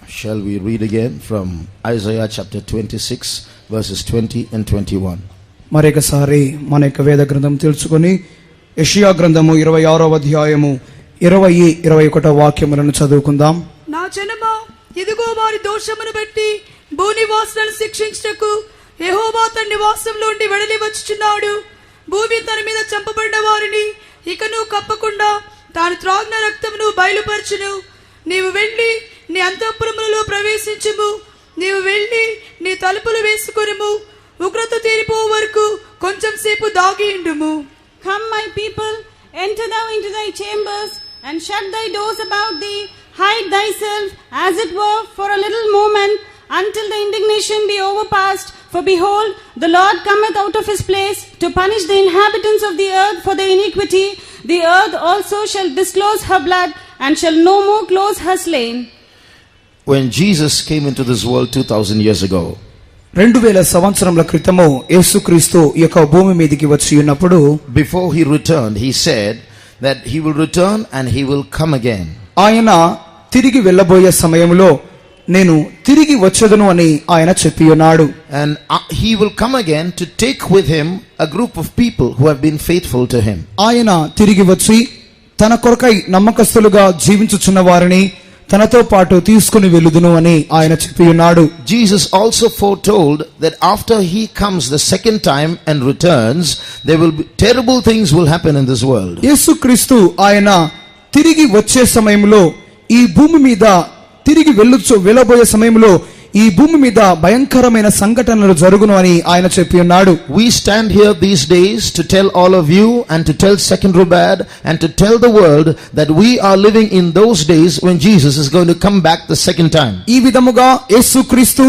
Shall we read again from Isaiah chapter 26 verses 20 and 21? మరొకసారి మన యొక్క వేద గ్రంథం తెలుసుకొని యెషయా గ్రంథము 26వ అధ్యాయము 20-21 వాక్యములను చదువుకుందాం. నా జనమా, ఇదిగో వారి దోషమును బట్టి భూనివాసులను శిక్షించుటకు యెహోవా తన నివాసంలో నుండి వెడలి వచ్చుచున్నాడు. భూమి తన మీద చంపబడిన వారిని ఇకను కప్పకుండా తాను త్రాగిన రక్తమును బయలుపరచును. నీవు వెళ్ళి నీ అంతఃపురములలో ప్రవేశించుము. నీవు వెళ్ళి నీ తలుపులు వేసుకొనుము. ఉగ్రత తీరిపో వరకు కొంచెం సేపు దాగి ఉండుము. Come, my people, enter thou into thy chambers, and shut thy doors about thee. Hide thyself, as it were, for a little moment, until the indignation be overpast. For behold, the Lord cometh out of his place to punish the inhabitants of the earth for their iniquity. The earth also shall disclose her blood, and shall no more close her slain. When Jesus came into this world 2000 years ago, 2000 సంవత్సరముల క్రితము యేసుక్రీస్తు ఈ యొక్క భూమి మీదకి వచ్చి ఉన్నప్పుడు, before he returned, he said that he will return and he will come again. ఆయన తిరిగి వెళ్ళబోయే సమయంలో నేను తిరిగి వచ్చేదను అని ఆయన చెప్పి ఉన్నాడు. And he will come again to take with him a group of people who have been faithful to him. ఆయన తిరిగి వచ్చి తన కొరకై నమ్మకస్తులుగా జీవించుచున్న వారిని తనతో పాటు తీసుకుని వెళ్ళుదును అని ఆయన చెప్పి ఉన్నాడు. Jesus also foretold that after he comes the second time and returns, there will be terrible things will happen in this world. యేసుక్రీస్తు ఆయన తిరిగి వచ్చే సమయంలో ఈ భూమి మీద తిరిగి వెళ్ళబోయే సమయంలో ఈ భూమి మీద భయంకరమైన సంఘటనలు జరుగును అని ఆయన చెప్పి ఉన్నాడు. We stand here these days to tell all of you and to tell Second Rubad and to tell the world that we are living in those days when Jesus is going to come back the second time. ఈ విధముగా యేసుక్రీస్తు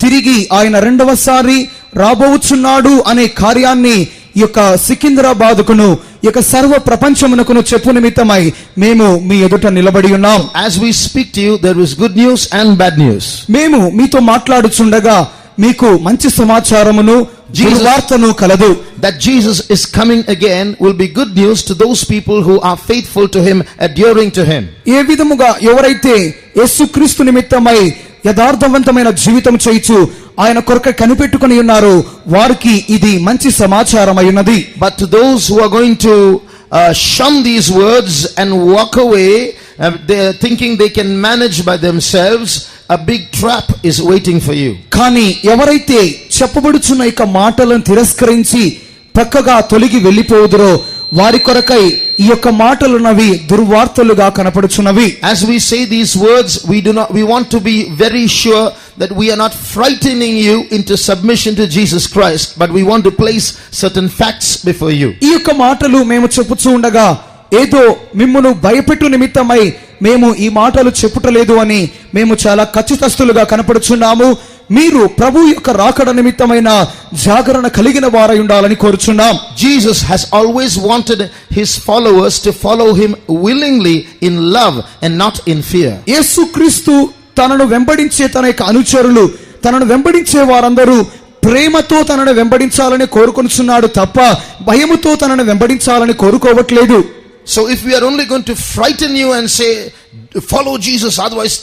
తిరిగి ఆయన రెండవసారి రాబోచున్నాడు అనే కార్యాన్ని ఈ యొక్క సికింద్రాబాద్కును ఈ యొక్క సర్వ ప్రపంచమునకును చెప్పు నిమిత్తమై మేము మీ ఎదుట నిలబడి ఉన్నాం. As we speak to you, there is good news and bad news. మేము మీతో మాట్లాడుచుండగా మీకు మంచి సమాచారమును వార్తను కలదు. That Jesus is coming again will be good news to those people who are faithful to him, adhering to him. ఏ విధముగా ఎవరైతే యేసుక్రీస్తు నిమిత్తమై యథార్థవంతమైన జీవితం చేయుచు ఆయన కొరకు కనిపెట్టుకొని ఉన్నారు, వారికి ఇది మంచి సమాచారమై ఉన్నది. But to those who are going to shun these words and walk away, they are thinking they can manage by themselves, a big trap is waiting for you. కానీ ఎవరైతే చెప్పబడుచున్న ఈ మాటలను తిరస్కరించి పక్కగా తొలగి వెళ్ళిపోదురో వారి కొరకై ఈ యొక్క మాటలున్నవి దుర్వార్తలుగా కనపడుచున్నవి. As we say these words, we want to be very sure that we are not frightening you into submission to Jesus Christ, but we want to place certain facts before you. ఈ యొక్క మాటలు మేము చెప్పుచూ ఉండగా ఏదో మిమ్మును భయపెట్టు నిమిత్తమై మేము ఈ మాటలు చెప్పుటలేదు అని మేము చాలా ఖచ్చితస్తులుగా కనపడుచున్నాము. మీరు ప్రభు యొక్క రాకడ నిమిత్తమైన జాగరణ కలిగిన వారై ఉండాలని కోరుచున్నాం. Jesus has always wanted his followers to follow him willingly in love and not in fear. యేసుక్రీస్తు తనను వెంబడించే తన యొక్క అనుచరులు, తనను వెంబడించే వారందరూ ప్రేమతో తనను వెంబడించాలని కోరుకొనుచున్నాడు తప్ప భయముతో తనను వెంబడించాలని కోరుకోవట్లేదు. So if we are only going to frighten you and say follow Jesus, otherwise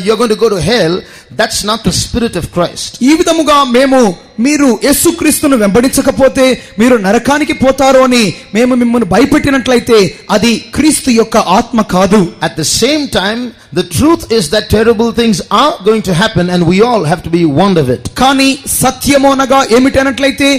you're going to go to hell, that's not the spirit of Christ. ఈ విధముగా మేము మీరు యేసుక్రీస్తును వెంబడించకపోతే మీరు నరకానికి పోతారు అని మేము మిమ్మల్ని భయపెట్టినట్లయితే అది క్రీస్తు యొక్క ఆత్మ కాదు. At the same time, the truth is that terrible things are going to happen and we all have to be warned of it. కానీ సత్యమోనగా ఏమిటనట్లయితే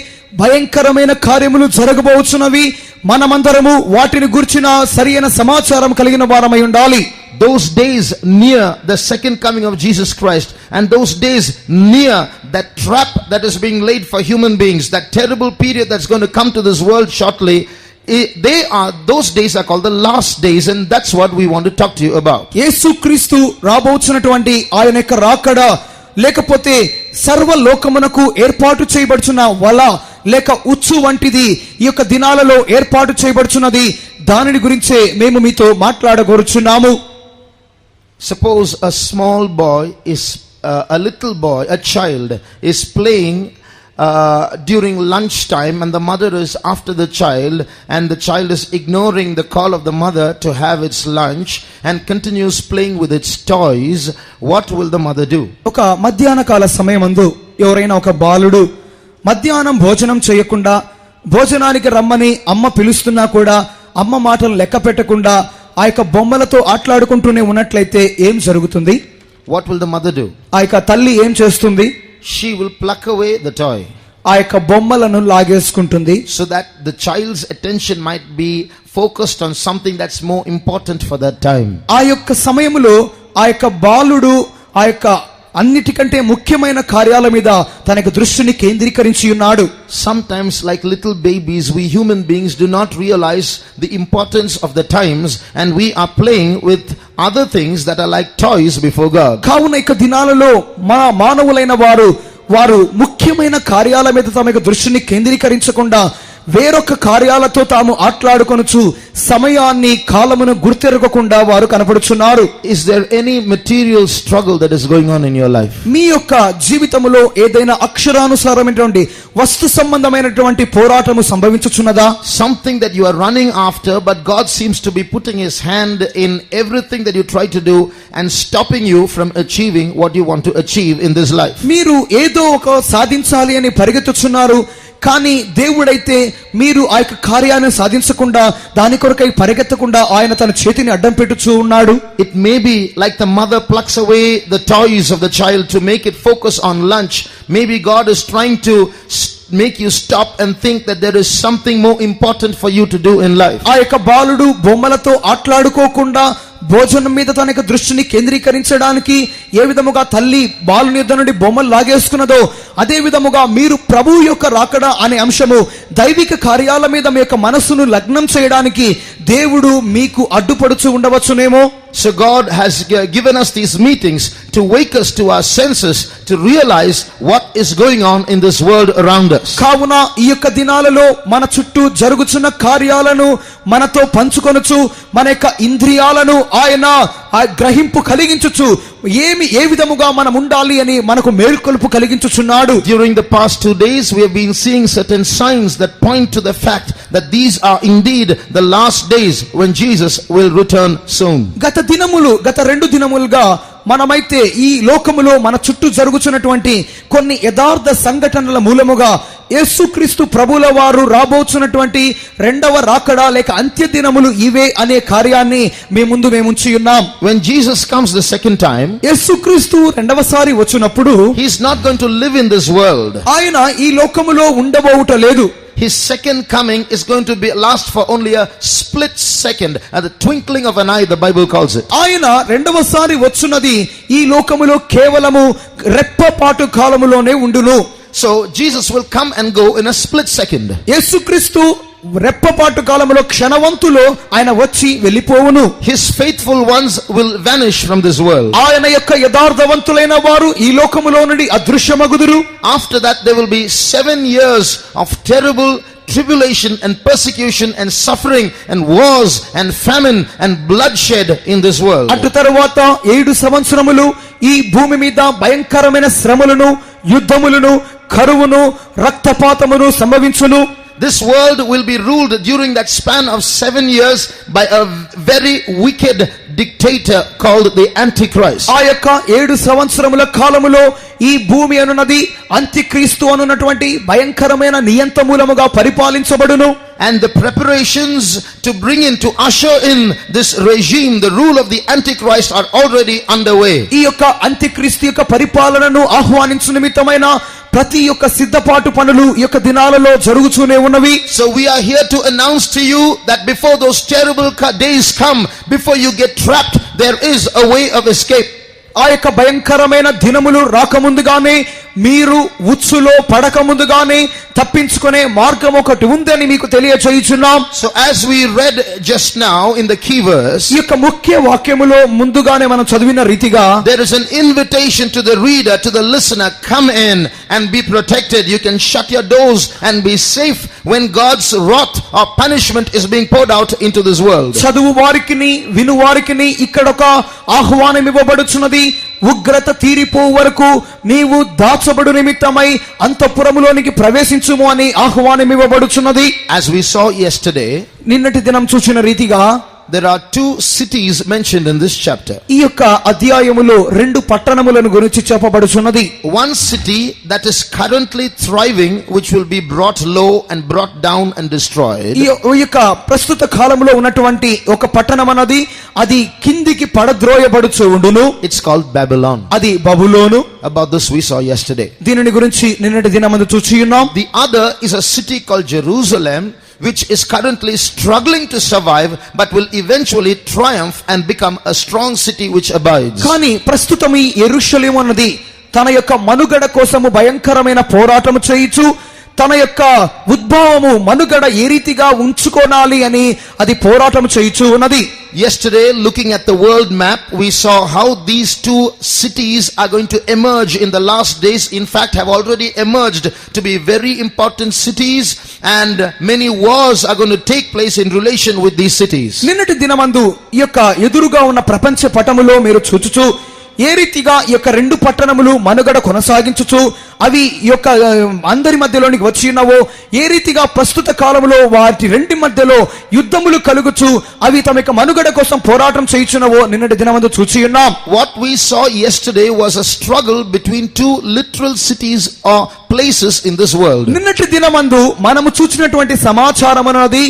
భయంకరమైన కార్యములు జరగబోచున్నవి, మనమందరము వాటిని గురించిన సరైన సమాచారం కలిగిన వారమై ఉండాలి. Those days near the second coming of Jesus Christ, and those days near that trap that is being laid for human beings, that terrible period that's going to come to this world shortly, those days are called the last days, and that's what we want to talk to you about. యేసుక్రీస్తు రాబోచున్నటువంటి ఆయన యొక్క రాకడ లేకపోతే సర్వలోకమునకు ఏర్పాటు చేయబడుచున్న వల లేక ఉచ్చు వంటిది ఈ యొక్క దినాలలో ఏర్పాటు చేయబడుచున్నది, దానిని గురించే మేము మీతో మాట్లాడగోరుచున్నాము. Suppose a small boy is a little boy, a child is playing during lunchtime and the mother is after the child and the child is ignoring the call of the mother to have its lunch and continues playing with its toys, what will the mother do? ఒక మధ్యాహ్న కాల సమయమందు ఎవరైనా ఒక బాలుడు మధ్యాహ్నం భోజనం చేయకుండా భోజనానికి రమ్మని అమ్మ పిలుస్తున్నా కూడా అమ్మ మాటలు లెక్క పెట్టకుండా ఆ యొక్క బొమ్మలతో ఆటలాడుకుంటూనే ఉన్నట్లయితే ఏం జరుగుతుంది? What will the mother do? ఆ యొక్క తల్లి ఏం చేస్తుంది? She will pluck away the toy ఆ యొక్క బొమ్మలను లాగేసుకుంటుంది. so that the child's attention might be focused on something that's more important for that time. ఆ యొక్క సమయంలో ఆ యొక్క బాలుడు ఆ యొక్క అన్నిటికంటే ముఖ్యమైన కార్యాల మీద తన యొక్క దృష్టిని కేంద్రీకరించి ఉన్నాడు. Sometimes, like little babies, we human beings do not realize the importance of the times and we are playing with other things that are like toys before God. కావున ఇక దినాలలో మానవులైన వారు ముఖ్యమైన కార్యాల మీద తమ యొక్క దృష్టిని కేంద్రీకరించకుండా వేరొక కార్యాలతో తాము ఆటలాడుకొనుచు సమయాన్ని కాలమును గుర్తెరగకుండా వారు కనపడుచున్నారు. Is there any material struggle that is going on in your life? మీ యొక్క జీవితములో ఏదైనా అక్షరానుసారమైనటువంటి వస్తు సంబంధమైనటువంటి పోరాటము సంభవించుచున్నదా? Something that you are running after, but God seems to be putting his hand in everything that you try to do and stopping you from achieving what you want to achieve in this life. మీరు ఏదో ఒక సాధించాలి అని పరిగెత్తుచున్నారు, కానీ దేవుడైతే మీరు ఆ యొక్క కార్యాన్ని సాధించకుండా దాని కొరకై పరిగెత్తకుండా ఆయన తన చేతిని అడ్డం పెట్టుచూ ఉన్నాడు. It may be like the mother plucks away the toys of the child to make it focus on lunch. Maybe God is trying to make you stop and think that there is something more important for you to do in life. ఆ యొక్క బాలుడు బొమ్మలతో ఆటలాడుకోకుండా భోజనం మీద తన యొక్క దృష్టిని కేంద్రీకరించడానికి ఏ విధముగా తల్లి బాలుని యొద్ద నుండి బొమ్మలు లాగేసుకున్నదో అదే విధముగా మీరు ప్రభువు యొక్క రాకడ అనే అంశము దైవిక కార్యాల మీద మీ యొక్క మనస్సును లగ్నం చేయడానికి దేవుడు మీకు అడ్డుపడుచు ఉండవచ్చునేమో. So God has given us these meetings to wake us to our senses, to realize what is going on in this world around us. కావున ఈ యొక్క దినాలలో మన చుట్టూ జరుగుతున్న కార్యాలను మనతో పంచుకొనుచు మన యొక్క ఇంద్రియాలను ఆయన గ్రహింపు కలిగించుచు ఏ విధముగా మనం ఉండాలి అని మనకు మేల్కొలుపు కలిగించుచున్నాడు. During the past 2 days we have been seeing certain signs that point to the fact that these are indeed the last days when Jesus will return soon. గత 2 దినములుగా మనమైతే ఈ లోకములో మన చుట్టూ జరుగుతున్నటువంటి కొన్ని యథార్థ సంఘటనల మూలముగా యేసుక్రీస్తు ప్రభుల వారు రాబోతున్నటువంటి రెండవ రాకడ లేక అంత్య దినములు ఇవే అనే కార్యాన్ని మీ ముందు మేము ఉంచి ఉన్నాం. When Jesus comes the second time, యేసుక్రీస్తు రెండవసారి వచ్చినప్పుడు he is not going to live in this world. ఆయన ఈ లోకములో ఉండబోవుట లేదు. His second coming is going to be last for only a split second, at the twinkling of an eye, the Bible calls it. ఆయన రెండవసారి వచ్చున్నది ఈ లోకములో కేవలము రెప్పపాటు కాలములోనే ఉండును. So Jesus will come and go in a split second. యేసుక్రీస్తు రెప్పపాటు కాలములో క్షణవంతులో ఆయన వచ్చి వెళ్ళిపోవును. His faithful ones will vanish from this world. ఆయన యొక్క యథార్థవంతులైన వారు ఈ లోకములో నుండి అదృశ్యమగుదురు. After that there will be 7 years of terrible tribulation and persecution and suffering and wars and famine and bloodshed in this world. అటు తరువాత 7 సంవత్సరములు ఈ భూమి మీద భయంకరమైన శ్రమలను, యుద్ధములను, కరువును, రక్తపాతమును సంభవించును. This world will be ruled during that span of 7 years by a very wicked dictator called the Antichrist. ఆ యొక్క 7 సంవత్సరముల కాలములో ఈ భూమి అనున్నది అంత్యక్రీస్తు అనున్నటువంటి భయంకరమైన నియంత మూలముగా పరిపాలించబడును. And the preparations to bring in, to usher in this regime, the rule of the Antichrist, are already underway. ఈ యొక్క అంత్యక్రీస్తు యొక్క పరిపాలనను ఆహ్వానించు నిమిత్తమైన ప్రతి యొక్క సిద్ధపాటు పనులు ఈ యొక్క దినాలలో జరుగుతూనే ఉన్నవి. So we are here to announce to you that before those terrible days come, before you get trapped, there is a way of escape. ఆ యొక్క భయంకరమైన దినములు రాకముందుగానే మీరు ఉచ్చులో పడక ముందుగానే తప్పించుకునే మార్గం ఒకటి ఉందని మీకు తెలియజేయుచున్నాం. So as we read just now in the key verse, ఈ యొక్క ముఖ్య వాక్యములో ముందుగానే మనం చదివిన రీతిగా there is an invitation to the reader, to the listener, come in and be protected. You can shut your doors and be safe when God's wrath or punishment is being poured out into this world. చదువు వారికిని విను వారికిని ఇక్కడ ఒక ఆహ్వానం ఇవ్వబడుచున్నది. ఉగ్రత తీరిపో వరకు నీవు దాచబడు నిమిత్తమై అంతఃపురములోనికి ప్రవేశించుము అని ఆహ్వానం ఇవ్వబడుచున్నది. As we saw yesterday, నిన్నటి దినం చూసిన రీతిగా there are two cities mentioned in this chapter. ఈ యొక్క అధ్యాయములో రెండు పట్టణములను గురించి చెప్పబడుచున్నది. One city that is currently thriving, which will be brought low and brought down and destroyed. ఈ యొక్క ప్రస్తుత కాలంలో ఉన్నటువంటి ఒక పట్టణం అన్నది అది కిందికి పడద్రోయబడుచు ఉండును. It's called Babylon. అది బబులోను. About this we saw yesterday. దీనిని గురించి నిన్నటి దినమందు చూచి ఉన్నాం. The other is a city called Jerusalem, which is currently struggling to survive, but will eventually triumph and become a strong city which abides. కానీ ప్రస్తుతం ఈ యెరూషలేము అన్నది తన యొక్క మనుగడ కోసము భయంకరమైన పోరాటము చేయుచు తన యొక్క ఉద్భవము మనుగడ ఏ రీతిగా ఉంచుకోనాలి అని అది పోరాటం చేయుచు ఉన్నది. Yesterday, looking at the world map, we saw how these two cities are going to emerge in the last days. In fact, have already emerged to be very important cities, and many wars are going to take place in relation with these cities. నిన్నటి దినమందు ఈ యొక్క ఎదురుగా ఉన్న ప్రపంచ పటములో మీరు చూచుచు ఏ రీతిగా ఈ యొక్క రెండు పట్టణములు మనుగడ కొనసాగించుచు అవి ఈ యొక్క అందరి మధ్యలోనికి వచ్చి ఉన్నావో, ఏ రీతిగా ప్రస్తుత కాలంలో వాటి రెండి మధ్యలో యుద్ధములు కలుగుచు అవి తమ యొక్క మనుగడ కోసం పోరాటం చేయుచున్నవో నిన్నటి దినమందు చూచి ఉన్నాం. What we saw yesterday was a struggle between two literal cities or places in this world. నిన్నటి దినమందు మనము చూచినటువంటి సమాచారం అన్నది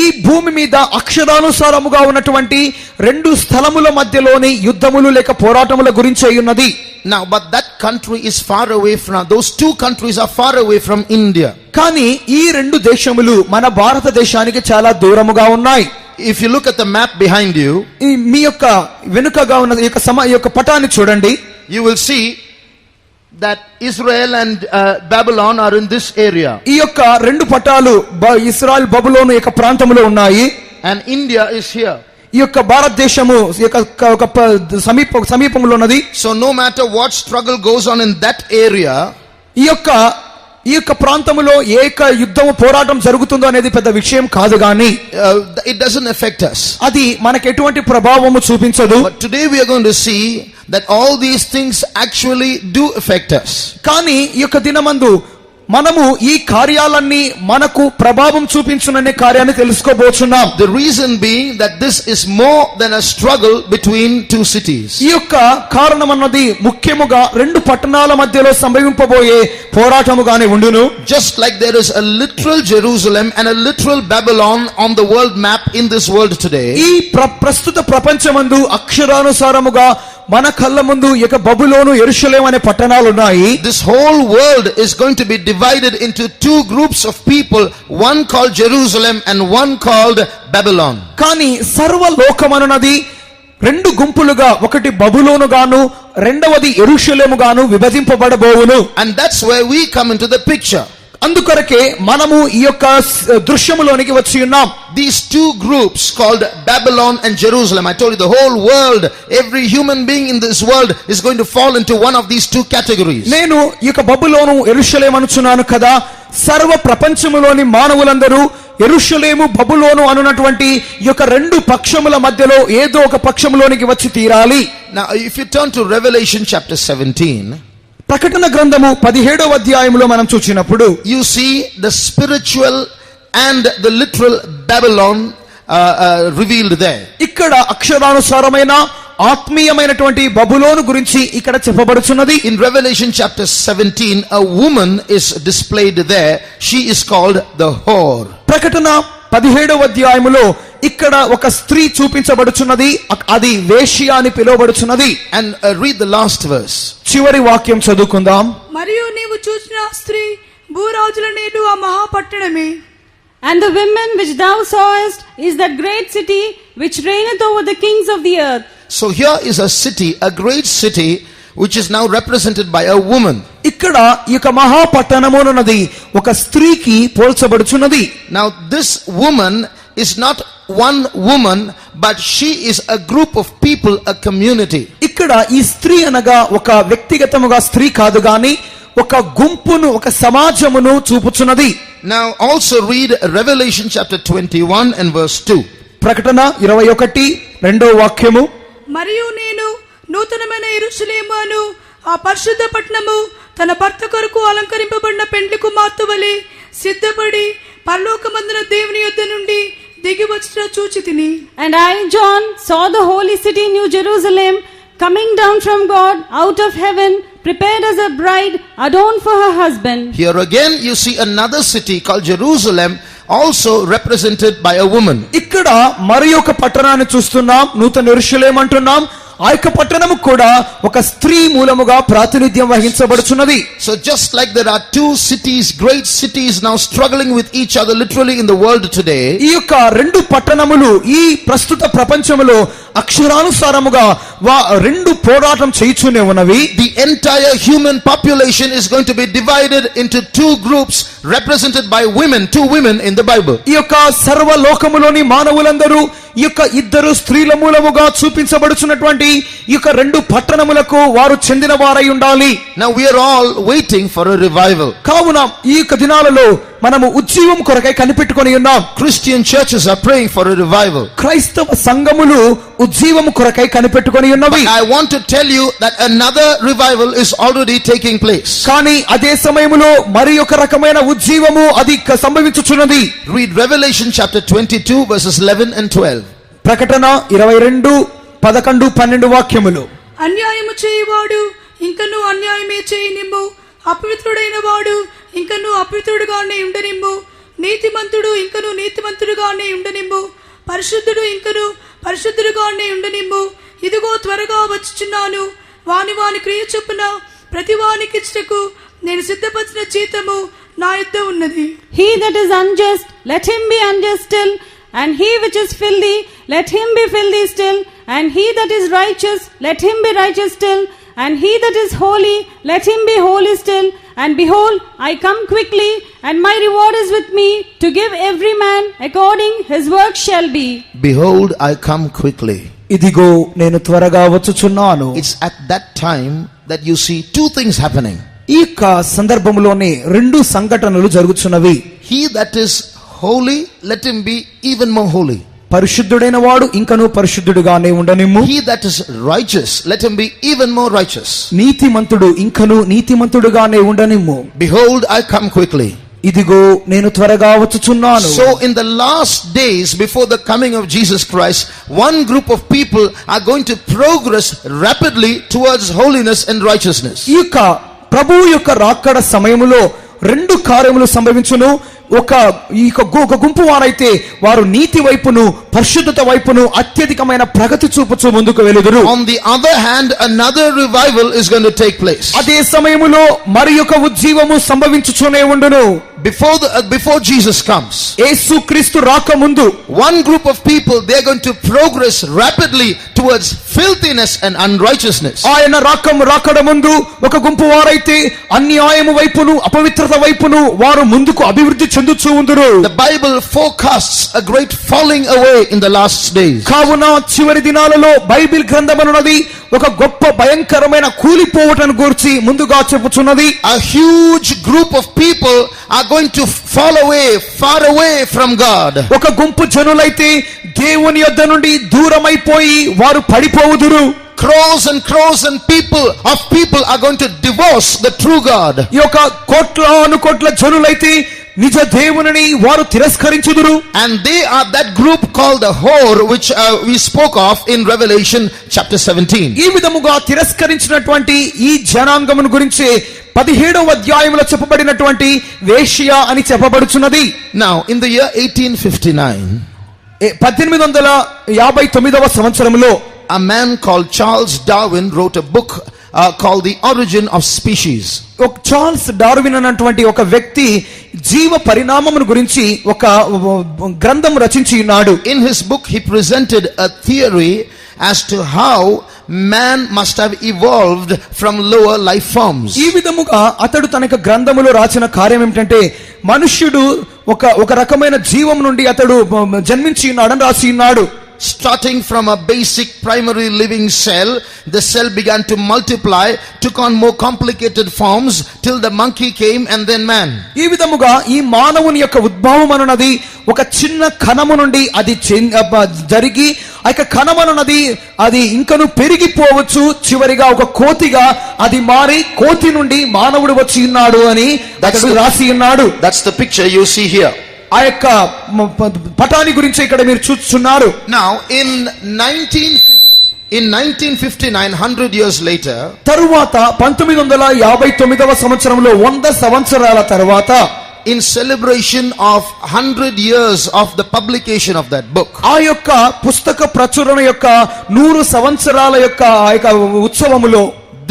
ఈ భూమి మీద అక్షరానుసారముగా ఉన్నటువంటి రెండు స్థలముల మధ్యలోని యుద్ధములు లేక పోరాటముల గురించి అయి ఉన్నది. Now, but that country is far away from, those two countries are far away from India. కానీ ఈ రెండు దేశములు మన భారతదేశానికి చాలా దూరముగా ఉన్నాయి. If you look at the map behind you, ఈ మీ యొక్క వెనుకగా ఉన్న ఈ యొక్క పటాన్ని చూడండి. you will see that Israel and Babylon are in this area. ఈ యొక్క రెండు పటాలు ఇశ్రాయేల్ బబులోను యొక్క ప్రాంతంలో ఉన్నాయి. And India is here. ఈ యొక్క భారతదేశము యొక్క సమీపంలో ఉన్నది. So no matter what struggle goes on in that area, ఈ యొక్క ప్రాంతములో ఏక యుద్ధము పోరాటం జరుగుతుందో అనేది పెద్ద విషయం కాదు గాని it doesn't affect us. అది మనకు ఎటువంటి ప్రభావము చూపించదు. But today we are going to see that all these things actually do affect us. కానీ ఈ యొక్క దినమందు మనము ఈ కార్యాలన్నీ మనకు ప్రభావం చూపించుననే కార్యాన్ని తెలుసుకోబోతున్నాం. The reason being that this is more than a struggle between two cities. ఈ యొక్క కారణం అన్నది ముఖ్యముగా రెండు పట్టణాల మధ్యలో సంభవింపబోయే పోరాటముగానే ఉండును. Just like there is a literal Jerusalem and a literal Babylon on the world map in this world today. ఈ ప్రస్తుత ప్రపంచమందు అక్షరానుసారముగా మన కళ్ళ ముందు ఇక బబులోను యెరూషలేము అనే పట్టణాలు ఉన్నాయి. This whole world is going to be divided into two groups of people, one called Jerusalem and one called Babylon. కానీ సర్వలోకమనున్నది రెండు గుంపులుగా, ఒకటి బబులోను గాను రెండవది యెరూషలేము గాను విభజింపబడబోవును. And that's where we come into the picture. అందుకొరకే మనము ఈ యొక్క దృశ్యములోనికి వచ్చి ఉన్నాం. These two groups called Babylon and Jerusalem, I told you the whole world, every human being in this world is going to fall into one of these two categories. నేను ఈ యొక్క బబులోను యెరూషలేము అనుచున్నాను కదా, సర్వ ప్రపంచములోని మానవులందరూ యెరూషలేము బబులోను అనున్నటువంటి ఈ యొక్క రెండు పక్షముల మధ్యలో ఏదో ఒక పక్షములోనికి వచ్చి తీరాలి. Now if you turn to Revelation chapter 17, ప్రకటన గ్రంథము 17వ అధ్యాయములో మనం చూచినప్పుడు you see the spiritual and the literal Babylon revealed there. ఇక్కడ అక్షరానుసారమైన ఆత్మీయమైనటువంటి బబులోను గురించి ఇక్కడ చెప్పబడుచున్నది. In Revelation chapter 17, a woman is displayed there. She is called the whore. ప్రకటన 17వ అధ్యాయములో ఇక్కడ ఒక స్త్రీ చూపించబడుచున్నది, అది వేశ్య అని పిలువబడుచున్నది. And read the last verse. చివరి వాక్యం చదువుకుందాం. మరియు నీవు చూసిన స్త్రీ భూరాజుల నేడు ఆ మహాపట్టణమే. And the women which thou sawest is that great city which reigneth over the kings of the earth. So here is a city, a great city, which is now represented by a woman. ఇక్కడ ఈ యొక్క మహాపట్టణమునున్నది ఒక స్త్రీకి పోల్చబడుచున్నది. Now this woman is not one woman, but she is a group of people, a community. ఇక్కడ ఈ స్త్రీ అనగా ఒక వ్యక్తిగతముగా స్త్రీ కాదు గాని ఒక గుంపును, ఒక సమాజమును చూపుచున్నది. Now also read Revelation chapter 21 and verse 2. ప్రకటన 21 2వ వాక్యము. మరియు నేను నూతనమైన యెరూషలేము అను ఆ పరిశుద్ధ పట్టణము తన భర్త కొరకు అలంకరింపబడిన పెండ్లి కుమార్తె వలె సిద్ధపడి పరలోకమందున దేవుని యొద్ద నుండి దిగి వచ్చిన చూచితిని. And I, John, saw the holy city, New Jerusalem, coming down from God out of heaven, prepared as a bride, adorned for her husband. Here again you see another city called Jerusalem, also represented by a woman. ఇక్కడ మరి ఒక పట్టణాన్ని చూస్తున్నాం, నూతన యెరూషలేము అంటున్నాం. ఆ యొక్క పట్టణము కూడా ఒక స్త్రీ మూలముగా ప్రాతినిధ్యం వహించబడుచున్నది. So just like there are two cities, great cities now struggling with each other literally in the world today, ఈ యొక్క రెండు పట్టణములు ఈ ప్రస్తుత ప్రపంచములో అక్షరానుసారముగా రెండు పోరాటం చేయుచునే ఉన్నవి. the entire human population is going to be divided into two groups represented by women, two women in the Bible. ఈ యొక్క సర్వలోకములోని మానవులందరూ ఈ యొక్క ఇద్దరు స్త్రీల మూలముగా చూపించబడుచున్నటువంటి ఈ యొక్క రెండు పట్టణములకు వారు చెందిన వారై ఉండాలి. Now we are all waiting for a revival. కావున ఈ యొక్క దినాలలో మనము ఉజ్జీవం కొరకై కనిపెట్టుకొని ఉన్నాం. Christian churches are praying for a revival. క్రైస్తవ సంఘములు ఉజ్జీవం కొరకై కనిపెట్టుకొని ఉన్నవి. I want to tell you that another revival is already taking place. కానీ అదే సమయములో మరి ఒక రకమైన ఉజ్జీవము అది సంభవించుచున్నది. Read Revelation chapter 22 verses 11 and 12. ప్రకటన 22:11-12 వాక్యములు. అన్యాయము చేయువాడు ఇంకను అన్యాయమే చేయనిమ్ము, అపవిత్రుడైన వాడు ఇంకను అపవిత్రుడుగానే ఉండనిమ్ము, నీతిమంతుడు ఇంకను నీతిమంతుడుగానే ఉండనిమ్ము, పరిశుద్ధుడు ఇంకను పరిశుద్ధుడుగానే ఉండనిమ్ము. ఇదిగో త్వరగా వచ్చుచున్నాను. వాని వాని క్రియ చొప్పున ప్రతి వానికి ఇచ్చుటకు నేను సిద్ధపరిచిన జీతము నా యొద్ద ఉన్నది. He that is unjust, let him be unjust still, and he which is filthy, let him be filthy still, and he that is righteous, let him be righteous still, and he that is holy, let him be holy still. And behold, I come quickly, and my reward is with me, to give every man according his work shall be. Behold, I come quickly. ఇదిగో నేను త్వరగా వచ్చుచున్నాను. It's at that time that you see two things happening. ఈ యొక్క సందర్భంలోనే రెండు సంఘటనలు జరుగుచున్నవి. He that is holy, let him be even more holy. పరిశుద్ధుడైన వాడు ఇంకను పరిశుద్ధుడుగానే ఉండనిమ్ము. He that is righteous, let him be even more righteous. నీతిమంతుడు ఇంకను నీతిమంతుడుగానే ఉండనిమ్ము. Behold, I come quickly. ఇదిగో నేను త్వరగా వచ్చుచున్నాను. So in the last days before the coming of Jesus Christ, one group of people are going to progress rapidly towards holiness and righteousness. ఈ యొక్క ప్రభువు యొక్క రాకడ సమయములో రెండు కార్యములు సంభవించును. ఒక గుంపు వారైతే వారు నీతి వైపును పరిశుద్ధత వైపును అత్యధికమైన ప్రగతి చూపుచూ ముందుకు వెలుదురు. On the other hand, another revival is going to take place. అదే సమయములో మరి ఒక ఉజ్జీవము సంభవించుచునే ఉండును. Before Jesus comes, యేసుక్రీస్తు రాకముందు one group of people, they are going to progress rapidly towards filthiness and unrighteousness. ఆయన రాకడ ముందు ఒక గుంపు వారైతే అన్యాయము వైపును అపవిత్రత వైపును వారు ముందుకు అభివృద్ధి చెందుచూ ఉందురు. The Bible forecasts a great falling away in the last days. కావున చివరి దినాలలో బైబిల్ గ్రంథమనున్నది ఒక గొప్ప భయంకరమైన కూలిపోవటను గురించి ముందుగా చెప్పుచున్నది. A huge group of people are going to fall away, far away from God. ఒక గుంపు జనులైతే దేవుని యొద్ద నుండి దూరమైపోయి వారు పడిపోవుదురు. Crores and people are going to divorce the true God. ఈ యొక్క కోట్ల జనులైతే నిజ దేవునిని వారు తిరస్కరించుదురు. And they are that group called the whore, which we spoke of in Revelation chapter 17. ఈ విధముగా తిరస్కరించినటువంటి ఈ జనాంగమును గురించి 17వ అధ్యాయములో చెప్పబడినటువంటి వేశ్య అని చెప్పబడుచున్నది. Now in the year 1859, 1859వ సంవత్సరములో a man called Charles Darwin wrote a book called The Origin of Species. Charles Darwin అన్నటువంటి ఒక వ్యక్తి జీవ పరిణామమును గురించి ఒక గ్రంథం రచించి ఉన్నాడు. In his book he presented a theory as to how man must have evolved from lower life forms. ఈ విధముగా అతడు తన గ్రంథములో రాసిన కార్యం ఏమిటంటే మనుష్యుడు ఒక రకమైన జీవం నుండి అతడు జన్మించి ఉన్నాడని రాసి ఉన్నాడు. Starting from a basic primary living cell, the cell began to multiply, took on more complicated forms till the monkey came and then man. ఈ విధముగా ఈ మానవుని యొక్క ఉద్భవం అనున్నది ఒక చిన్న కణము నుండి అది జరిగి ఆ యొక్క కణమనున్నది అది ఇంకను పెరిగిపోవచ్చు, చివరిగా ఒక కోతిగా అది మారి కోతి నుండి మానవుడు వచ్చి ఉన్నాడు అని అతడు రాసి ఉన్నాడు. That's the picture you see here. ఆ యొక్క పటాన్ని గురించి ఇక్కడ మీరు చూస్తున్నారు. Now in 1959, 100 years later, తరువాత 1959వ సంవత్సరంలో 100 సంవత్సరాల తరువాత, in celebration of 100 years of the publication of that book, ఆ యొక్క పుస్తక ప్రచురణ యొక్క 100 సంవత్సరాల యొక్క ఆ యొక్క ఉత్సవములో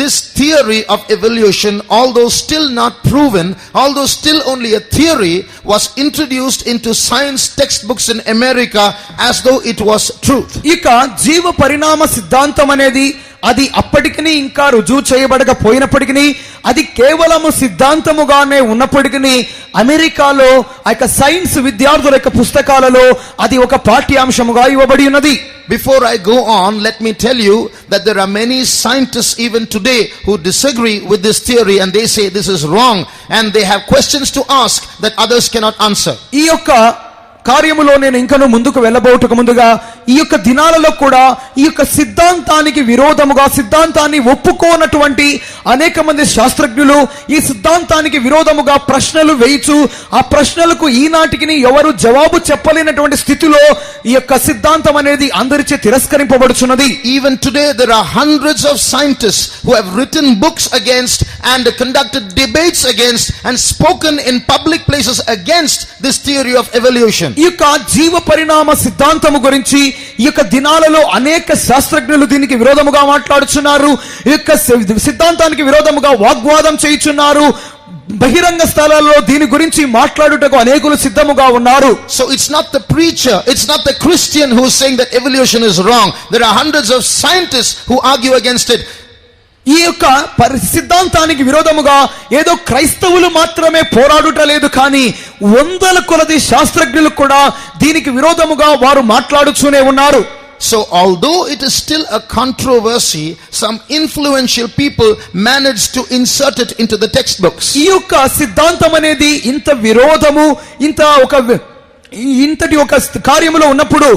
this theory of evolution, although still not proven, although still only a theory, was introduced into science textbooks in America as though it was truth. ఇక జీవ పరిణామ సిద్ధాంతం అనేది అది అప్పటికి ఇంకా రుజువు చేయబడకపోయినప్పటికీ, అది కేవలము సిద్ధాంతముగానే ఉన్నప్పటికీ అమెరికాలో ఆ యొక్క సైన్స్ విద్యార్థుల యొక్క పుస్తకాలలో అది ఒక పాఠ్యాంశముగా ఇవ్వబడి ఉన్నది. Before I go on, let me tell you that there are many scientists even today who disagree with this theory and they say this is wrong and they have questions to ask that others cannot answer. ఈ యొక్క కార్యములో నేను ఇంకను ముందుకు వెళ్ళబోటకు ముందుగా ఈ యొక్క దినాలలో కూడా ఈ యొక్క సిద్ధాంతానికి విరోధముగా, సిద్ధాంతాన్ని ఒప్పుకోనటువంటి అనేక మంది శాస్త్రజ్ఞులు ఈ సిద్ధాంతానికి విరోధముగా ప్రశ్నలు వేయచ్చు. ఆ ప్రశ్నలకు ఈనాటికి ఎవరు జవాబు చెప్పలేనటువంటి స్థితిలో ఈ యొక్క సిద్ధాంతం అనేది అందరిచే తిరస్కరింపబడుచున్నది. Even today there are hundreds of scientists who have written books against and conducted debates against and spoken in public places against this theory of evolution. ఈ యొక్క జీవ పరిణామ సిద్ధాంతము గురించి ఈ యొక్క దినాలలో అనేక శాస్త్రజ్ఞులు దీనికి విరోధముగా మాట్లాడుచున్నారు. ఈ యొక్క సిద్ధాంతానికి విరోధముగా వాగ్వాదం చేయుచున్నారు. బహిరంగ స్థలాల్లో దీని గురించి మాట్లాడుటకు అనేకులు సిద్ధముగా ఉన్నారు. So it's not the preacher, it's not the Christian who is saying that evolution is wrong. There are hundreds of scientists who argue against it. ఈ యొక్క సిద్ధాంతానికి విరోధముగా ఏదో క్రైస్తవులు మాత్రమే పోరాడుట లేదు, కానీ వందల కొలది శాస్త్రజ్ఞులు కూడా దీనికి విరోధముగా వారు మాట్లాడుతూనే ఉన్నారు. So although it is still a controversy, some influential people managed to insert it into the textbooks. ఈ యొక్క సిద్ధాంతం అనేది ఇంత విరోధము, ఇంతటి ఒక కార్యములో ఉన్నప్పుడు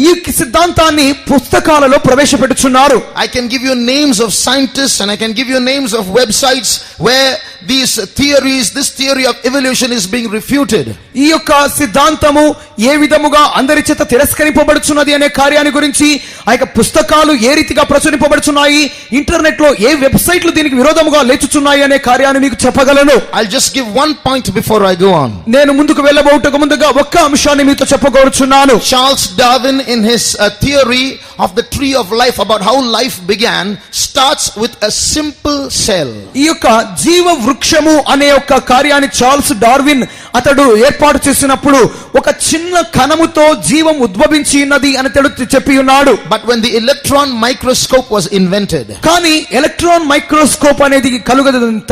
ఈ సిద్ధాంతాన్ని పుస్తకాలలో ప్రవేశపెట్టుచున్నారు. I can give you names of scientists and I can give you names of websites where these theories, this theory of evolution is being refuted. ఈ యొక్క సిద్ధాంతము ఏ విధముగా అందరి చేత తిరస్కరింపబడుచున్నది అనే కార్యాన్ని గురించి ఆ యొక్క పుస్తకాలు ఏ రీతిగా ప్రచురింపబడుచున్నాయి, ఇంటర్నెట్ లో ఏ వెబ్సైట్లు దీనికి విరోధముగా లేచుచున్నాయి అనే కార్యాన్ని మీకు చెప్పగలను. I'll just give one point before I go on. నేను ముందుకు వెళ్ళబోటకు ముందుగా ఒక్క అంశాన్ని మీతో చెప్పగోరుచున్నాను. Charles Darwin in his theory of the tree of life, about how life began, starts with a simple cell. ఈ యొక్క జీవ వృక్షము అనే ఒక కార్యాన్ని చార్ల్స్ డార్విన్ అతడు ఏర్పాటు చేసినప్పుడు ఒక చిన్న కణముతో జీవం ఉద్భవించి ఉన్నది అని చెప్పి ఉన్నాడు. But when the electron microscope was invented, కానీ ఎలక్ట్రాన్ మైక్రోస్కోప్ అనేది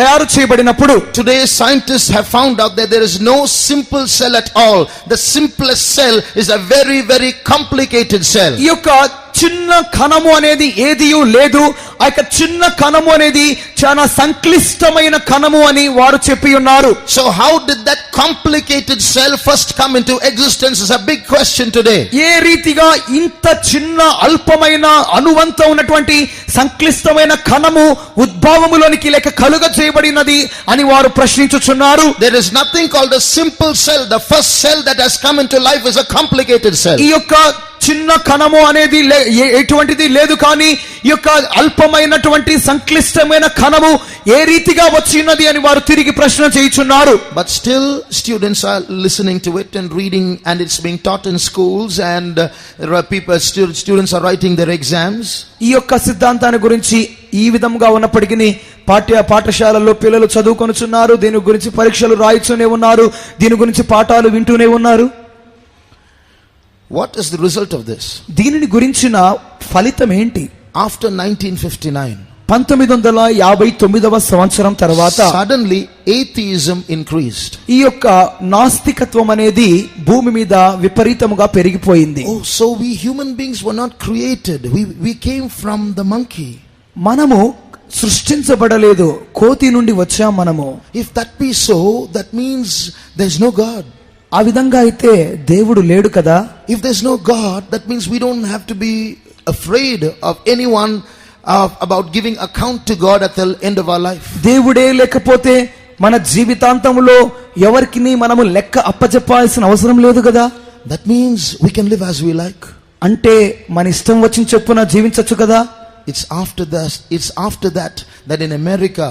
తయారు చేయబడినప్పుడు, today scientists have found out that there is no simple cell at all. The simplest cell is a very, very complicated cell. ఈ యొక్క చిన్న కణము అనేది ఏదియూ లేదు. ఆ యొక్క చిన్న కణము అనేది చాలా సంక్లిష్టమైన కణము అని వారు చెప్పి ఉన్నారు. So how did that complicated cell first come into existence is a big question today. ఏ రీతిగా ఇంత చిన్న అల్పమైన అణువంత ఉన్నటువంటి సంక్లిష్టమైన కణము ఉద్భవములోనికి లేక కలుగ చేయబడినది అని వారు ప్రశ్నించుచున్నారు. There is nothing called a simple cell. The first cell that has come into life is a complicated cell. ఈ యొక్క చిన్న కణము అనేది ఎటువంటిది లేదు, కానీ ఈ యొక్క అల్పమైనటువంటి సంక్లిష్టమైన కణము ఏ రీతిగా వచ్చినది అని వారు తిరిగి ప్రశ్న చేయుచున్నారు. But still students are listening to it and reading, and it's being taught in schools, and students are writing their exams. ఈ యొక్క సిద్ధాంతాన్ని గురించి ఈ విధంగా ఉన్నప్పటికీ పాఠశాలల్లో పిల్లలు చదువుకొనుచున్నారు, దీని గురించి పరీక్షలు రాయిస్తూనే ఉన్నారు, దీని గురించి పాఠాలు వింటూనే ఉన్నారు. What is the result of this? దీనిని గురించిన ఫలితం ఏంటి? After 1959, 1959వ సంవత్సరం తర్వాత suddenly atheism increased. ఈ యొక్క నాస్తికత్వం అనేది భూమి మీద విపరీతముగా పెరిగిపోయింది. Oh, so we human beings were not created. We came from the monkey. మనము సృష్టించబడలేదు, కోతి నుండి వచ్చాం మనము. If that be so, that means there's no God. ఆ విధంగా అయితే దేవుడు లేడు కదా. If there's no God, that means we don't have to be afraid of anyone about giving account to God at the end of our life. దేవుడే లేకపోతే మన జీవితాంతంలో ఎవరికి మనము లెక్క అప్పచెప్పాల్సిన అవసరం లేదు కదా. That means we can live as we like. అంటే మన ఇష్టం వచ్చిన చొప్పున జీవించొచ్చు కదా. It's after that in America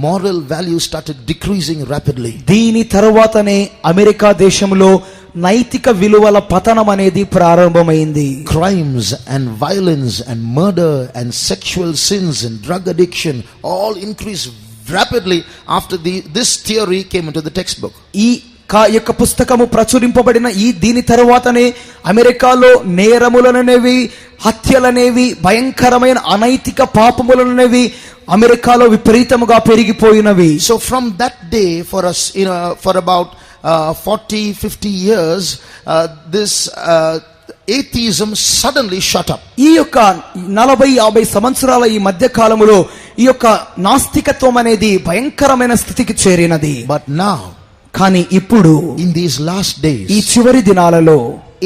moral values started decreasing rapidly. దీని తర్వాతనే అమెరికా దేశంలో నైతిక విలువల పతనం అనేది ప్రారంభమైంది. Crimes and violence and murder and sexual sins and drug addiction all increased rapidly after this theory came into the textbook. ఈ యొక్క పుస్తకము ప్రచురింపబడిన దీని తర్వాతనే అమెరికాలో నేరములనేవి, హత్యలనేవి, భయంకరమైన అనైతిక పాపములనేవి అమెరికాలో విపరీతముగా పెరిగిపోయినవి. So from that day for us, for about 40-50 years, this atheism suddenly shut up. ఈ యొక్క 40-50 సంవత్సరాల ఈ మధ్య కాలములో ఈ యొక్క నాస్తికత్వం అనేది భయంకరమైన స్థితికి చేరినది. But now, కానీ ఇప్పుడు in these last days, ఈ చివరి దినాలలో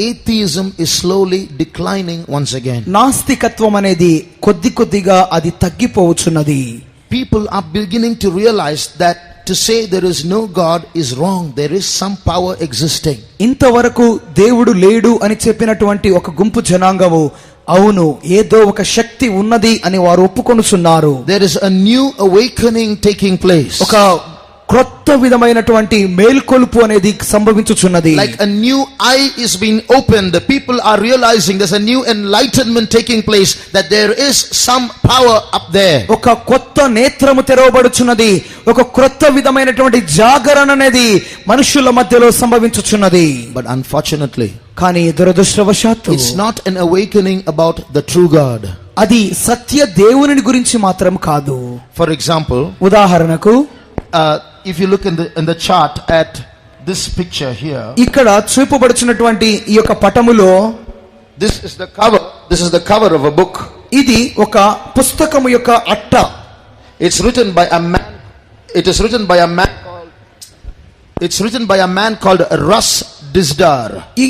atheism is slowly declining once again. నాస్తికత్వం అనేది కొద్దిగా అది తగ్గిపోవచ్చున్నది. People are beginning to realize that to say there is no God is wrong. There is some power existing. ఇంతవరకు దేవుడు లేడు అని చెప్పినటువంటి ఒక గుంపు జనాంగము అవును ఏదో ఒక శక్తి ఉన్నది అని వారు ఒప్పుకొనుచున్నారు. There is a new awakening taking place. ఒక క్రొత్త విధమైనటువంటి మేల్కొలుపు అనేది సంభవించుచున్నది. Like a new eye is being opened. The people are realizing there's a new enlightenment taking place, that there is some power up there. ఒక కొత్త నేత్రము తెరవబడుచున్నది. ఒక క్రొత్త విధమైనటువంటి జాగరణ అనేది మనుషుల మధ్యలో సంభవించుచున్నది. But unfortunately, కానీ దురదృష్టవశాత్తు it's not an awakening about the true God. అది సత్య దేవుని గురించి మాత్రం కాదు. For example, ఉదాహరణకు if you look in the chart at this picture here, ఇక్కడ చూపబడుచున్నటువంటి ఈ యొక్క పటములో this is the cover of a book. ఇది ఒక పుస్తకము యొక్క అట్ట. It's written by a man called Russ Dizdar. ఈ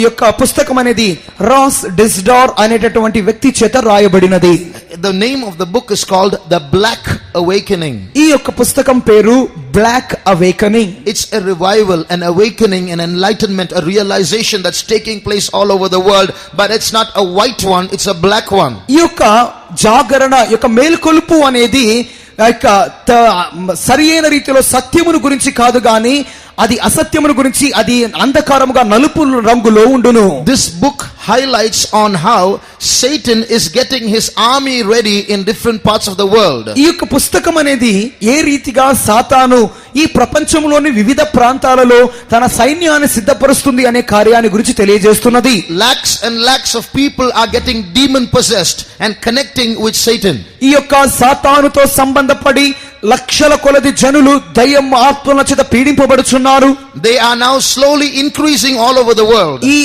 యొక్క పుస్తకం అనేది రాస్ డిస్డార్ అనేటటువంటి వ్యక్తి చేత రాయబడినది. The name of the book is called The Black Awakening. ఈ యొక్క పుస్తకం పేరు Black Awakening. It's a revival, an awakening, an enlightenment, a realization that's taking place all over the world, but it's not a white one, it's a black one. ఈ యొక్క జాగరణ యొక్క మేల్కొలుపు అనేది సరియైన రీతిలో సత్యమును గురించి కాదు గాని అది అసత్యమును గురించి, అది అంధకారముగా నలుపు రంగులో ఉండును. This book highlights on how Satan is getting his army ready in different parts of the world. ఈ యొక్క పుస్తకం అనేది ఏ రీతిగా సాతాను ఈ ప్రపంచంలోని వివిధ ప్రాంతాలలో తన సైన్యాన్ని సిద్ధపరుస్తుంది అనే కార్యాన్ని గురించి తెలియజేస్తున్నది. Lakhs and lakhs of people are getting demon possessed and connecting with Satan. ఈ యొక్క సాతానుతో సంబంధపడి లక్షల కొలది జనులు దయ్యం ఆత్మల చేత పీడింపబడుచున్నారు. They are now slowly increasing all over the world. ఈ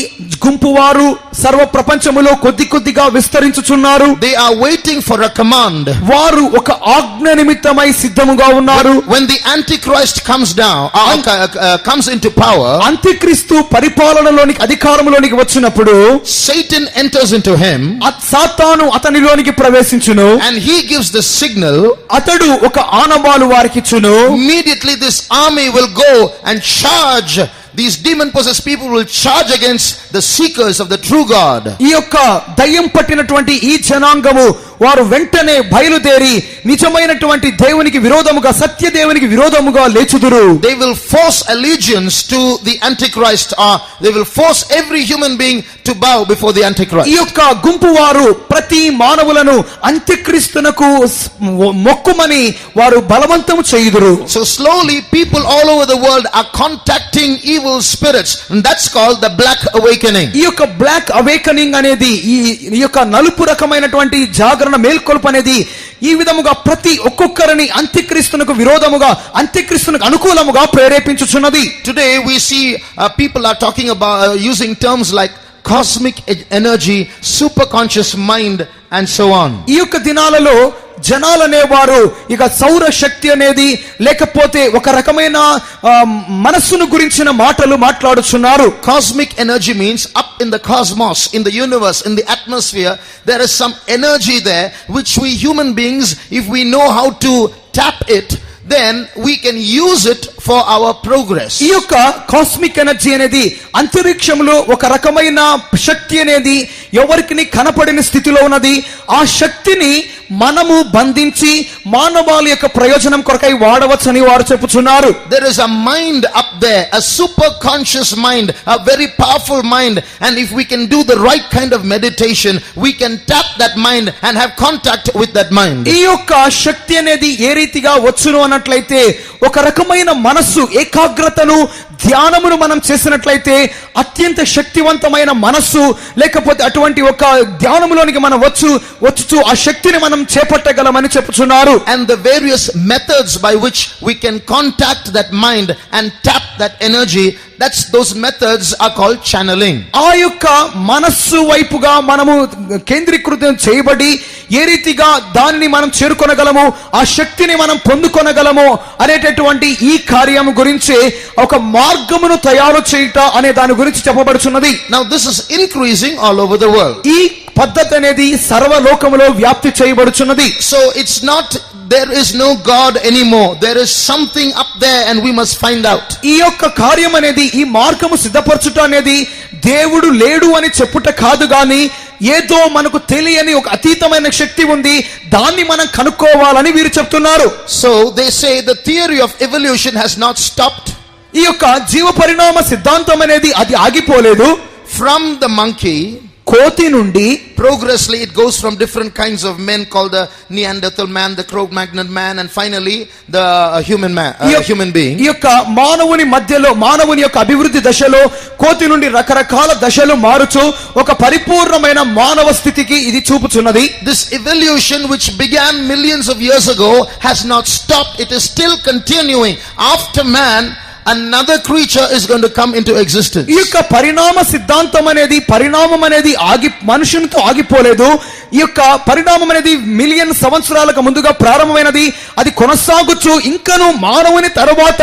గుంపు వారు సర్వ ప్రపంచములో కొద్దిగా విస్తరించుచున్నారు. They are waiting for a command. వారు ఒక ఆజ్ఞ నిమిత్తమై సిద్ధముగా ఉన్నారు. When the Antichrist comes down, comes into power, అంత్యక్రీస్తు పరిపాలనలోనికి అధికారంలోనికి వచ్చినప్పుడు Satan enters into him, సాతాను అతనిలోనికి ప్రవేశించును. and he gives the signal. అతడు ఒక ఆనవాలు వారికి ఇచ్చును. Immediately this army will go and charge. These demon possessed people will charge against the seekers of the true God. ఈ యొక్క దయ్యం పట్టినటువంటి ఈ జనాంగము వారు వెంటనే బయలుదేరి నిజమైనటువంటి దేవునికి విరోధముగా, సత్య దేవునికి విరోధముగా లేచుదురు. They will force allegiance to the Antichrist, or they will force every human being to bow before the Antichrist. ఈ యొక్క గుంపు వారు ప్రతి మానవులను అంత్యక్రీస్తునకు మొక్కుమని వారు బలవంతము చేయుదురు. So slowly people all over the world are contacting evil spirits, and that's called the Black Awakening. ఈ యొక్క బ్లాక్ అవేకనింగ్ అనేది ఈ యొక్క నలుపు రకమైనటువంటి జాగరణ మేల్కొల్పు అనేది ఈ విధముగా ప్రతి ఒక్కొక్కరిని అంత్యక్రీస్తునకు విరోధముగా, అంత్యక్రీస్తునకు అనుకూలముగా ప్రేరేపించుచున్నది. Today we see people are talking about using terms like cosmic energy, superconscious mind, and so on. ఈ యొక్క దినాలలో జనాలనే వారు ఇక సౌర శక్తి అనేది లేకపోతే ఒక రకమైన మనస్సును గురించిన మాటలు మాట్లాడుచున్నారు. Cosmic energy means up in the cosmos, in the universe, in the atmosphere, there is some energy there which we human beings, if we know how to tap it, then we can use it for our progress. ఈ యొక్క cosmic energy అనేది అంతరిక్షంలో ఒక రకమైన శక్తి అనేది ఎవరికి కనపడిన స్థితిలో ఉన్నది. ఆ శక్తిని మనము బంధించి మానవాళి యొక్క ప్రయోజనం కొరకై వాడవచ్చని వారు చెప్పుచున్నారు. There is a mind up there, a super conscious mind, a very powerful mind, and if we can do the right kind of meditation, we can tap that mind and have contact with that mind. ఈ యొక్క శక్తి అనేది ఏ రీతిగా వచ్చును అన్నట్లయితే ఒక రకమైన మనస్సు ఏకాగ్రతను ధ్యానమును మనం చేసినట్లయితే అత్యంత శక్తివంతమైన మనస్సు లేకపోతే అటువంటి ఒక ధ్యానములోనికి మనం వచ్చు ఆ శక్తిని మనం చేపట్టగలమని చెప్పుచున్నారు. And the various methods by which we can contact that mind and tap that energy, those methods are called channeling. ఆ యొక్క మనస్సు వైపుగా మనము కేంద్రీకృతం చేయబడి ఏ రీతిగా దానిని మనం చేరుకొనగలము, ఆ శక్తిని మనం పొందుకొనగలము అనేటటువంటి ఈ కార్యం గురించి ఒక మార్గమును తయారు చేయుట అనే దాని గురించి చెప్పబడుచున్నది. Now this is increasing all over the world. ఈ పద్ధతి అనేది సర్వలోకములో వ్యాప్తి చేయబడుచున్నది. So it's not there is no God anymore, there is something up there and we must find out. ఈ యొక్క కార్యం అనేది ఈ మార్గము సిద్ధపరచుట అనేది దేవుడు లేడు అని చెప్పుట కాదు గాని ఏదో మనకు తెలియని ఒక అతీతమైన శక్తి ఉంది, దాన్ని మనం కనుక్కోవాలని వీరు చెప్తున్నారు. So they say the theory of evolution has not stopped. ఈ యొక్క జీవ పరిణామ సిద్ధాంతం అనేది అది ఆగిపోలేదు. From the monkey, కోతి నుండి progressively it goes from different kinds of men called the Neanderthal man, the Cro-Magnon man, and finally the human man, human being. ఈ యొక్క మానవుని మధ్యలో మానవుని యొక్క అభివృద్ధి దశలో కోతి నుండి రకరకాల దశలు మారుచు ఒక పరిపూర్ణమైన మానవ స్థితికి ఇది చూపుచున్నది. This evolution which began millions of years ago has not stopped, it is still continuing. After man, another creature is going to come into existence. ఈ యొక్క పరిణామ సిద్ధాంతం అనేది పరిణామం అనేది మనుషునితో ఆగిపోలేదు. ఈ యొక్క పరిణామం అనేది మిలియన్ సంవత్సరాలకు ముందుగా ప్రారంభమైనది, అది కొనసాగుచు ఇంకను మానవుని తరువాత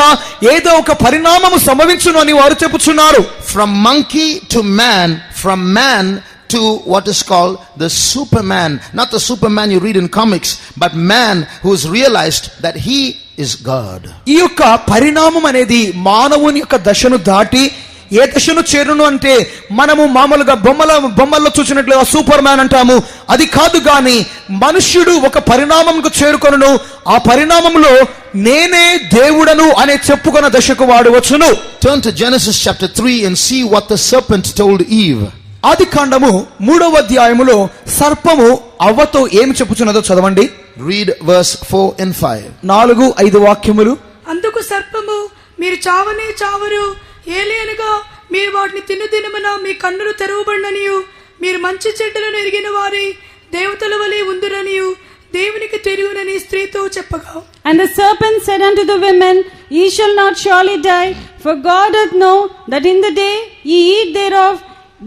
ఏదో ఒక పరిణామము సంభవించును అని వారు చెప్పుచున్నారు. From monkey to man, from man to what is called the Superman, not the Superman you read in comics, but man who has realized that he is God. ఈ యొక్క పరిణామం అనేది మానవుని యొక్క దశను దాటి ఏ దశను చేరును అంటే మనము మామూలుగా బొమ్మల్లో చూసినట్లుగా సూపర్ మ్యాన్ అంటాము, అది కాదు గాని మనుష్యుడు ఒక పరిణామంకు చేరుకొనును, ఆ పరిణామంలో నేనే దేవుడను అనే చెప్పుకున్న దశకు వాడు వచ్చును. Turn to Genesis chapter 3 and see what the serpent told Eve. ఆది కాండము 3వ అధ్యాయములో సర్పము అవ్వతో ఏమి చెప్పుచున్నదో చదవండి. Read verse 4 and 5. 4-5 వాక్యములు. అందుకు సర్పము, మీరు చావనే చావరు, ఏలియనగా మీరు వాటిని తినుదినమున మీ కన్నులు తెరవబడిననియు మీరు మంచి చెడ్డలను ఎరిగిన వారి దేవతల వలె ఉందురనియు దేవునికి తెలియనని స్త్రీతో చెప్పగా. And the serpent said unto the women, Ye shall not surely die, for God doth know that in the day ye eat thereof,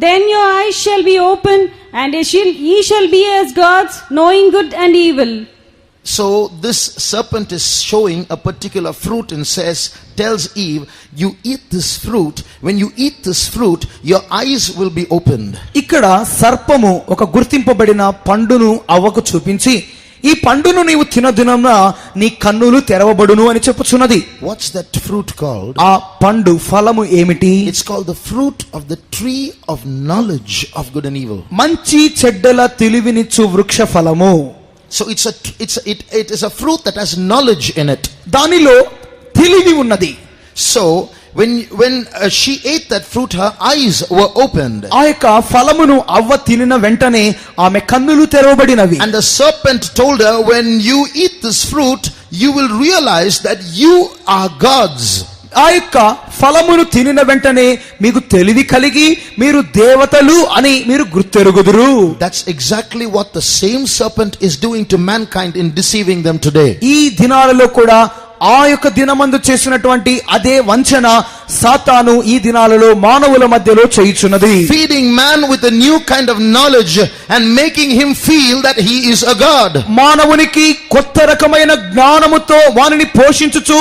then your eyes shall be opened, and ye shall be as gods, knowing good and evil. So this serpent is showing a particular fruit and tells Eve, you eat this fruit, when you eat this fruit your eyes will be opened. ఇక్కడ సర్పము ఒక గుర్తింపబడిన పండును అవ్వకు చూపించి ఈ పండును నీవు తినదినమున నీ కన్నులు తెరవబడును అని చెప్పుచున్నది. What's that fruit called? ఆ పండు ఫలము ఏమిటి? It's called the fruit of the tree of knowledge of good and evil. మంచి చెడ్డల తెలివినిచ్చు వృక్ష ఫలము. So it is a fruit that has knowledge in it. దానిలో తెలివి ఉన్నది. So when she ate that fruit, her eyes were opened. ఆ యొక్క ఫలమును అవ్వ తినిన వెంటనే ఆమె కన్నులు తెరవబడినవి. And the serpent told her, when you eat this fruit you will realize that you are gods. ఆ యొక్క ఫలమును తినిన వెంటనే మీకు తెలివి కలిగి మీరు దేవతలు అని మీరు గుర్తెరుగుదురు. That's exactly what the same serpent is doing to mankind in deceiving them today. ఈ దినాలలో కూడా ఆ యొక్క దినమందు చేసినటువంటి అదే వంచన సాతాను ఈ దినాలలో మానవుల మధ్యలో చేయుచున్నది. Feeding man with a new kind of knowledge and making him feel that he is a god. మానవునికి కొత్త రకమైన జ్ఞానముతో వానిని పోషించుచు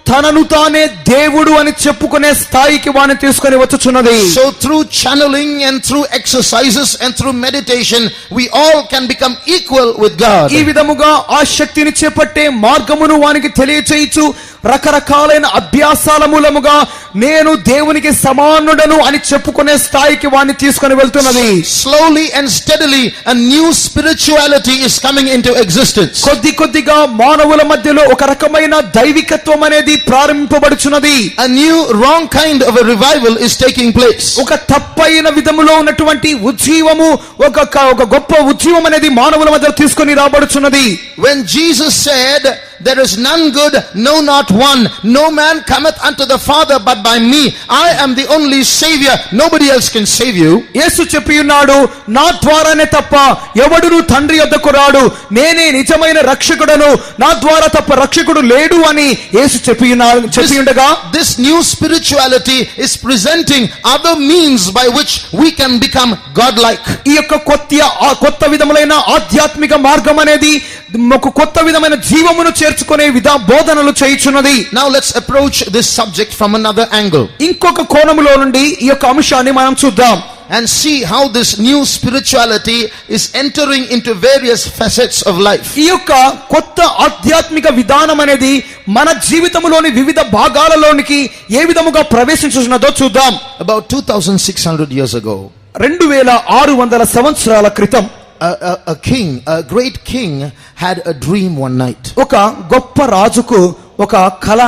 తనను తానే దేవుడు అని చెప్పుకునే స్థాయికి వాని తీసుకొని వచ్చుచున్నది. So through channeling and through exercises and through meditation, we all can become equal with God. ఈ విధముగా ఆ శక్తిని చేపట్టే మార్గమును వానికి తెలియచేయచ్చు. రకరకాలైన అభ్యాసాల మూలముగా నేను దేవునికి సమానుడను అని చెప్పుకునే స్థాయికి వాడిని తీసుకొని వెళ్తున్నది. Slowly and steadily a new spirituality is coming into existence. కొద్ది కొద్దిగా మానవుల మధ్యలో ఒక రకమైన దైవికత్వం అనేది ప్రారంభింపబడుచున్నది. A new wrong kind of a revival is taking place. ఒక తప్పైన విధములో ఉన్నటువంటి ఉజ్జీవము ఒక గొప్ప ఉజ్జీవం అనేది మానవుల మధ్య తీసుకొని రాబడుచున్నది. When Jesus said, "There is none good, no not one. No man cometh unto the Father but by me. I am the only Savior. Nobody else can save you." యేసు చెప్పి ఉన్నాడు, నా ద్వారానే తప్ప ఎవడును తండ్రి యొద్దకు రాడు, నేనే నిజమైన రక్షకుడను, నా ద్వారా తప్ప రక్షకుడు లేడు అని యేసు చెప్పి ఉండగా, this new spirituality is presenting other means by which we can become godlike. ఈ యొక్క కొత్త విధములైన ఆధ్యాత్మిక మార్గం అనేది ఒక కొత్త విధమైన జీవమును చేర్చుకునే బోధనలు చేయుచున్నది. Now let's approach this subject from another angle. ఇంకొక కోణములో నుండి ఈ యొక్క అంశాన్ని మనం చూద్దాం. And see how this new spirituality is entering into various facets of life. ఈ యొక్క కొత్త ఆధ్యాత్మిక విధానం అనేది మన జీవితంలోని వివిధ భాగాలలోనికి ఏ విధముగా ప్రవేశించుచున్నదో చూద్దాం. About 2600 years ago, 2600 సంవత్సరాల క్రితం a great king had a dream one night. ఒక గొప్ప రాజుకు ఒక కల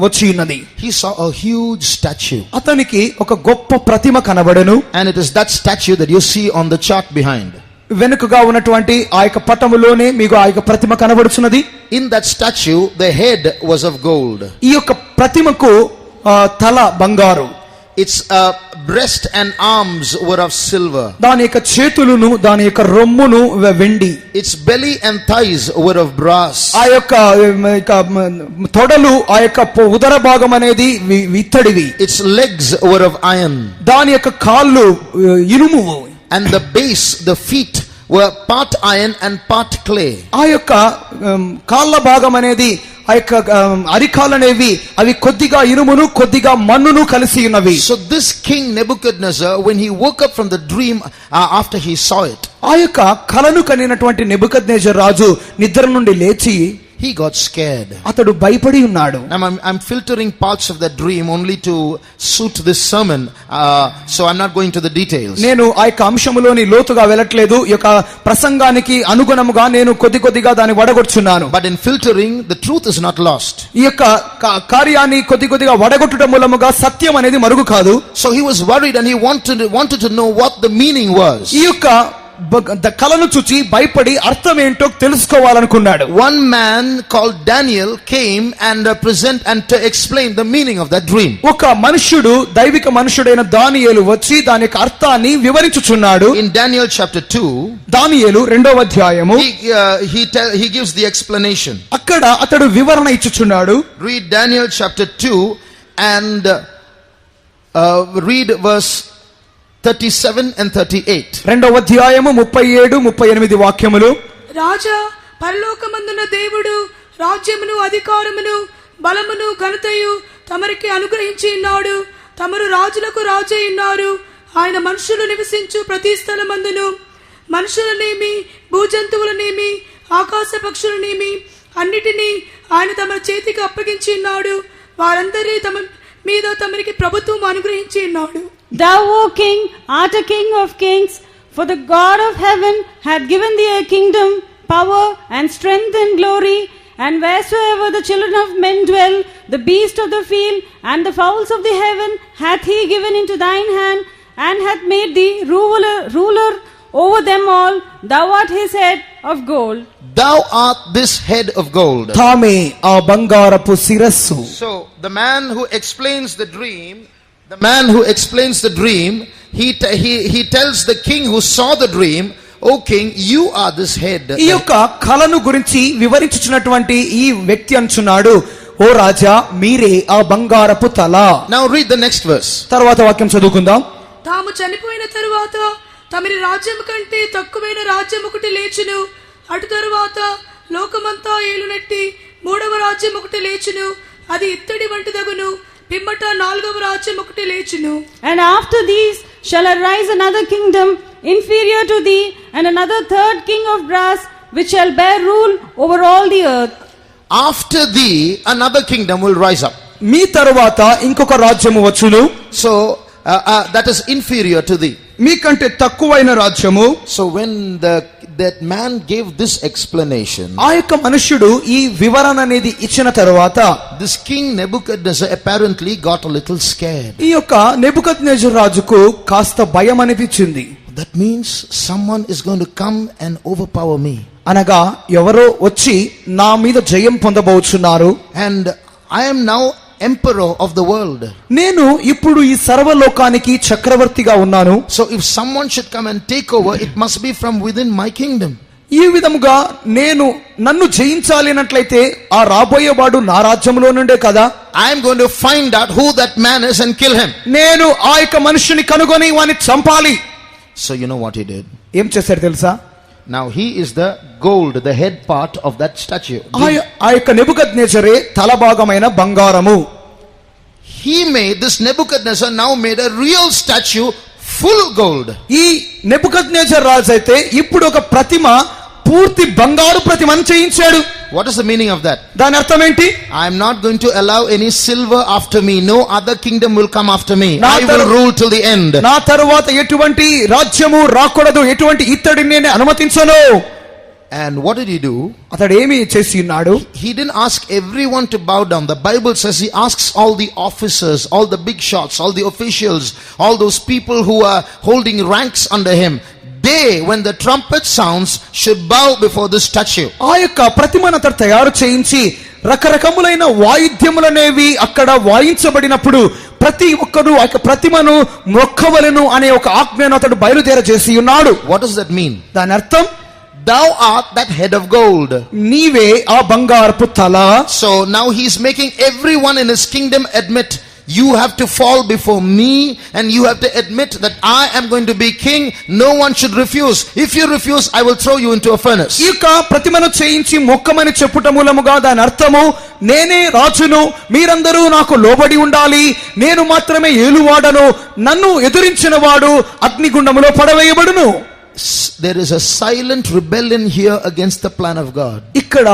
వచ్చి ఉన్నది. He saw a huge statue. అతనికి ఒక గొప్ప ప్రతిమ కనబడెను. And it is that statue that you see on the chart behind. వెనుకగా ఉన్నటువంటి ఆ యొక్క పటములోనే మీకు ఆ యొక్క ప్రతిమ కనబడుచున్నది. In that statue the head was of gold. ఈ యొక్క ప్రతిమకు తల బంగారు. Its breast and arms were of silver. దాని యొక్క చేతులను దాని యొక్క రొమ్మును వెండి. Its belly and thighs were of brass. ఆ యొక్క తొడలు ఆ యొక్క ఉదర భాగం అనేది ఇత్తడివి. Its legs were of iron. దాని యొక్క కాళ్ళు ఇనుము. And the base, the feet were part iron and part clay. ఆ యొక్క కాళ్ళ భాగం అనేది ఆ యొక్క అరికాలనేవి అవి కొద్దిగా ఇనుమును కొద్దిగా మన్నును కలిసి ఉన్నవి. So this king Nebuchadnezzar, when he woke up from the dream after he saw it, ఆ యొక్క కలను కనినటువంటి నెబుకద్నెజర్ రాజు నిద్ర నుండి లేచి he got scared. అతడు భయపడి ఉన్నాడు. I'm filtering parts of that dream only to suit this sermon, so I'm not going to the details. నేను ఆ యొక్క అంశములోని లోతుగా వెళ్ళట్లేదు. ఈ యొక్క ప్రసంగానికి అనుగుణముగా నేను కొద్దిగా దాన్ని వడగొట్టుచున్నాను. But in filtering, the truth is not lost. ఈ యొక్క కార్యాన్ని కొద్దిగా వడగొట్టడం మూలముగా సత్యం అనేది మరుగు కాదు. So he was worried and he wanted to know what the meaning was. ఈ యొక్క కలను చూచి భయపడి అర్థం ఏంటో తెలుసుకోవాలనుకున్నాడు. One man called Daniel came and to explain the meaning of that dream. ఒక మనుష్యుడు దైవిక మనుష్యుడైన దానియేలు వచ్చి దాని యొక్క అర్థాన్ని వివరించుచున్నాడు. In Daniel chapter 2, దానియేలు 2వ అధ్యాయము he gives the explanation. అక్కడ అతడు వివరణ ఇచ్చుచున్నాడు. Read Daniel chapter 2 and read verse 37 and 38. 2వ అధ్యాయము 37 38 వాక్యములు. రాజా, పరలోకమందున్న దేవుడు రాజ్యమును అధికారమును బలమును ఘనతయు తమరికి అనుగ్రహించి ఉన్నాడు. తమరు రాజులకు రాజై ఉన్నారు. ఆయన మనుషులు నివసించు ప్రతి స్థలమందును మనుషులనేమి భూజంతువులనేమి ఆకాశ పక్షులనేమి అన్నిటినీ ఆయన తమ చేతికి అప్పగించి ఉన్నాడు. వారందరి తమ మీద తమరికి ప్రభుత్వం అనుగ్రహించి ఉన్నాడు. Thou, O King, art a King of kings, for the God of heaven hath given thee a kingdom, power, and strength and glory. And wheresoever the children of men dwell, the beast of the field and the fowls of the heaven hath he given into thine hand, and hath made thee ruler over them all. Thou art his head of gold. Thou art this head of gold. తామే ఆ బంగారపు శిరస్సు. So the man who explains the dream, he tells the king who saw the dream, "O king, you are this head." ఈ యొక్క కలను గురించి వివరించుచున్నటువంటి ఈ వ్యక్తి అంటున్నాడు, ఓ రాజా మీరే ఆ బంగారపు తల. Now read the next verse. తర్వాత వాక్యం చదువుకుందాం. తాము చనిపోయిన తరువాత తమరి రాజ్యం కంటే తక్కువైన రాజ్యం ఒకటి లేచును. అటు తరువాత లోకమంతా ఏలునట్టి మూడవ రాజ్యం ఒకటి లేచును. అది ఇత్తడి వంటిదగును. పిమ్మట నాలుగవ రాజ్యం ఒకటి లేచును. And after these shall arise another kingdom inferior to thee, and another third king of brass, which shall bear rule over all the earth. After thee another kingdom will rise up. మీ తరువాత ఇంకొక రాజ్యము వచ్చును. So that is inferior to thee. మీకంటే తక్కువైన రాజ్యము. So when that man gave this explanation, ఆ యొక్క మనుష్యుడు ఈ వివరణ అనేది ఇచ్చిన తరువాత this king Nebuchadnezzar apparently got a little scared. ఈ యొక్క నెబుకద్నెజరు రాజుకు కాస్త భయం అనిపించింది. That means someone is going to come and overpower me. అనగా ఎవరో వచ్చి నా మీద జయం పొందబోచున్నారు. And I am now emperor of the world. నేను ఇప్పుడు ఈ సర్వలోకానికి చక్రవర్తిగా ఉన్నాను. So if someone should come and take over, it must be from within my kingdom. ఈ విధముగా నన్ను జయించాలి అన్నట్లయితే ఆ రాబోయేవాడు నా రాజ్యంలో నుండే కదా. I am going to find out who that man is and kill him. నేను ఆ యొక్క మనుషుని కనుగొని వాని చంపాలి. So you know what he did? ఏం చేశారు తెలుసా? Now he is the gold, the head part of that statue. ఆ యొక్క నెబుకద్నెజరే తలభాగమైన బంగారము. He made this Nebuchadnezzar now made a real statue full gold. ఈ నెబుకద్నెజర్ రాజు అయితే ఇప్పుడు ఒక ప్రతిమ పూర్తి బంగారు ప్రతిమను చేయించాడు. What is the meaning of that? దాని అర్థం ఏంటి? I am not going to allow any silver after me. No other kingdom will come after me. నా I will rule till the end. నా తరువాత ఎటువంటి రాజ్యము రాకూడదు, ఎటువంటి ఇత్తడిని నేను అనుమతించను. And what did he do? అతడు ఏమి చేసి ఉన్నాడు? He didn't ask everyone to bow down. The Bible says he asks all the officers, all the big shots, all the officials, all those people who are holding ranks under him. They, when the trumpet sounds, should bow before the statue. ఆ యొక్క ప్రతిమను అతడు తయారు చేయించి రకరకములైన వాయిద్యములనేవి అక్కడ వాయించబడినప్పుడు ప్రతి ఒక్కరు ఆ యొక్క ప్రతిమను మొక్కవలెను అనే ఒక ఆజ్ఞను అతడు బయలుదేర చేసి ఉన్నాడు. What does that mean? దాని అర్థం Thou art that head of gold. నీవే ఆ బంగారపు తల. So now he is making everyone in his kingdom admit, you have to fall before me and you have to admit that I am going to be king. No one should refuse. If you refuse, I will throw you into a furnace. ఈ యొక్క ప్రతిమను చేయించి మొక్కమని చెప్పుట మూలముగా దాని అర్థము నేనే రాజును, మీరందరూ నాకు లోబడి ఉండాలి, నేను మాత్రమే ఏలువాడను, నన్ను ఎదురించిన వాడు అగ్నిగుండములో పడవేయబడును. There is a silent rebellion here against the plan of God. ఇక్కడ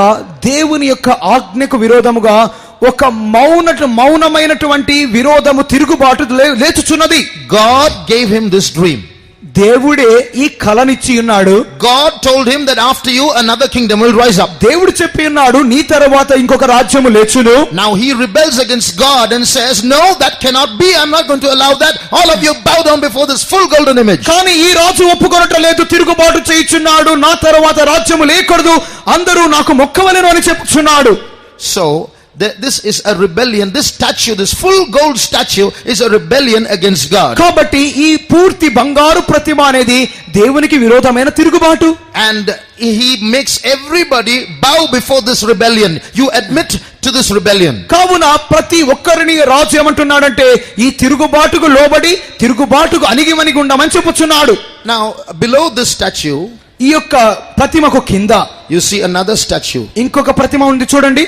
దేవుని యొక్క ఆజ్ఞకు విరోధముగా ఒక మౌనమైనటువంటి విరోధము తిరుగుబాటు లేచుచున్నది. God gave him this dream. దేవుడే ఈ కలనిచ్చి ఉన్నాడు. God told him that after you another kingdom will rise up. దేవుడు చెప్పి ఉన్నాడు నీ తరువాత ఇంకొక రాజ్యము లేచును. Now he rebels against God and says, no, that cannot be. I'm not going to allow that. All of you bow down before this full golden image. కానీ ఈ రాజు ఒప్పుకొనటం లేదు, తిరుగుబాటు చేయుచున్నాడు. నా తరువాత రాజ్యము లేకూడదు, అందరూ నాకు మొక్కవలెను అని చెప్పుచున్నాడు. So this is a rebellion. This statue, this full gold statue is a rebellion against God. కాబట్టి ఈ పూర్తి బంగారు ప్రతిమ అనేది దేవునికి విరోధమైన తిరుగుబాటు. And he makes everybody bow before this rebellion. You admit to this rebellion. కావున ప్రతి ఒక్కరిని రాజు ఏమంటున్నాడంటే ఈ తిరుగుబాటుకు లోబడి తిరుగుబాటుకు అణిగిమణిగి ఉండమని చెప్పుచున్నాడు. Now below this statue, ఈ యొక్క ప్రతిమకు కింద you see another statue. ఇంకొక ప్రతిమ ఉంది చూడండి.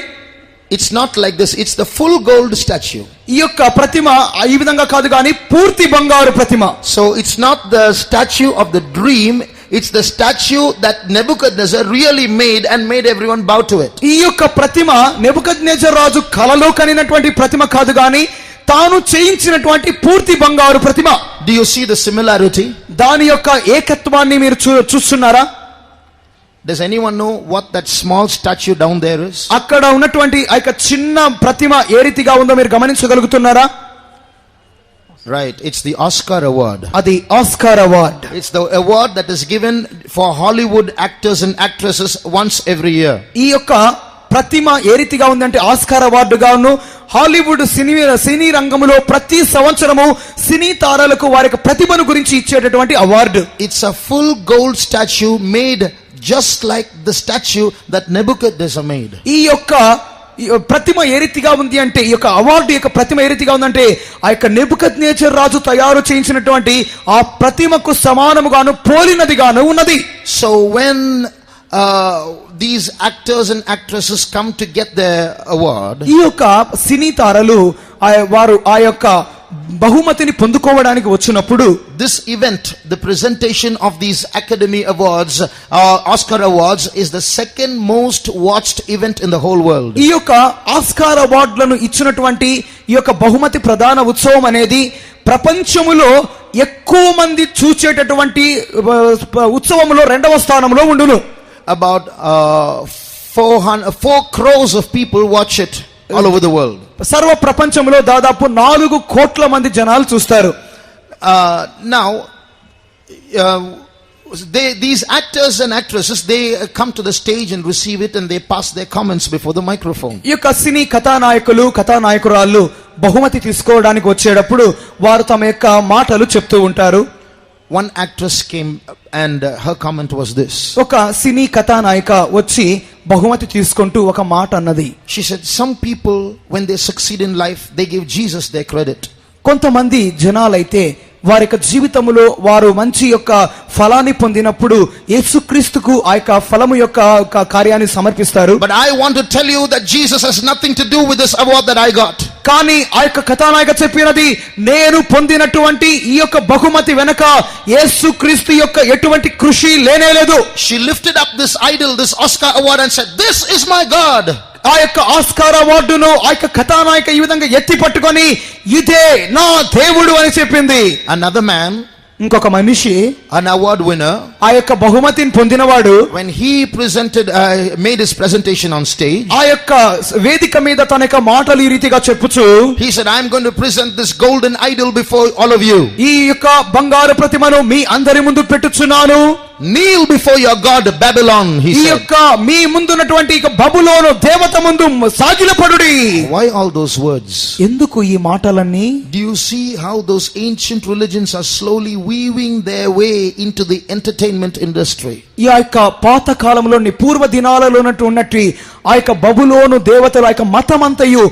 It's not like this. It's the full gold statue. ఈ యొక్క ప్రతిమ ఈ విధంగా కాదు కానీ పూర్తి బంగారు ప్రతిమ. So it's not the statue of the dream. It's the statue that Nebuchadnezzar really made and made everyone bow to it. ఈ యొక్క ప్రతిమ నెబుకద్నెజర్ రాజు కలలో కనినటువంటి ప్రతిమ కాదు కానీ తాను చేయించినటువంటి పూర్తి బంగారు ప్రతిమ. Do you see the similarity? దాని యొక్క ఏకత్వాన్ని మీరు చూస్తున్నారా? Does anyone know what that small statue down there is? అక్కడ ఉన్నటువంటి ఆ యొక్క చిన్న ప్రతిమ ఏ రీతిగా ఉందో మీరు గమనించగలుగుతున్నారా? Right, it's the Oscar award. అది Oscar award. It's the award that is given for Hollywood actors and actresses once every year. ఈ యొక్క ప్రతిమ ఏ రీతిగా ఉందంటే ఆస్కార్ అవార్డుగాను హాలీవుడ్ సినీ రంగంలో ప్రతి సంవత్సరము సినీ తారలకు వారి ప్రతిభను గురించి ఇచ్చేటటువంటి award. It's a full gold statue made just like the statue that Nebuchadnezzar made. ఈ యొక్క ఈ ప్రతిమ ఏ రీతిగా ఉంది అంటే, ఈ యొక్క అవార్డు యొక్క ప్రతిమ ఏ రీతిగా ఉందంటే, ఆ యొక్క నెబుకద్నెజర్ రాజు తయారు చేయించినటువంటి ఆ ప్రతిమకు సమానముగాను పోలినదిగాను ఉన్నది. So when these actors and actresses come to get their award, ఈ యొక్క సినీ తారలు వారు ఆ యొక్క బహుమతిని పొందుకోవడానికి వచ్చినప్పుడు, this event, the presentation of these Academy Awards, Oscar Awards, is the second most watched event in the whole world. ఈ యొక్క ఆస్కార్ అవార్డులను ఇచ్చినటువంటి ఈ యొక్క బహుమతి ప్రధాన ఉత్సవం అనేది ప్రపంచములో ఎక్కువ మంది చూచేటటువంటి ఉత్సవంలో రెండవ స్థానంలో ఉండును. About 4 crores of people watch it all over the world. సర్వ ప్రపంచంలో దాదాపు 4 కోట్ల మంది జనాలు చూస్తారు. Now these actors and actresses, they come to the stage and receive it, and they pass their comments before the microphone. ఈ యొక్క సినీ కథానాయకులు కథానాయకురాళ్ళు బహుమతి తీసుకోవడానికి వచ్చేటప్పుడు వారు తమ యొక్క మాటలు చెప్తూ ఉంటారు. One actress came and her comment was this. ఒక సినీ కథానాయిక వచ్చి బహుమతి తీసుకుంటూ ఒక మాట అన్నది. She said, some people when they succeed in life, they give Jesus their credit. కొంతమంది జనాలైతే వారి యొక్క జీవితంలో వారు మంచి యొక్క ఫలాన్ని పొందినప్పుడు యేసుక్రీస్తుకు ఆ యొక్క ఫలము యొక్క కార్యాన్ని సమర్పిస్తారు. But I want to tell you that Jesus has nothing to do with this award that I got. కానీ ఆ యొక్క కథానాయక చెప్పినది, నేను పొందినటువంటి ఈ యొక్క బహుమతి వెనక యేసుక్రీస్తు యొక్క ఎటువంటి కృషి లేనేలేదు. She lifted up this idol, this Oscar award, and said, this is my God. ఆ యొక్క ఆస్కార్ అవార్డును ఆ యొక్క కథానాయక ఈ విధంగా ఎత్తి పట్టుకొని, ఇదే నా దేవుడు అని చెప్పింది. Another man, ఇంకొక మనిషి, an award winner, ఆ యొక్క బహుమతిని పొందినవాడు, when he made his presentation on stage, ఆ యొక్క వేదిక మీద తన యొక్క మాటలు ఈ రీతిగా చెప్పుచు, he said, I am going to present this golden idol before all of you. ఈ యొక్క బంగారు ప్రతిమను మీ అందరి ముందు పెట్టుచున్నాను. Kneel before your God Babylon, he ఈ said. యొక్క మీ ముందున్నటువంటి బబులోను దేవత ముందు సాగిలపడుడి. Why all those words? ఎందుకు ఈ మాటలన్నీ? Do you see how those ancient religions are slowly weaving their way into the entertainment industry? ఈ యొక్క పాత కాలంలోని పూర్వ దినాలలో ఉన్నట్టు ఆ యొక్క బబులోను దేవతల యొక్క మతమంతయు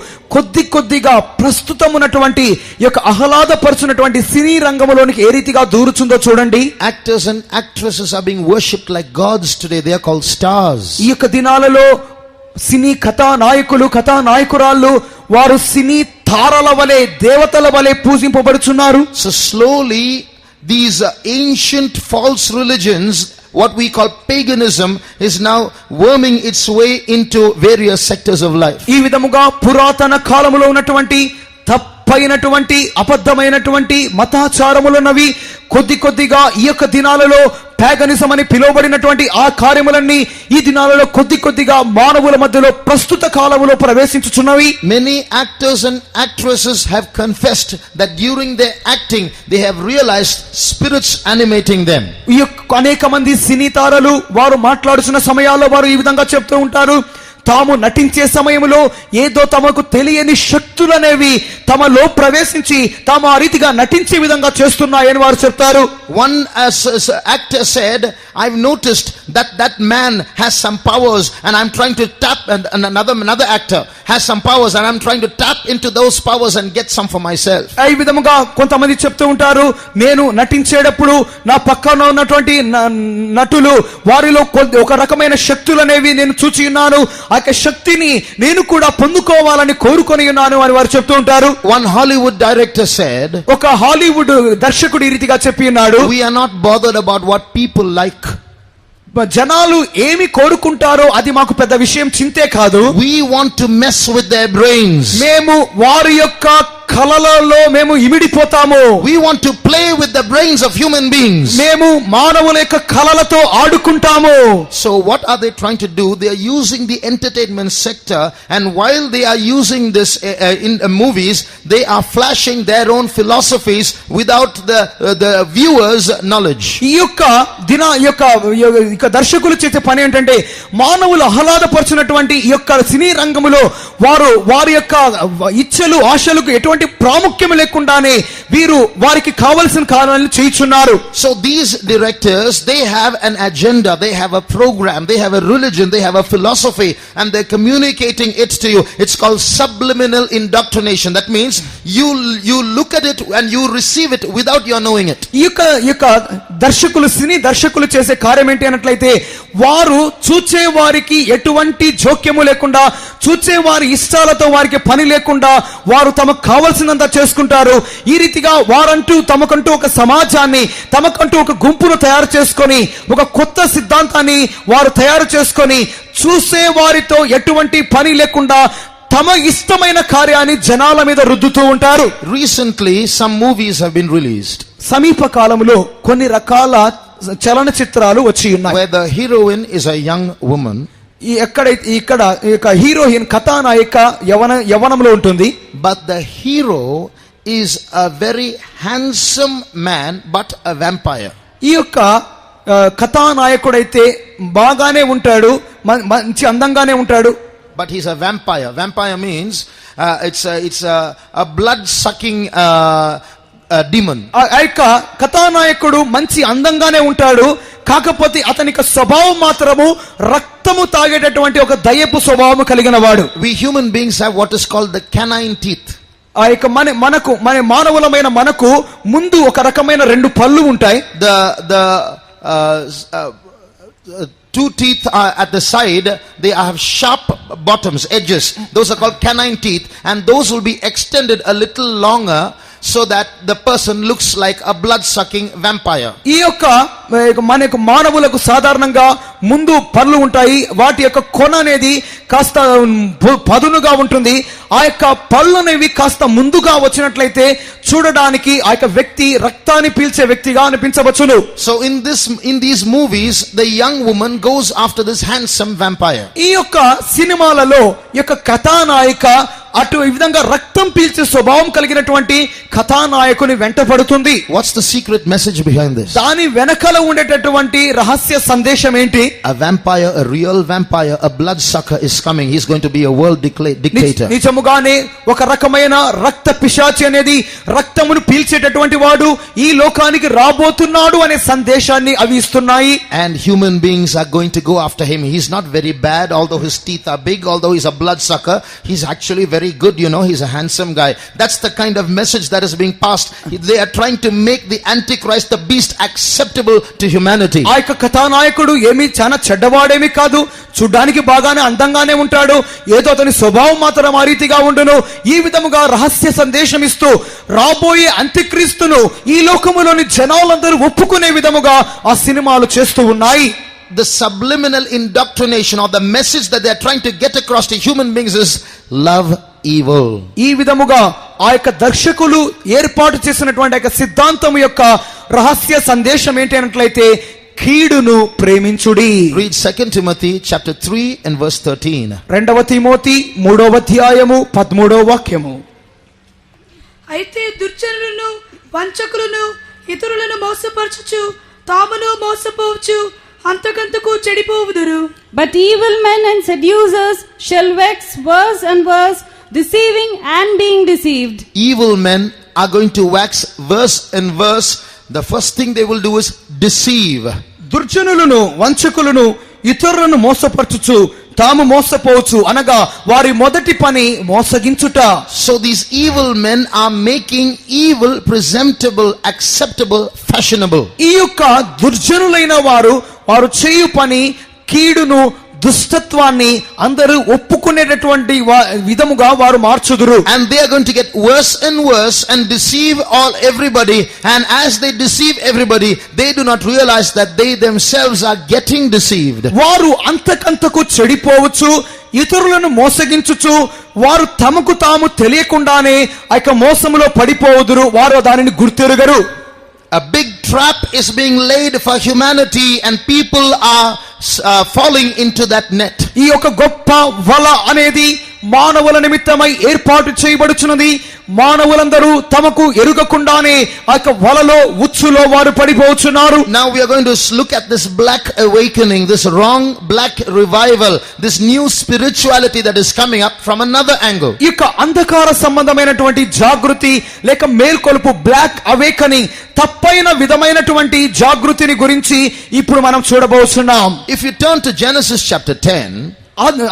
కొద్దిగా ప్రస్తుతం ఉన్నటువంటి ఈ యొక్క ఆహ్లాదపరుచున్నటువంటి సినీ రంగంలోనికి ఏ రీతిగా దూరుచుందో చూడండి. Actors and actresses are being worshipped like gods today. They are called stars. ఈ యొక్క దినాలలో సినీ కథానాయకులు కథానాయకురాళ్ళు వారు సినీ తారల వలె దేవతల వలె పూజింపబడుచున్నారు. So slowly these ancient false religions, what we call paganism, is now worming its way into various sectors of life. ఈ విధముగా పురాతన కాలములో ఉన్నటువంటి తప్పైనటువంటి అబద్ధమైనటువంటి మతాచారములున్నవి కొద్దిగా ఈ యొక్క దినాలలో ప్యాగనిజం అని పిలువబడినటువంటి ఆ కార్యములన్నీ ఈ దినాలలో కొద్దిగా మానవుల మధ్యలో ప్రస్తుత కాలములో ప్రవేశించుచున్నవి. Many actors and actresses have confessed that during their acting they have realized spirits animating them. ఈ అనేక మంది సినీ తారలు వారు మాట్లాడుతున్న సమయాల్లో వారు ఈ విధంగా చెప్తూ ఉంటారు, తాము నటించే సమయంలో ఏదో తమకు తెలియని శక్తులనేవి తమలో ప్రవేశించి తాము ఆ రీతిగా నటించే విధంగా చేస్తున్నాయని వారు చెప్తారు. One actor said, I've noticed that man has some powers and I'm trying to tap, and another actor has some powers and I'm trying to tap into those powers and get some for myself. ఈ విధముగా కొంతమంది చెప్తూ ఉంటారు, నేను నటించేటప్పుడు నా పక్కన ఉన్నటువంటి నటులు వారిలో ఒక రకమైన శక్తులనేవి నేను చూచి ఉన్నాను, ఆ శక్తిని నేను కూడా పొందుకోవాలని కోరుకొని ఉన్నాను అని వారు చెప్తూ ఉంటారు. One Hollywood director said, ఒక హాలీవుడ్ దర్శకుడు ఈ రీతిగా చెప్పి ఉన్నాడు, we are not bothered about what people like. జనాలు ఏమి కోరుకుంటారో అది మాకు పెద్ద విషయం చింతే కాదు. We want to mess with their brains. మేము వారి యొక్క కలలలో మేము ఇమిడిపోతాము. We want to play with the brains of human beings. మేము మానవుల యొక్క కలలతో ఆడుకుంటాము. So what are they trying to do? They are using the entertainment sector, and while they are using this in movies, they are flashing their own philosophies without the viewers' knowledge. ఈ యొక్క దర్శకులు చేసే పని ఏంటంటే మానవులు ఆహ్లాదపరుచున్నటువంటి ఈ యొక్క సినీ రంగములో వారి యొక్క ఇచ్చలు ఆశలకు ఎటువంటి ప్రాముఖ్యం లేకుండానే వీరు వారికి కావలసిన కార్యాలను చేయుచున్నారు. So these directors, they have an agenda, they have a program, they have a religion, they have a philosophy, and they're communicating it to you. It's called subliminal indoctrination. That means you look at it and you receive it without your knowing it. ఈ యొక్క దర్శకులు, సినీ దర్శకులు చేసే కార్యం ఏంటి అన్నట్లయితే, వారు చూచే వారికి ఎటువంటి జోక్యము లేకుండా, చూచే వారి ఇష్టాలతో వారికి పని లేకుండా వారు తమకు కావలసినంత చేసుకుంటారు. ఈ రీతిగా వారంటూ తమకంటూ ఒక సమాజాన్ని, తమకంటూ ఒక గుంపును తయారు చేసుకొని, ఒక కొత్త సిద్ధాంతాన్ని వారు తయారు చేసుకొని, చూసే వారితో ఎటువంటి పని లేకుండా తమ ఇష్టమైన కార్యాన్ని జనాల మీద రుద్దుతూ ఉంటారు. Recently some movies have been released సమీప కాలంలో కొన్ని రకాల చలనచిత్రాలు వచ్చి ఉన్నాయి, where the heroine is a young woman, ఇక్కడ హీరోయిన్ కథానాయిక యవనంలో ఉంటుంది. but the hero is a very handsome man but a vampire. ఈ యొక్క కథానాయకుడైతే బాగానే ఉంటాడు, మంచి అందంగానే ఉంటాడు, but he's a vampire. Vampire means it's a blood sucking demon. ఆ యొక్క కథానాయకుడు మంచి అందంగానే ఉంటాడు, కాకపోతే అతనికి స్వభావం మాత్రము రక్తము తాగేటటువంటి ఒక దయ్యపు స్వభావం కలిగిన వాడు. We human beings have what is called the canine teeth. ఆ యొక్క మన మానవులమైన మనకు ముందు ఒక రకమైన రెండు పళ్ళు ఉంటాయి. The two teeth are at the side, they have sharp bottoms, edges. Those are called canine teeth, and those will be extended a little longer so that the person looks like a blood sucking vampire. ఈ యొక్క మనకు మానవులకు సాధారణంగా ముందు పళ్ళు ఉంటాయి, వాటి యొక్క కొన అనేది కాస్త పదునుగా ఉంటుంది. ఆ యొక్క పళ్ళు అనేవి కాస్త ముందుగా వచ్చినట్లయితే చూడడానికి ఆ యొక్క వ్యక్తి రక్తాన్ని పీల్చే వ్యక్తిగా అనిపించవచ్చును. So in these movies the young woman goes after this handsome vampire. ఈ యొక్క సినిమాలలో ఈ యొక్క కథానాయిక అటు ఈ విధంగా రక్తం పీల్చే స్వభావం కలిగినటువంటి కథానాయకుని వెంట పడుతుంది. What's the secret message behind this? దాని వెనకాల ఉండేటటువంటి రహస్య సందేశం ఏంటి? A vampire, a real vampire, a blood sucker is coming. He's going to be a world dictator. నిజముగానే ఒక రకమైన రక్త పిశాచి అనేది రక్తమును పీల్చేటటువంటి వాడు ఈ లోకానికి రాబోతున్నాడు అనే సందేశాన్ని అవి ఇస్తున్నాయి. And human beings are going to go after him. He's not very bad, although his teeth are big, although he's a blood sucker. He's actually very good, he's a handsome guy. That's the kind of message that is being passed. They are trying to make the Antichrist, the beast, acceptable to humanity. ఆ యొక్క కథానాయకుడు ఏమీ చాలా చెడ్డవాడేమీ కాదు, చూడ్డానికి బాగానే అందంగానే ఉంటాడు, ఏదో అతని స్వభావం మాత్రం ఆ రీతిగా ఉండును. ఈ విధముగా రహస్య సందేశం ఇస్తూ రాబోయే అంత్యక్రీస్తును ఈ లోకములోని జనాలందరూ ఒప్పుకునే విధముగా ఆ సినిమాలు చేస్తూ ఉన్నాయి. The subliminal indoctrination or the message that they are trying to get across to human beings is love evil. ఈ విధముగా ఆ యొక్క దర్శకులు ఏర్పాటు చేసినటువంటి యొక్క సిద్ధాంతం యొక్క రహస్య సందేశం ఏంటి అన్నట్లయితే కీడును ప్రేమించుడి. Read 2 Timothy chapter 3 and verse 13. 2వ తిమోతి 3వ అధ్యాయము 13వ వాక్యము. అయితే దుర్జనులను వంచకులను ఇతరులను మోసపరచుచు తామును మోసపోవచ్చు అంతకంతకు చెడిపోవుదురు. But evil men and seducers shall wax worse and worse, deceiving and being deceived. Evil men are going to wax worse and worse. The first thing they will do is deceive. దుర్జనులను వంచకులను ఇతరులను మోసపరచుచు తాము మోసపోవచ్చు అనగా వారి మొదటి పని మోసగించుట. So these evil men are making evil presentable, acceptable, fashionable. ఈ యొక్క దుర్జనులైన వారు చేయు పని కీడును దుష్టత్వాన్ని అందరూ ఒప్పుకునేటటువంటి విధముగా వారు మార్చుదురు. And they are going to get worse and worse and deceive everybody, and as they deceive everybody they do not realize that they themselves are getting deceived. వారు అంతకంతకు చెడిపోవచ్చు, ఇతరులను మోసగించుచు వారు తమకు తాము తెలియకుండానే ఆ యొక్క మోసములో పడిపోవుదురు, వారు దానిని గుర్తెరుగరు. A big trap is being laid for humanity and people are falling into that net. ఈ యొక్క గొప్ప వల అనేది మానవుల నిమిత్తమై ఏర్పాటు చేయబడుచున్నది. మానవులందరూ తమకు ఎరుగకుండానే ఆ యొక్క వలలో ఉచ్చులో వారు పడిపోతున్నారు. Now we are going to look at this black awakening, this wrong black revival, this new spirituality that is coming up from another angle. ఈ యొక్క అంధకార సంబంధమైనటువంటి జాగృతి లేక మేల్కొలుపు, బ్లాక్ అవేకనింగ్, తప్పైన విధమైనటువంటి జాగృతిని గురించి ఇప్పుడు మనం చూడబోతున్నాం. If you turn to Genesis chapter 10,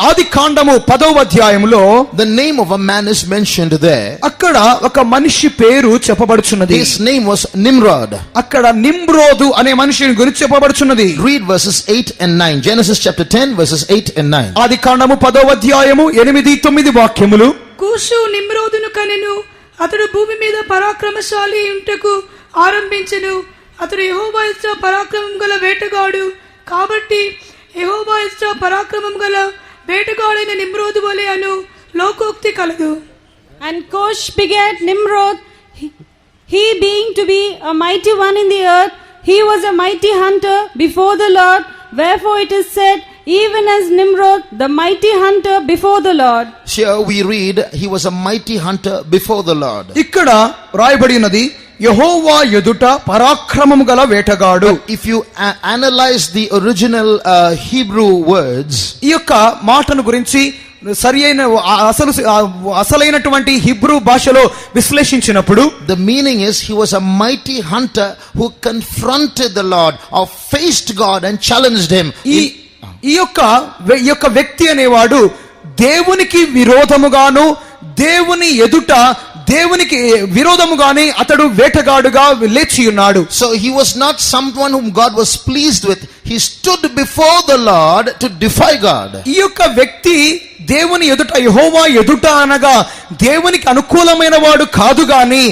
ఆది కాండము 10వ అధ్యాయములో the name of a man is mentioned there. అక్కడ ఒక మనిషి పేరు చెప్పబడుచున్నది. His name was Nimrod. అక్కడ నిమ్రోదు అనే మనిషిని గురించి చెప్పబడుచున్నది. Read verses 8 and 9. Genesis chapter 10 verses 8 and 9. ఆది కాండము 10వ అధ్యాయము 8-9 వాక్యములు. కూషు నిమ్రోదును కనెను. అతడు భూమి మీద పరాక్రమశాలి ఉంటకు ఆరంభించెను. అతడు యెహోవా ఎదుట పరాక్రమం గల వేటగాడు. కాబట్టి యెహోవా ఎదుట పరాక్రమం గల వేటగాడైన నిమ్రోదు వలె అను లోకోక్తి కలదు. And Cush begat Nimrod, he being to be a mighty one in the earth, he was a mighty hunter before the Lord. Wherefore it is said, even as Nimrod, the mighty hunter before the Lord. Here we read, he was a mighty hunter before the Lord. ఇక్కడ రాయబడి ఉన్నది, యెహోవా ఎదుట పరాక్రమము గల వేటగాడు. If you analyze the original Hebrew words, ఈ యొక్క మాటను గురించి సరియైన అసలైనటువంటి హిబ్రూ భాషలో విశ్లేషించినప్పుడు the meaning is he was a mighty hunter who confronted the Lord or faced God and challenged him. ఈ యొక్క వ్యక్తి అనేవాడు దేవునికి విరోధముగాను దేవుని ఎదుట దేవునికి విరోధముగానే అతడు వేటగాడుగా లేచి ఉన్నాడు. So he was not someone whom God was pleased with. He stood before the Lord to defy God. ఈ యొక్క వ్యక్తి దేవుని ఎదుట, యెహోవా ఎదుట అనగా దేవునికి అనుకూలమైన వాడు కాదు గాని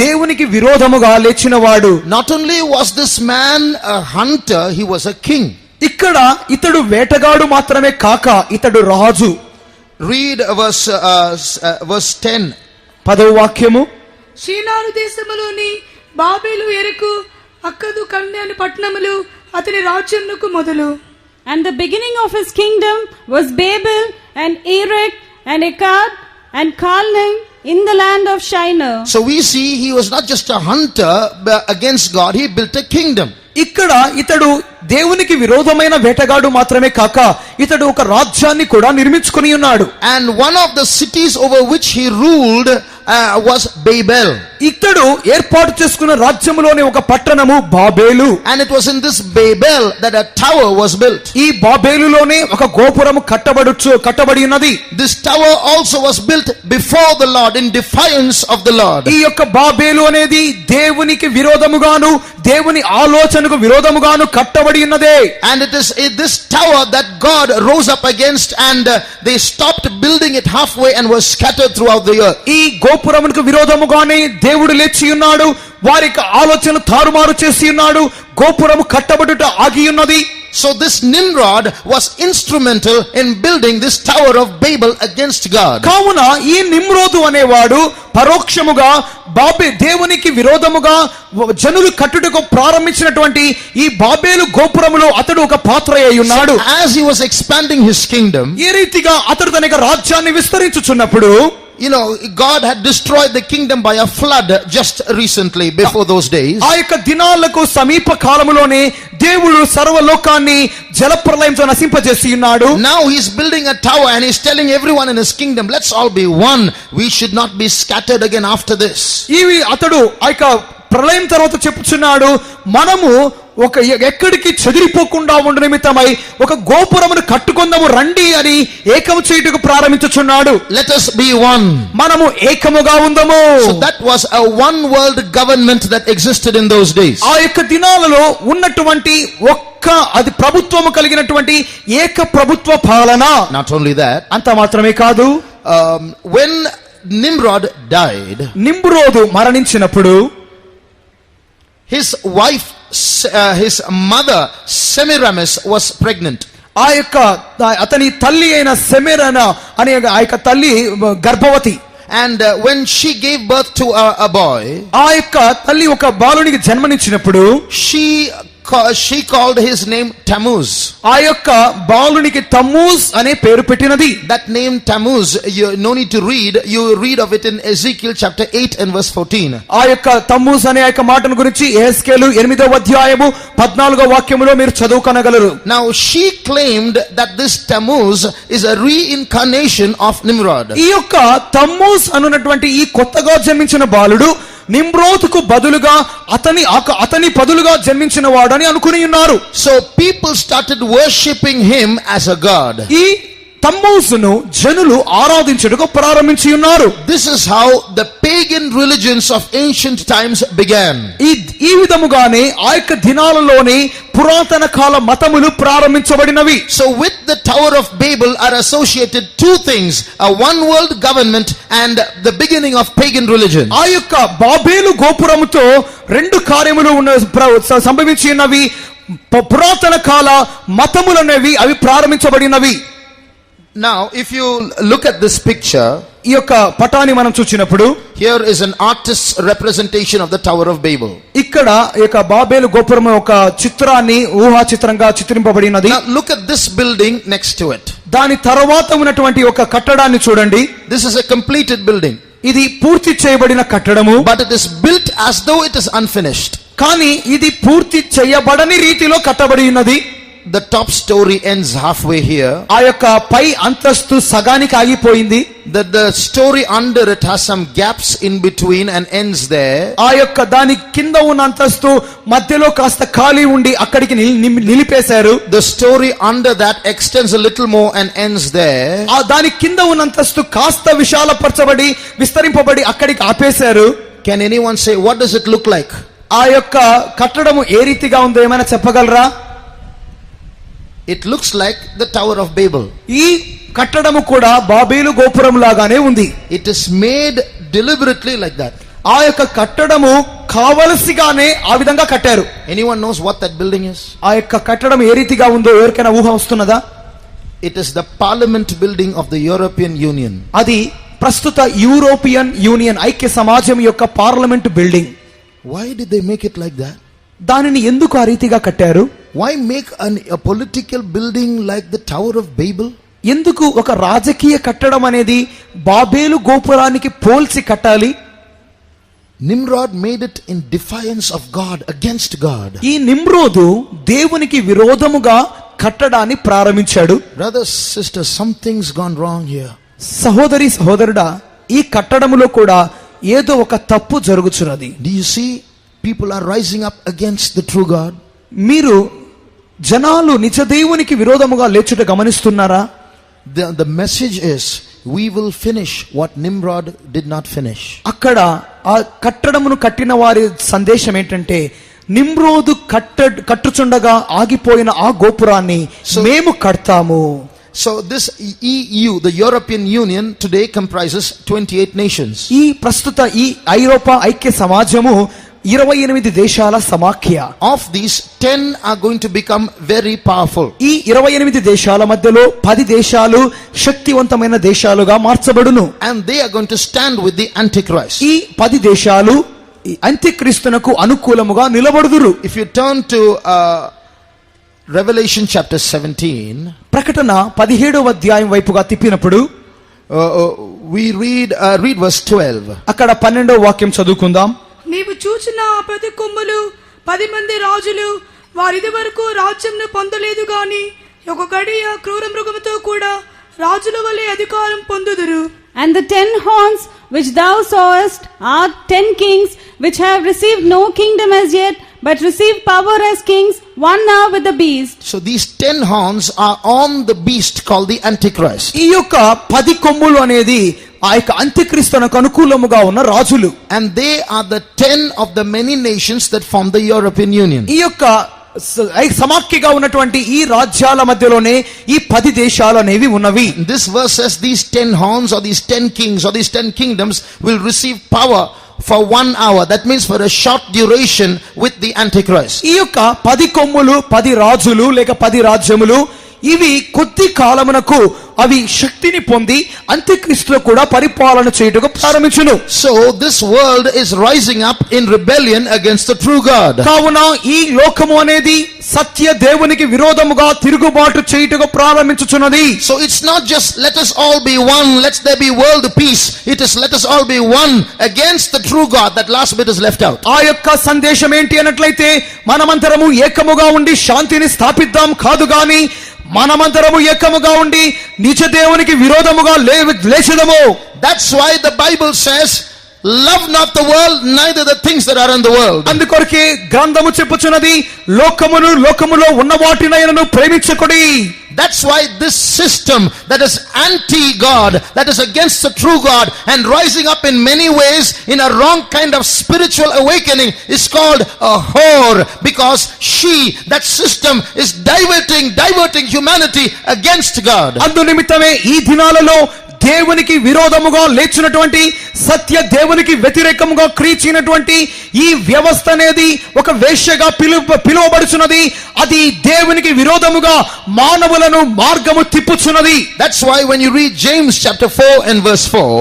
దేవునికి విరోధముగా లేచినవాడు. Not only was this man a hunter, he was a king. ఇక్కడ ఇతడు వేటగాడు మాత్రమే కాక ఇతడు రాజు. Read verse 10. 10వ వాక్యము. షీనారు దేశములోని బాబేలు ఎరుకు అక్కదు కన్య అను పట్టణములు అతని రాజ్యమునకు మొదలు. And the beginning of his kingdom was Babel and Erech and Akkad and Calneh in the land of Shinar. So we see he was not just a hunter against God, he built a kingdom. ఇక్కడ ఇతడు దేవునికి విరోధమైన వేటగాడు మాత్రమే కాక ఇతడు ఒక రాజ్యాన్ని కూడా నిర్మించుకొని ఉన్నాడు. And one of the cities over which he ruled was Babel. ఇతడు ఏర్పాటు చేసుకున్న రాజ్యములోని ఒక పట్టణము Babel. And it was in this Babel that a tower was built. ఈ బాబేలులోనే ఒక గోపురము కట్టబడి ఉన్నది. This tower also was built before the Lord in defiance of the Lord. ఈ యొక్క బాబేలు అనేది దేవునికి విరోధముగాను దేవుని ఆలోచనకు విరోధముగాను కట్టబడి ఉన్నదే. And it is this tower that God rose up against, and they stopped building it halfway and were scattered throughout the earth. ఈ గోపురమునకు విరోధముగానే దేవుడు లేచి ఉన్నాడు. వారికి ఆలోచనలు తారుమారు చేసి ఉన్నాడు. గోపురము కట్టబడుట ఆగి ఉన్నది. So this Nimrod was instrumental in building this Tower of Babel against God. కావున ఈ నిమ్రోదు అనేవాడు పరోక్షముగా దేవునికి విరోధముగా జనులు కట్టుటకు ప్రారంభించినటువంటి ఈ బాబేలు గోపురములో అతడు ఒక పాత్ర అయి ఉన్నాడు. As he was expanding his kingdom, ఈ రీతిగా అతడు తన రాజ్యాన్ని విస్తరించుచున్నప్పుడు, you know, God had destroyed the kingdom by a flood just recently before those days. ఆ యొక్క దినాలకు సమీప కాలములోనే దేవుడు సర్వలోకాన్ని జలప్రలయంతో నశింపజేసి ఉన్నాడు. Now he's building a tower and he's telling everyone in his kingdom, let's all be one. We should not be scattered again after this. అతడు ఆ యొక్క ప్రళయం తర్వాత చెప్పుచున్నాడు, మనము ఒక ఎక్కడికి చెదిరిపోకుండా ఉండు నిమిత్తమై ఒక గోపురమును కట్టుకుందాము రండి అని ఏకము చేయుటకు ప్రారంభించుచున్నాడు. Let us be one. మనము ఏకముగా ఉందము. So that was a one world government that existed in those days. ఆ యొక్క దినాలలో ఉన్నటువంటి అది ప్రభుత్వము కలిగినటువంటి ఏక ప్రభుత్వ పాలన. Not only that, అంత మాత్రమే కాదు, when Nimrod died, నిమ్రోదు మరణించినప్పుడు his wife, his mother Semiramis was pregnant. ఆ యొక్క అతని తల్లి అయిన సెమెరన అనే ఆ యొక్క తల్లి గర్భవతి. And when she gave birth to a boy, ఆ యొక్క తల్లి ఒక బాలునికి జన్మనిచ్చినప్పుడు she she called his name Tammuz. ఆ యొక్క బాలునికి తమ్మూజ్ అనే పేరు పెట్టినది. That name Tammuz, you no need to read. You read of it in Ezekiel chapter 8 and verse 14. ఆ యొక్క తమ్మూజ్ అనే యొక్క మాటను గురించి యెహెజ్కేలు 8వ అధ్యాయము 14వ వాక్యములో మీరు చదువుకొనగలరు. Now she claimed that this Tammuz is a reincarnation of Nimrod. ఈ యొక్క తమ్మూజ్ అనున్నటువంటి ఈ కొత్తగా జన్మించిన బాలుడు నిమ్రోదుకు బదులుగా అతని బదులుగా జన్మించిన వాడని అనుకుని ఉన్నారు. So people started worshipping him as a god. ఈ తమ్మూజును జనులు ఆరాధించుటకు ప్రారంభించి ఉన్నారు. This is how the pagan religions of ancient times began. ఈ విధముగానే ఆ యొక్క దినాలలోని పురాతన కాల మతములు ప్రారంభించబడినవి. So with the Tower of Babel are associated two things: a one world government and the beginning of pagan religion. ఆ యొక్క బాబేలు గోపురముతో రెండు కార్యములు సంభవించి ఉన్నవి. పురాతన కాల మతములనేవి అవి ప్రారంభించబడినవి. Now if you look at this picture, ఈ యొక్క పటాన్ని మనం చూచినప్పుడు here is an artist's representation of the Tower of Babel. ఇక్కడ ఈ యొక్క బాబేలు గోపురం ఒక చిత్రాన్ని ఊహా చిత్రంగా చిత్రింపబడినది. Now look at this building next to it. దాని తర్వాత ఉన్నటువంటి ఒక కట్టడాన్ని చూడండి. This is a completed building. ఇది పూర్తి చేయబడిన కట్టడము. But it is built as though it is unfinished. కానీ ఇది పూర్తి చేయబడని రీతిలో కట్టబడి ఉన్నది. The top story ends halfway here. ఆ యొక్క పై అంతస్తు సగానికి ఆగిపోయింది. The story under it has some gaps in between and ends there. ఆ యొక్క దాని కింద ఉన్న అంతస్తు మధ్యలో కాస్త ఖాళీ ఉండి అక్కడికి నిలిపేశారు. The story under that extends a little more and ends there. ఆ దాని కింద ఉన్న అంతస్తు కాస్త విశాలపరచబడి విస్తరింపబడి అక్కడికి ఆపేశారు. Can anyone say what does it look like? ఆ యొక్క కట్టడము ఏ రీతిగా ఉందో ఏమైనా చెప్పగలరా? It looks like the Tower of Babel. ఈ కట్టడము కూడా బాబేలు గోపురం లాగానే ఉంది. It is made deliberately like that. ఆ యొక్క కట్టడము కావలసిగానే ఆ విధంగా కట్టారు. Anyone knows what that building is? ఆ యొక్క కట్టడం ఏ రీతిగా ఉందో ఎవరికైనా ఊహ వస్తున్నదా? It is the Parliament building of the European Union. అది ప్రస్తుత యూరోపియన్ యూనియన్ ఐక్య సమాజం యొక్క parliament building. Why did they make it like that? దానిని ఎందుకు ఆ రీతిగా కట్టారు? Why make a political building like the Tower of Babel? ఎందుకు ఒక రాజకీయ కట్టడం అనేది బాబేలు గోపురానికి పోల్చి కట్టాలి? Nimrod made it in defiance of God, against God. ఈ నిమ్రోదు దేవునికి విరోధముగా కట్టడాన్ని ప్రారంభించాడు. Brothers, sisters, something's gone wrong here. సహోదరి సహోదరుడా, ఈ కట్టడములో కూడా ఏదో ఒక తప్పు జరుగుచున్నది. Do you see people are rising up against the true God? మీరు జనాలు నిజ దేవునికి విరోధముగా లేచుట గమనిస్తున్నారా? The message is we will finish what Nimrod did not finish. అక్కడ ఆ కట్టడమును కట్టిన వారి సందేశం ఏంటంటే నిమ్రోదు కట్టుచుండగా ఆగిపోయిన ఆ గోపురాన్ని మేము కడతాము. So this EU, the European Union, today comprises 28 nations. ఈ ప్రస్తుత ఈ ఐరోపా ఐక్య సమాజము 28 దేశాల సమాఖ్య. Of these 10 are going to become very powerful. ఈ 28 దేశాల మధ్యలో 10 దేశాలు శక్తివంతమైన దేశాలుగా మార్చబడును. And they are going to stand with the Antichrist. ఈ 10 దేశాలు అంత్యక్రీస్తునకు అనుకూలముగా నిలబడుదురు. If you turn to Revelation chapter 17, ప్రకటన 17వ అధ్యాయం వైపుగా తిప్పినప్పుడు we read verse 12. అక్కడ 12వ వాక్యం చదువుకుందాం. నీవు చూచిన ఆ 10 కొమ్ములు 10 మంది రాజులు, వారిది వరకు రాజ్యంను పొందలేదు గాని ఒక గడియ క్రూర మృగముతో కూడా రాజుల వలె అధికారం పొందుదురు. And the 10 horns which thou sawest are 10 kings, which have received no kingdom as yet, but receive power as kings, one hour with the beast. So these 10 horns are on the beast called the Antichrist. ఈ యొక్క 10 కొమ్ములు అనేది ఆ యొక్క అంత్యక్రీస్తునకు అనుకూలముగా ఉన్న రాజులు. And they are the 10 of the many nations that form the European Union. ఈ యొక్క సమాఖ్యగా ఉన్నటువంటి ఈ రాజ్యాల మధ్యలోనే ఈ 10 దేశాలు అనేవి ఉన్నవి. This verse says these 10 horns or these 10 kings or these 10 kingdoms will receive power for 1 hour. That means for a short duration with the Antichrist. ఈ యొక్క 10 కొమ్ములు 10 రాజులు లేక 10 రాజ్యములు ఇవి కొద్ది కాలమునకు అవి శక్తిని పొంది అంత్యక్రీస్తులో కూడా పరిపాలన చేయుటకు ప్రారంభించును. So this world is rising up in rebellion against the true God. కావున ఈ లోకము అనేది సత్య దేవునికి విరోధముగా తిరుగుబాటు చేయుటకు ప్రారంభించుచున్నది. So it's not just let us all be one, let there be world peace. It is let us all be one against the true God. That last bit is left out. ఆ యొక్క సందేశం ఏంటి అన్నట్లయితే మనమంతరము ఏకముగా ఉండి శాంతిని స్థాపిద్దాం కాదు గాని మనమంతరము ఏకముగా ఉండి నిజ దేవునికి విరోధముగా లేచెదము. That's why the Bible says, love not the world, neither the things that are in the world. అందుకొరకే గ్రంథము చెప్పుచున్నది లోకమును లోకములో ఉన్న వాటినైనను ప్రేమించకుడి. That's why this system that is anti-God, that is against the true God and rising up in many ways in a wrong kind of spiritual awakening is called a whore, because that system is diverting humanity against God. అందు నిమిత్తమే ఈ దినాలలో దేవునికి విరోధముగా లేచినటువంటి సత్య దేవునికి వ్యతిరేకముగా క్రీచినటువంటి ఈ వ్యవస్థ అనేది ఒక వేశ్యగా పిలువబడుచున్నది. అది దేవునికి విరోధముగా మానవులను మార్గము తిప్పుచున్నది. That's why when you read James chapter 4 and verse 4,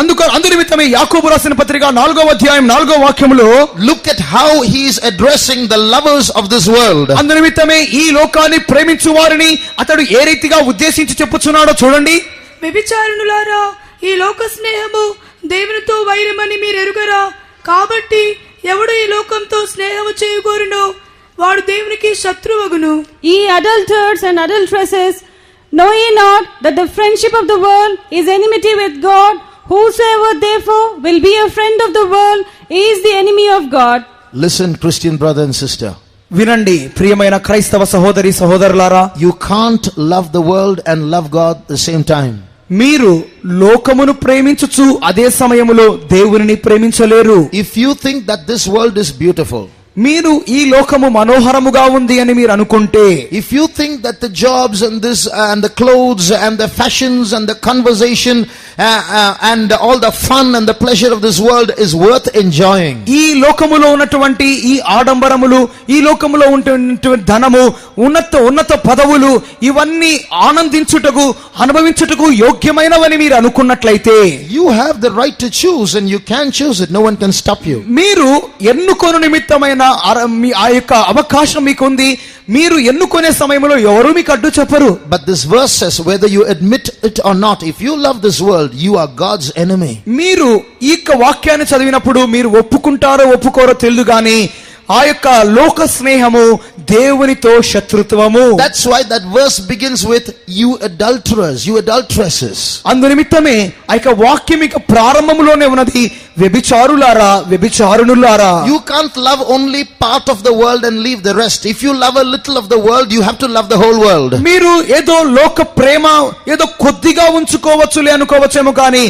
అందు నిమిత్తమే యాకోబు రాసిన పత్రిక 4వ అధ్యాయం 4వ వాక్యములో look at how he is addressing the lovers of this world. అందు నిమిత్తమే ఈ లోకాన్ని ప్రేమించు వారిని అతడు ఏ రీతిగా ఉద్దేశించి చెప్పుచున్నాడో చూడండి. వ్యభిచారులారా, ఈ లోక స్నేహము దేవునితో వైరమని మీరు ఎరుగరా? కాబట్టి ఎవడు ఈ లోకంతో స్నేహము చేయగోరునో వాడు దేవునికి శత్రువగును. Ye adulterers and adulteresses, know ye not that the friendship of the world is enmity with God? Whosoever therefore will be a friend of the world is the enemy of God. Listen, Christian brother and sister. వినండి ప్రియమైన క్రైస్తవ సహోదరి సహోదరులారా, You can't love the world and love God at the same time. మీరు లోకమును ప్రేమించుచు అదే సమయములో దేవునిని ప్రేమించలేరు. If you think that this world is beautiful, మీరు ఈ లోకము మనోహరముగా ఉంది అని మీరు అనుకుంటే, if you think that the jobs and this and the clothes and the fashions and the conversation and all the fun and the pleasure of this world is worth enjoying, ఈ లోకములో ఉన్నటువంటి ఈ ఆడంబరములు, ఈ లోకములో ఉన్నటువంటి ధనము, ఉన్నత పదవులు ఇవన్నీ ఆనందించుటకు అనుభవించుటకు యోగ్యమైనవని మీరు అనుకున్నట్లయితే, you have the right to choose and you can choose it. No one can stop you. మీరు ఎన్నుకొను నిమిత్తమైన ఆ యొక్క అవకాశం మీకు ఉంది. మీరు ఎన్నుకునే సమయంలో ఎవరు మీకు అడ్డు చెప్పరు. But this verse says, whether you admit it or not, if you love this world, you are God's enemy. మీరు ఈ యొక్క వాక్యాన్ని చదివినప్పుడు మీరు ఒప్పుకుంటారో ఒప్పుకోరో తెలియదు గాని ఆ యొక్క లోక స్నేహము దేవునితో శత్రుత్వము. That's why that verse begins with you adulterers, you adulteresses. అందు నిమిత్తమే ఆ యొక్క వాక్యం ఇక ప్రారంభములోనే ఉన్నది, వ్యభిచారులారా వ్యభిచారునులారా. You can't love only part of the world and leave the rest. If you love a little of the world, you have to love the whole world. మీరు ఏదో లోక ప్రేమ ఏదో కొద్దిగా ఉంచుకోవచ్చులే అనుకోవచ్చేమో కానీ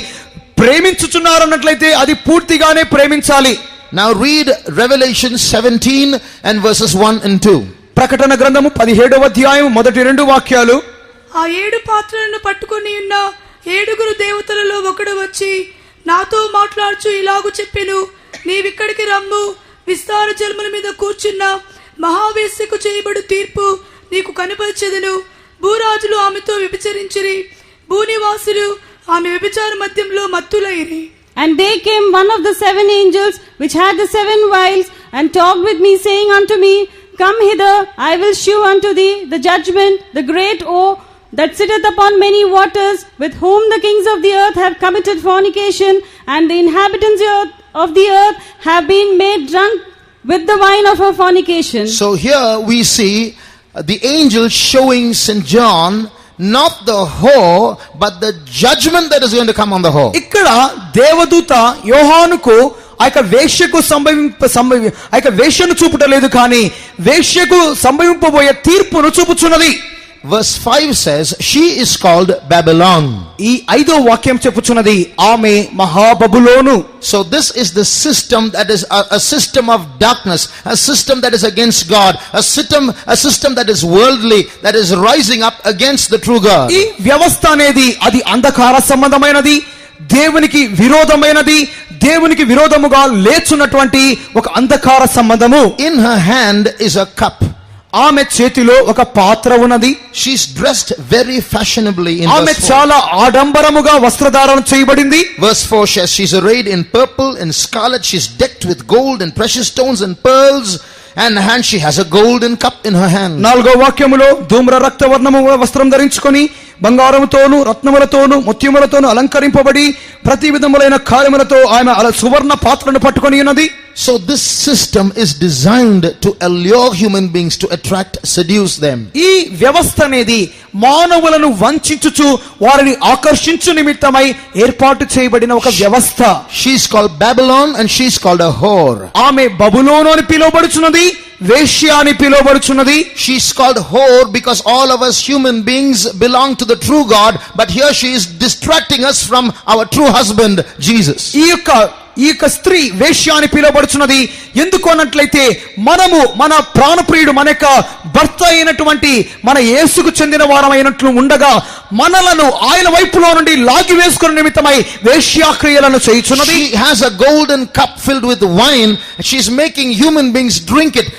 ప్రేమించుచున్నారన్నట్లయితే అది పూర్తిగానే ప్రేమించాలి. Now read Revelation 17 and verses 1 and 2. ప్రకటన గ్రంథము 17వ అధ్యాయం మొదటి 2 వాక్యాలు. ఆ 7 పాత్రలను పట్టుకొని ఉన్న 7 దేవతలలో ఒకడు వచ్చి నాతో మాట్లాడుచు ఇలాగు చెప్పెను, నీవిక్కడికి రమ్ము, విస్తార జలముల మీద కూర్చున్న మహావేశ్యకు చేయబడు తీర్పు నీకు కనపరిచెదను. భూరాజులు ఆమెతో వ్యభిచరించిరి, భూనివాసులు ఆమె వ్యభిచార మధ్యంలో మత్తులైరి. And there came one of the 7 angels which had the 7 vials, and talked with me, saying unto me, Come hither, I will shew unto thee the judgment, the great oak that sitteth upon many waters, with whom the kings of the earth have committed fornication, and the inhabitants of the earth have been made drunk with the wine of her fornication. So here we see the angel showing St. John not the whore but the judgment that is going to come on the whore. ఇక్కడ దేవదూత యోహానుకు ఆ యొక్క వేశ్యకు ఆ యొక్క వేశ్యను చూపుటలేదు కానీ వేశ్యకు సంభవింపబోయే తీర్పును చూపుచున్నది. Verse 5 says she is called Babylon. ఈ 5వ వాక్యం చెప్పుచున్నది ఆమె మహాబబులోను. So this is the system that is a system of darkness, a system that is against God, a system that is worldly, that is rising up against the true God. ఈ వ్యవస్థ అనేది అది అంధకార సంబంధమైనది, దేవునికి విరోధమైనది, దేవునికి విరోధముగా లేచున్నటువంటి ఒక అంధకార సంబంధము. In her hand is a cup. ఆమె చేతిలో ఒక పాత్ర ఉన్నది. She's dressed very fashionably in ఆమె verse 4. చాలా ఆడంబరముగా వస్త్రధారణ చేయబడింది. Verse 4 says she's arrayed in purple and scarlet. She's decked with gold and precious stones and pearls. And hand she has a golden cup in her hand. 4వ వాక్యములో ధూమ్ర రక్తవర్ణము వస్త్రం ధరించుకొని బంగారముతోను రత్నములతోను ముత్యములతోను అలంకరింపబడి ప్రతి విధములైన కార్యములతో ఆమె సువర్ణ పాత్రను పట్టుకొని ఉన్నది. So this system is designed to allure human beings, to attract, seduce them. ఈ వ్యవస్థ అనేది మానవులను వంచించుచు వారిని ఆకర్షించు నిమిత్తమై ఏర్పాటు చేయబడిన ఒక వ్యవస్థ. She's called Babylon and she's called a whore. ఆమె బబులోను అని పిలువబడుచున్నది, వేశ్య అని పిలువబడుచున్నది. She's called whore because all of us human beings belong to the true God, but here she is distracting us from our true husband Jesus. ఈ యొక్క స్త్రీ వేశ్య అని పిలువబడుచున్నది. ఎందుకు అన్నట్లయితే మనము మన ప్రాణప్రియుడు మన యొక్క భర్త అయినటువంటి మన యేసుకు చెందిన వారమైనట్లు ఉండగా మనలను ఆయన వైపులో నుండి లాగి వేసుకునే నిమిత్తమై వేశ్యాక్రియలను చేయుచున్నది. She has a golden cup filled with wine. She's making human beings drink it.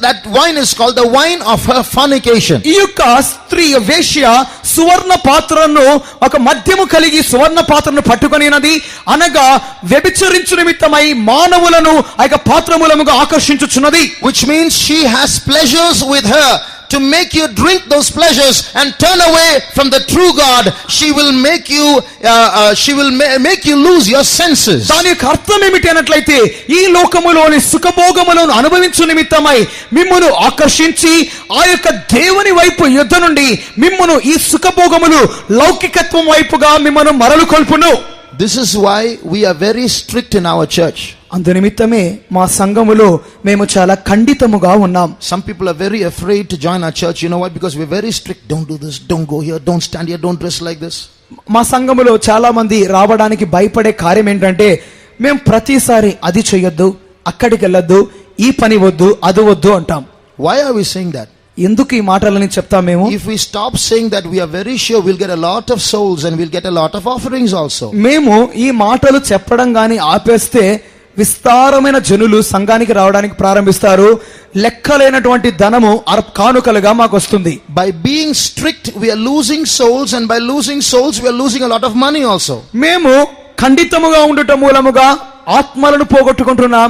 That wine is called the wine of her fornication. ఈ యొక్క స్త్రీ వేశ్య సువర్ణ పాత్రను ఒక మద్యము కలిగి సువర్ణ పాత్రను పట్టుకొనినది, అనగా వ్యభిచరించు నిమిత్తమై మానవులను ఆ యొక్క పాత్రమూలముగా ఆకర్షించుచున్నది. Which means she has pleasures with her to make you drink those pleasures and turn away from the true God. She will make you lose your senses. దాని యొక్క అర్థం ఏమిటి అన్నట్లయితే ఈ లోకములోని సుఖభోగములను అనుభవించు నిమిత్తమై మిమ్మును ఆకర్షించి ఆ యొక్క దేవుని వైపు యుద్ధ నుండి మిమ్మును ఈ సుఖభోగములు లౌకికత్వం వైపుగా మిమ్మును మరలు కొల్పును. This is why we are very strict in our church. అందు నిమిత్తమే మా సంఘములో మేము చాలా ఖండితముగా ఉన్నాం. Some people are very afraid to join our church. You know why? Because we're very strict. Don't do this, don't go here, don't stand here, don't dress like this. మా సంఘములో చాలా మంది రావడానికి భయపడే కార్యం ఏంటంటే మేము ప్రతిసారి అది చేయొద్దు, అక్కడికి వెళ్ళొద్దు, ఈ పని వద్దు, అది వద్దు అంటాం. Why are we saying that? ఎందుకు ఈ మాటలని చెప్తాం మేము? If we stop saying that, we are very sure we'll get a lot of souls and we'll get a lot of offerings also. మేము ఈ మాటలు చెప్పడం గాని ఆపేస్తే విస్తారమైన జనులు సంఘానికి రావడానికి ప్రారంభిస్తారు. లెక్కలేనటువంటి ధనము కానుకలుగా మాకు వస్తుంది. By being strict, we are losing souls, and by losing souls, we are losing a lot of money also. మేము ఖండితముగా ఉండటం మూలముగా ఆత్మలను పోగొట్టుకుంటున్నాం.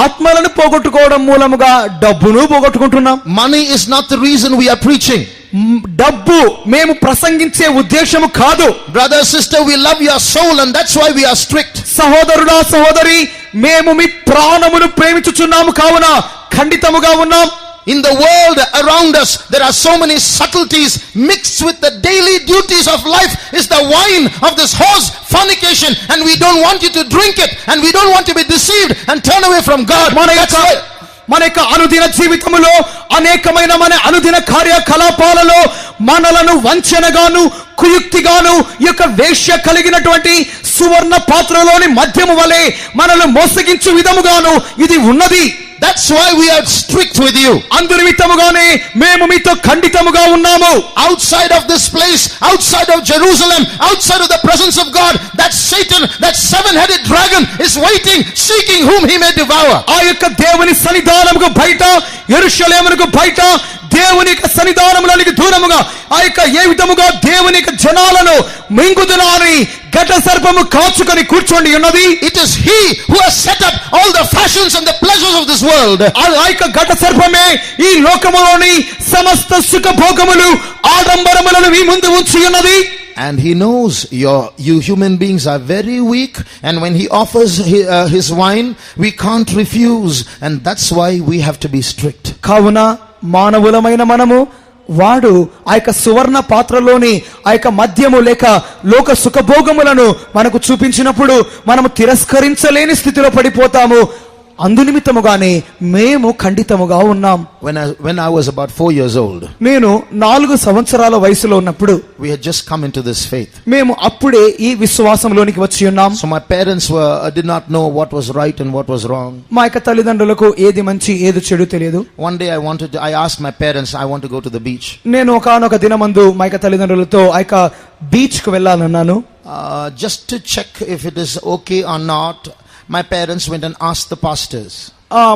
ఆత్మలను పోగొట్టుకోవడం మూలముగా డబ్బును పోగొట్టుకుంటున్నాం. Money is not the reason we are preaching. డబ్బు మేము ప్రసంగించే ఉద్దేశము కాదు. Brother, sister, we love your soul and that's why we are strict. సహోదరుడా సహోదరి, మేము మీ ప్రాణమును ప్రేమించుచున్నాము కావున ఖండితముగా ఉన్నాం. In the world around us, there are so many subtleties mixed with the daily duties of life. Is the wine of this whore's fornication, and we don't want you to drink it, and we don't want to be deceived and turn away from God. మన యొక్క అనుదిన జీవితములో అనేకమైన మన అనుదిన కార్యకలాపాలలో మనలను వంచనగాను కుయుక్తిగాను ఈ యొక్క వేశ్య కలిగినటువంటి సువర్ణ పాత్రలోని మద్యము వలె మనల్ని మోసగించు విధముగాను ఇది ఉన్నది. That's why we are strict with you. అందు నిమిత్తముగానే మేము మీతో ఖండితముగా ఉన్నాము. Outside of this place, outside of Jerusalem, outside of the presence of God, that Satan, that seven-headed dragon is waiting, seeking whom he may devour. ఆ యొక్క దేవుని సన్నిధానముకు బయట, యెరూషలేమునకు బయట, దేవుని యొక్క సన్నిధానములోనికి దూరముగా ఆ యొక్క ఏ విధముగా దేవుని యొక్క జనాలను మింగుదునాని ఘట సర్పము కాచుకొని కూర్చోండి ఉన్నది. It is he who has set up all the fashions and the pleasures of this world. ఆ యొక్క ఘట సర్పమే ఈ లోకములోని సమస్త సుఖభోగములు ఆడంబరములను మీ ముందు ఉంచి ఉన్నది. And he knows you human beings are very weak, and when he offers his wine, we can't refuse, and that's why we have to be strict. కావున మానవులమైన మనము వాడు ఆ యొక్క సువర్ణ పాత్రలోని ఆ యొక్క మద్యము లేక లోక సుఖభోగములను మనకు చూపించినప్పుడు మనము తిరస్కరించలేని స్థితిలో పడిపోతాము. అందునిమిత్తముగానే మేము ఖండితముగా ఉన్నాం. When I was about 4 years old, నేను 4 సంవత్సరాల వయసులో ఉన్నప్పుడు we had just come into this faith. మేము అప్పుడే ఈ విశ్వాసంలోనికి వచ్చి ఉన్నాం. So my parents did not know what was right and what was wrong. మా యొక్క తల్లిదండ్రులకు ఏది మంచి ఏది చెడు తెలియదు. One day I asked my parents, I want to go to the beach. నేను ఒకానొక దినమందు మా యొక్క తల్లిదండ్రులతో ఆ యొక్క బీచ్ కు వెళ్ళాలన్నాను. Just to check if it is okay or not. my parents went and asked the pastors.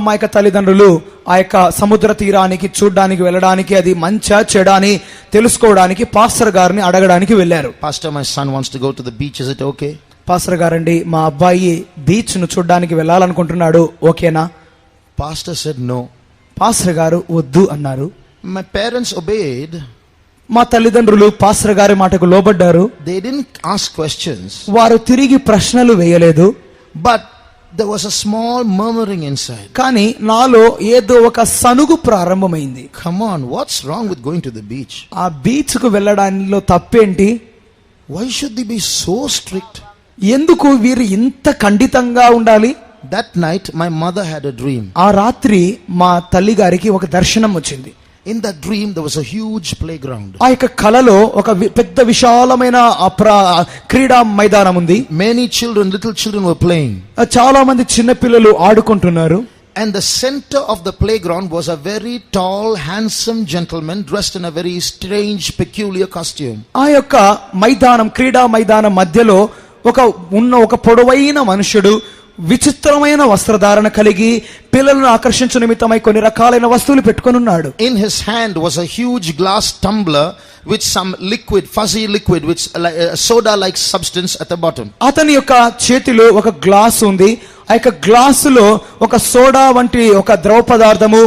మా యొక్క తల్లిదండ్రులు ఆ యొక్క సముద్ర తీరానికి చూడ్డానికి వెళ్ళడానికి, అది మంచా చెడా అని తెలుసుకోవడానికి పాస్టర్ గారిని అడగడానికి వెళ్ళారు. Pastor, my son wants to go to the beach. Is it okay? Pastor గారండి, మా అబ్బాయి బీచ్ ను చూడ్డానికి వెళ్ళాలనుకుంటున్నాడు, ఓకేనా? Pastor said no. పాస్టర్ గారు వద్దు అన్నారు. My parents obeyed. మా తల్లిదండ్రులు పాస్టర్ గారి మాటకు లోబడ్డారు. They didn't ask questions. వారు తిరిగి ప్రశ్నలు వేయలేదు. But there was a small murmuring inside. కానీ నాలో ఏదో ఒక సనుగు ప్రారంభమైంది. Come on, what's wrong with going to the beach? ఆ బీచ్ కు వెళ్ళడానిలో తప్పేంటి? Why should they be so strict? ఎందుకు వీరు ఇంత ఖండితంగా ఉండాలి? That night my mother had a dream. ఆ రాత్రి మా తల్లి గారికి ఒక దర్శనం వచ్చింది. In that dream there was a huge playground. ఆ యొక్క కలలో ఒక పెద్ద విశాలమైన క్రీడా మైదానం ఉంది. Many children, little children were playing. చాలా మంది చిన్న పిల్లలు ఆడుకుంటున్నారు. And the center of the playground was a very tall, handsome gentleman dressed in a very strange, peculiar costume. ఆ యొక్క మైదానం, క్రీడా మైదానం మధ్యలో ఒక పొడవైన మనుషుడు విచిత్రమైన వస్త్రధారణ కలిగి పిల్లలను ఆకర్షించు నిమిత్తమై కొన్ని రకాలైన వస్తువులు పెట్టుకొని ఉన్నాడు. In his hand was a huge glass tumbler with some liquid, fuzzy liquid, which soda like substance at the bottom. అతని యొక్క చేతిలో ఒక గ్లాస్ ఉంది. ఆ యొక్క గ్లాసులో ఒక సోడా వంటి ఒక ద్రవ పదార్థము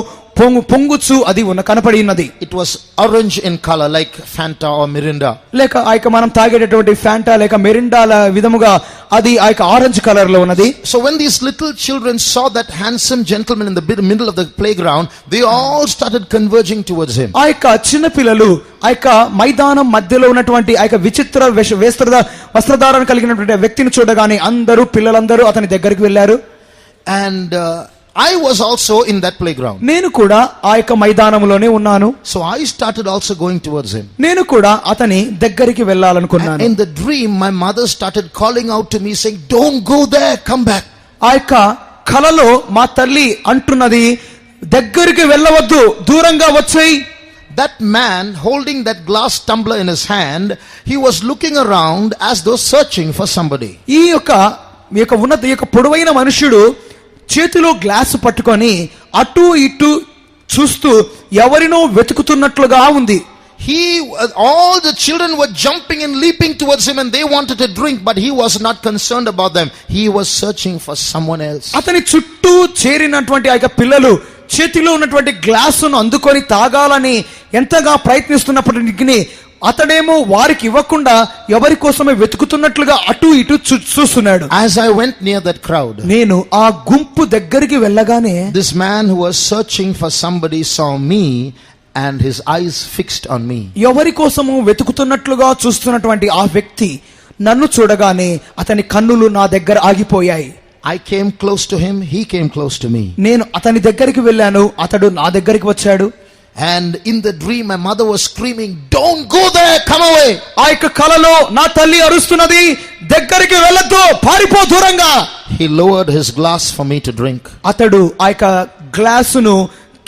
పొంగుచు అది కనపడి ఉన్నది. It was orange in color like Fanta or Mirinda. లేక ఆ యొక్క మనం తాగేటటువంటి ఫ్యాంటా లేక మెరిండాల విధముగా అది ఆ యొక్క ఆరెంజ్ కలర్ లో ఉన్నది. So when these little children saw that handsome gentleman in the middle of the playground, they all started converging towards him. ఆ యొక్క చిన్న పిల్లలు ఆ యొక్క మైదానం మధ్యలో ఉన్నటువంటి ఆ యొక్క విచిత్ర వస్త్రధారణ కలిగినటువంటి వ్యక్తిని చూడగానే పిల్లలందరూ అతని దగ్గరికి వెళ్ళారు. And I was also in that playground. నేను కూడా ఆ యొక్క మైదానంలోనే ఉన్నాను. So I started also going towards him. నేను కూడా అతని దగ్గరికి వెళ్ళాలనుకున్నాను. In the dream my mother started calling out to me saying, "Don't go there, come back." ఆ యొక్క కలలో మా తల్లి అంటున్నది, దగ్గరికి వెళ్ళవద్దు, దూరంగా వచ్చేయ్. That man holding that glass tumbler in his hand, he was looking around as though searching for somebody. ఈ యొక్క పొడవైన మనుషుడు చేతిలో గ్లాసు పట్టుకొని అటు ఇటు చూస్తూ ఎవరినో వెతుకుతున్నట్లుగా ఉంది. All the children were jumping and leaping towards him and they wanted to drink, but he was not concerned about them. He was searching for someone else. అతని చుట్టూ చేరినటువంటి ఆ పిల్లలు చేతిలో ఉన్నటువంటి గ్లాసును అందుకొని తాగాలని ఎంతగా ప్రయత్నిస్తున్నప్పటికీ అతడేమో వారికి ఇవ్వకుండా ఎవరి కోసమే వెతుకుతున్నట్లుగా అటు ఇటు చూస్తున్నాడు. As I went near that crowd, నేను ఆ గుంపు దగ్గరికి వెళ్ళగానే this man who was searching for somebody saw me and his eyes fixed on me. ఎవరి కోసము వెతుకుతున్నట్లుగా చూస్తున్నటువంటి ఆ వ్యక్తి నన్ను చూడగానే అతని కన్నులు నా దగ్గర ఆగిపోయాయి. I came close to him, he came close to me. నేను అతని దగ్గరికి వెళ్ళాను, అతడు నా దగ్గరికి వచ్చాడు. And in the dream my mother was screaming, "Don't go there, come away." ఆ యొక్క కలలో నా తల్లి అరుస్తున్నది, దగ్గరికి వెళ్ళొద్దు, పారిపో దూరంగా. He lowered his glass for me to drink. అతడు ఆ యొక్క గ్లాసును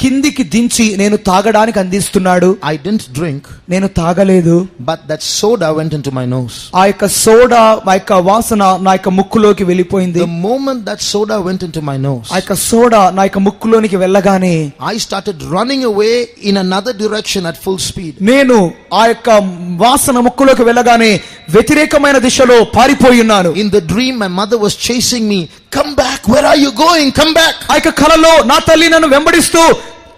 కిందికి దించి నేను తాగడానికి అందిస్తున్నాడు. I didn't drink. నేను తాగలేదు. But that soda went into my nose. ఆ యొక్క సోడా ఆ యొక్క వాసన నా యొక్క ముక్కులోకి వెళ్ళిపోయింది. The moment that soda went into my nose, ఆ యొక్క సోడా నా యొక్క ముక్కులోనికి వెళ్ళగానే I started running away in another direction at full speed. నేను ఆ యొక్క వాసన ముక్కులోకి వెళ్ళగానే వ్యతిరేకమైన దిశలో పారిపోయి ఉన్నాను. In the dream my mother was chasing me. "Come back, where are you going? Come back." ఆ యొక్క కలలో నా తల్లి నన్ను వెంబడిస్తూ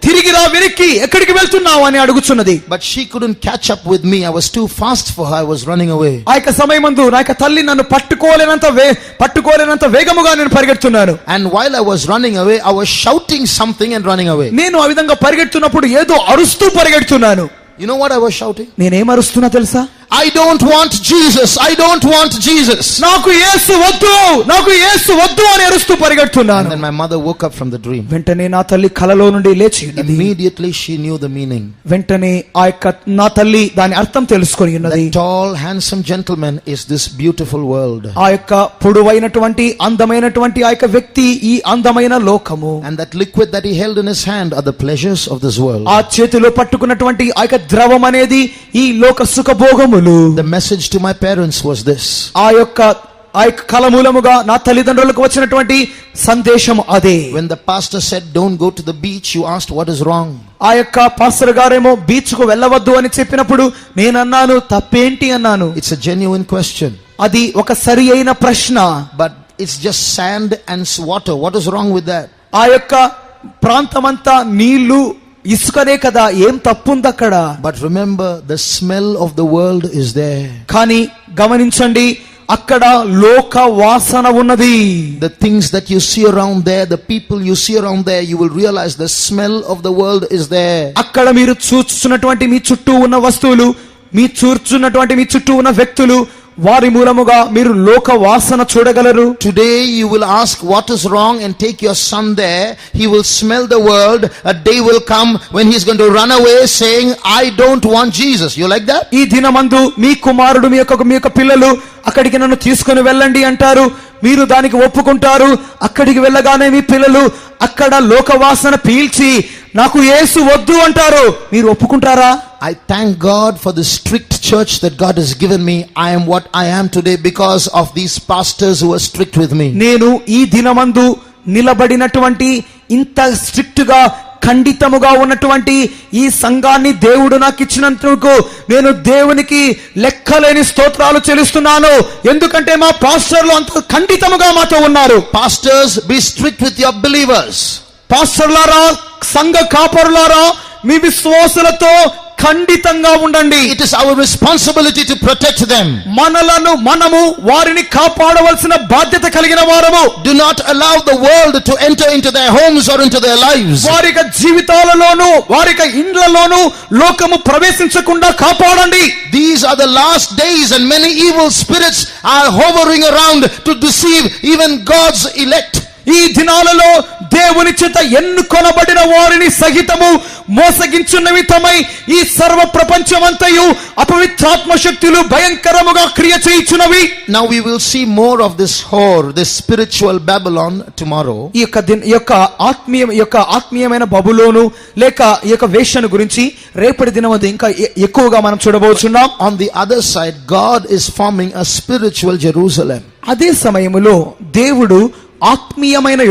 తిరిగి రా, వెనక్కి ఎక్కడికి వెళ్తున్నావు అని అడుగుచున్నది. But she couldn't catch up with me. I was too fast for her. I was running away. ఆ యొక్క సమయమందు నా యొక్క తల్లి నన్ను పట్టుకోలేనంత వేగముగా నేను పరిగెడుతున్నాను. And while I was running away, I was shouting something and running away. నేను ఆ విధంగా పరిగెడుతున్నప్పుడు ఏదో అరుస్తూ పరిగెడుతున్నాను. You know what I was shouting? నేనేం అరుస్తున్నా తెలుసా? I don't want Jesus. I don't want Jesus. నాకు యేసు వద్దు అని అరుస్తూ పరిగెడుతున్నాను. And then my mother woke up from the dream. వెంటనే నా తల్లి కలలో నుండి లేచి ఉన్నది. Immediately she knew the meaning. వెంటనే ఆ యొక్క నా తల్లి దాని అర్థం తెలుసుకొని ఉన్నది. The tall handsome gentleman is this beautiful world. ఆ యొక్క పొడవైనటువంటి అందమైనటువంటి ఆ యొక్క వ్యక్తి ఈ అందమైన లోకము. And that liquid that he held in his hand are the pleasures of this world. ఆ చేతిలో పట్టుకున్నటువంటి ఆ యొక్క ద్రవం అనేది ఈ లోక సుఖభోగములు. The message to my parents was this. ఆ యొక్క ఆ యొక్క కల మూలముగా నా తల్లిదండ్రులకు వచ్చినటువంటి సందేశం అదే. When the pastor said don't go to the beach, you asked what is wrong. ఆ యొక్క పాస్టర్ గారేమో బీచ్ కు వెళ్ళవద్దు అని చెప్పినప్పుడు నేనన్నాను తప్పేంటి అన్నాను. It's a genuine question. అది ఒక సరి అయిన ప్రశ్న. But it's just sand and water. What is wrong with that? ఆ యొక్క ప్రాంతమంతా నీళ్లు ఇసుకనే కదా, ఏం తప్పుంది అక్కడ? But remember, the smell of the world is there. కానీ గమనించండి, అక్కడ లోక వాసన ఉన్నది. The things that you see around there, the people you see around there, you will realize the smell of the world is there. అక్కడ మీరు చూస్తున్నటువంటి మీ చుట్టూ ఉన్న వస్తువులు, మీ చూస్తున్నటువంటి మీ చుట్టూ ఉన్న వ్యక్తులు, వారి మూలముగా మీరు లోక వాసన చూడగలరు. Today you will ask what is wrong and take your son there. He will smell the world. A day will come when he's going to run away saying, I don't want Jesus. You like that? ఈ దినమందు మీ కుమారుడు మీ యొక్క పిల్లలు అక్కడికి నన్ను తీసుకొని వెళ్ళండి అంటారు. మీరు దానికి ఒప్పుకుంటారు. అక్కడికి వెళ్ళగానే మీ పిల్లలు అక్కడ లోకవాసన పీల్చి నాకు యేసు వద్దు అంటారు. మీరు ఒప్పుకుంటారా? I thank God for the strict church that God has given me. I am what I am today because of these pastors who are strict with me. నేను ఈ దినమందు నిలబడినటువంటి ఇంత స్ట్రిక్ట్ గా ఖండితముగా ఉన్నటువంటి ఈ సంఘాన్ని దేవుడు నాకు ఇచ్చినందుకు నేను దేవునికి లెక్కలేని స్తోత్రాలు చెల్లిస్తున్నాను. ఎందుకంటే మా పాస్టర్లు అంత ఖండితముగా మాతో ఉన్నారు. Pastors, be strict with your believers. పాస్టర్లారా, సంఘ కాపరులారా, మీ విశ్వాసులతో ఖండితంగా ఉండండి. It is our responsibility to protect them. మనము వారిని కాపాడవలసిన బాధ్యత కలిగిన వారము. Do not allow the world to enter into their homes or into their lives. వారి జీవితాలలోను వారి ఇండ్లలోను లోకము ప్రవేశించకుండా కాపాడండి. These are the last days and many evil spirits are hovering around to deceive even God's elect. ఈ దినాలలో దేవుని చేత ఎన్నుకొనబడిన వారిని సహితము మోసగించు నిమిత్తమై ఈ సర్వ ప్రపంచమంతయు అపవిత్రాత్మ శక్తులు భయంకరముగా క్రియ చేయుచున్నవి. Now we will see more of this whore, this spiritual Babylon tomorrow. ఈ యొక్క ఆత్మీయమైన బబులోను లేక ఈ యొక్క వేశ్యను గురించి రేపటి దినమందు ఇంకా ఎక్కువగా మనం చూడబోతున్నాం. On the other side, God is forming a spiritual Jerusalem. అదే సమయములో దేవుడు ఆత్మీయమైన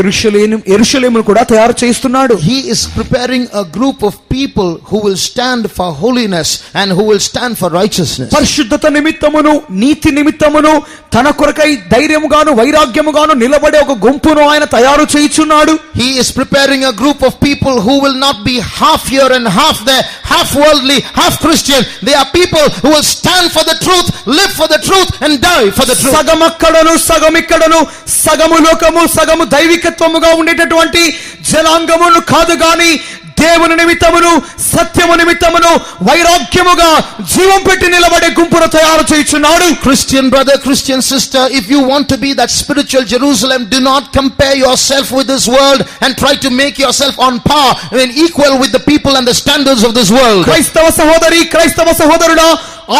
యెరూషలేమును కూడా తయారు చేస్తున్నాడు. He is preparing a group of people who will stand for holiness and who will stand for righteousness. పరిశుద్ధత నిమిత్తమును నీతి నిమిత్తమును తన కొరకై ధైర్యముగాను వైరాగ్యముగాను నిలబడే ఒక గుంపును ఆయన తయారు చేయుచున్నాడు. He is preparing a group of people who will not be half here and half there, half worldly, half Christian. They are people who will stand for the truth, live for the truth and die for the truth. సగమక్కడను సగమిక్కడను సగము లోకము సగము దైవికత్వముగా ఉండేటటువంటి జనాంగమును కాదు గాని దేవుని నిమిత్తమును సత్యము నిమిత్తమును వైరాగ్యముగా జీవం పెట్టి నిలబడే గుంపును తయారు చేయుచున్నాడు. Christian brother, Christian sister, if you want to be that spiritual Jerusalem, do not compare yourself with this world and try to make yourself on par and equal with the people and the standards of this world. క్రైస్తవ సహోదరి, క్రైస్తవ సహోదరుడా,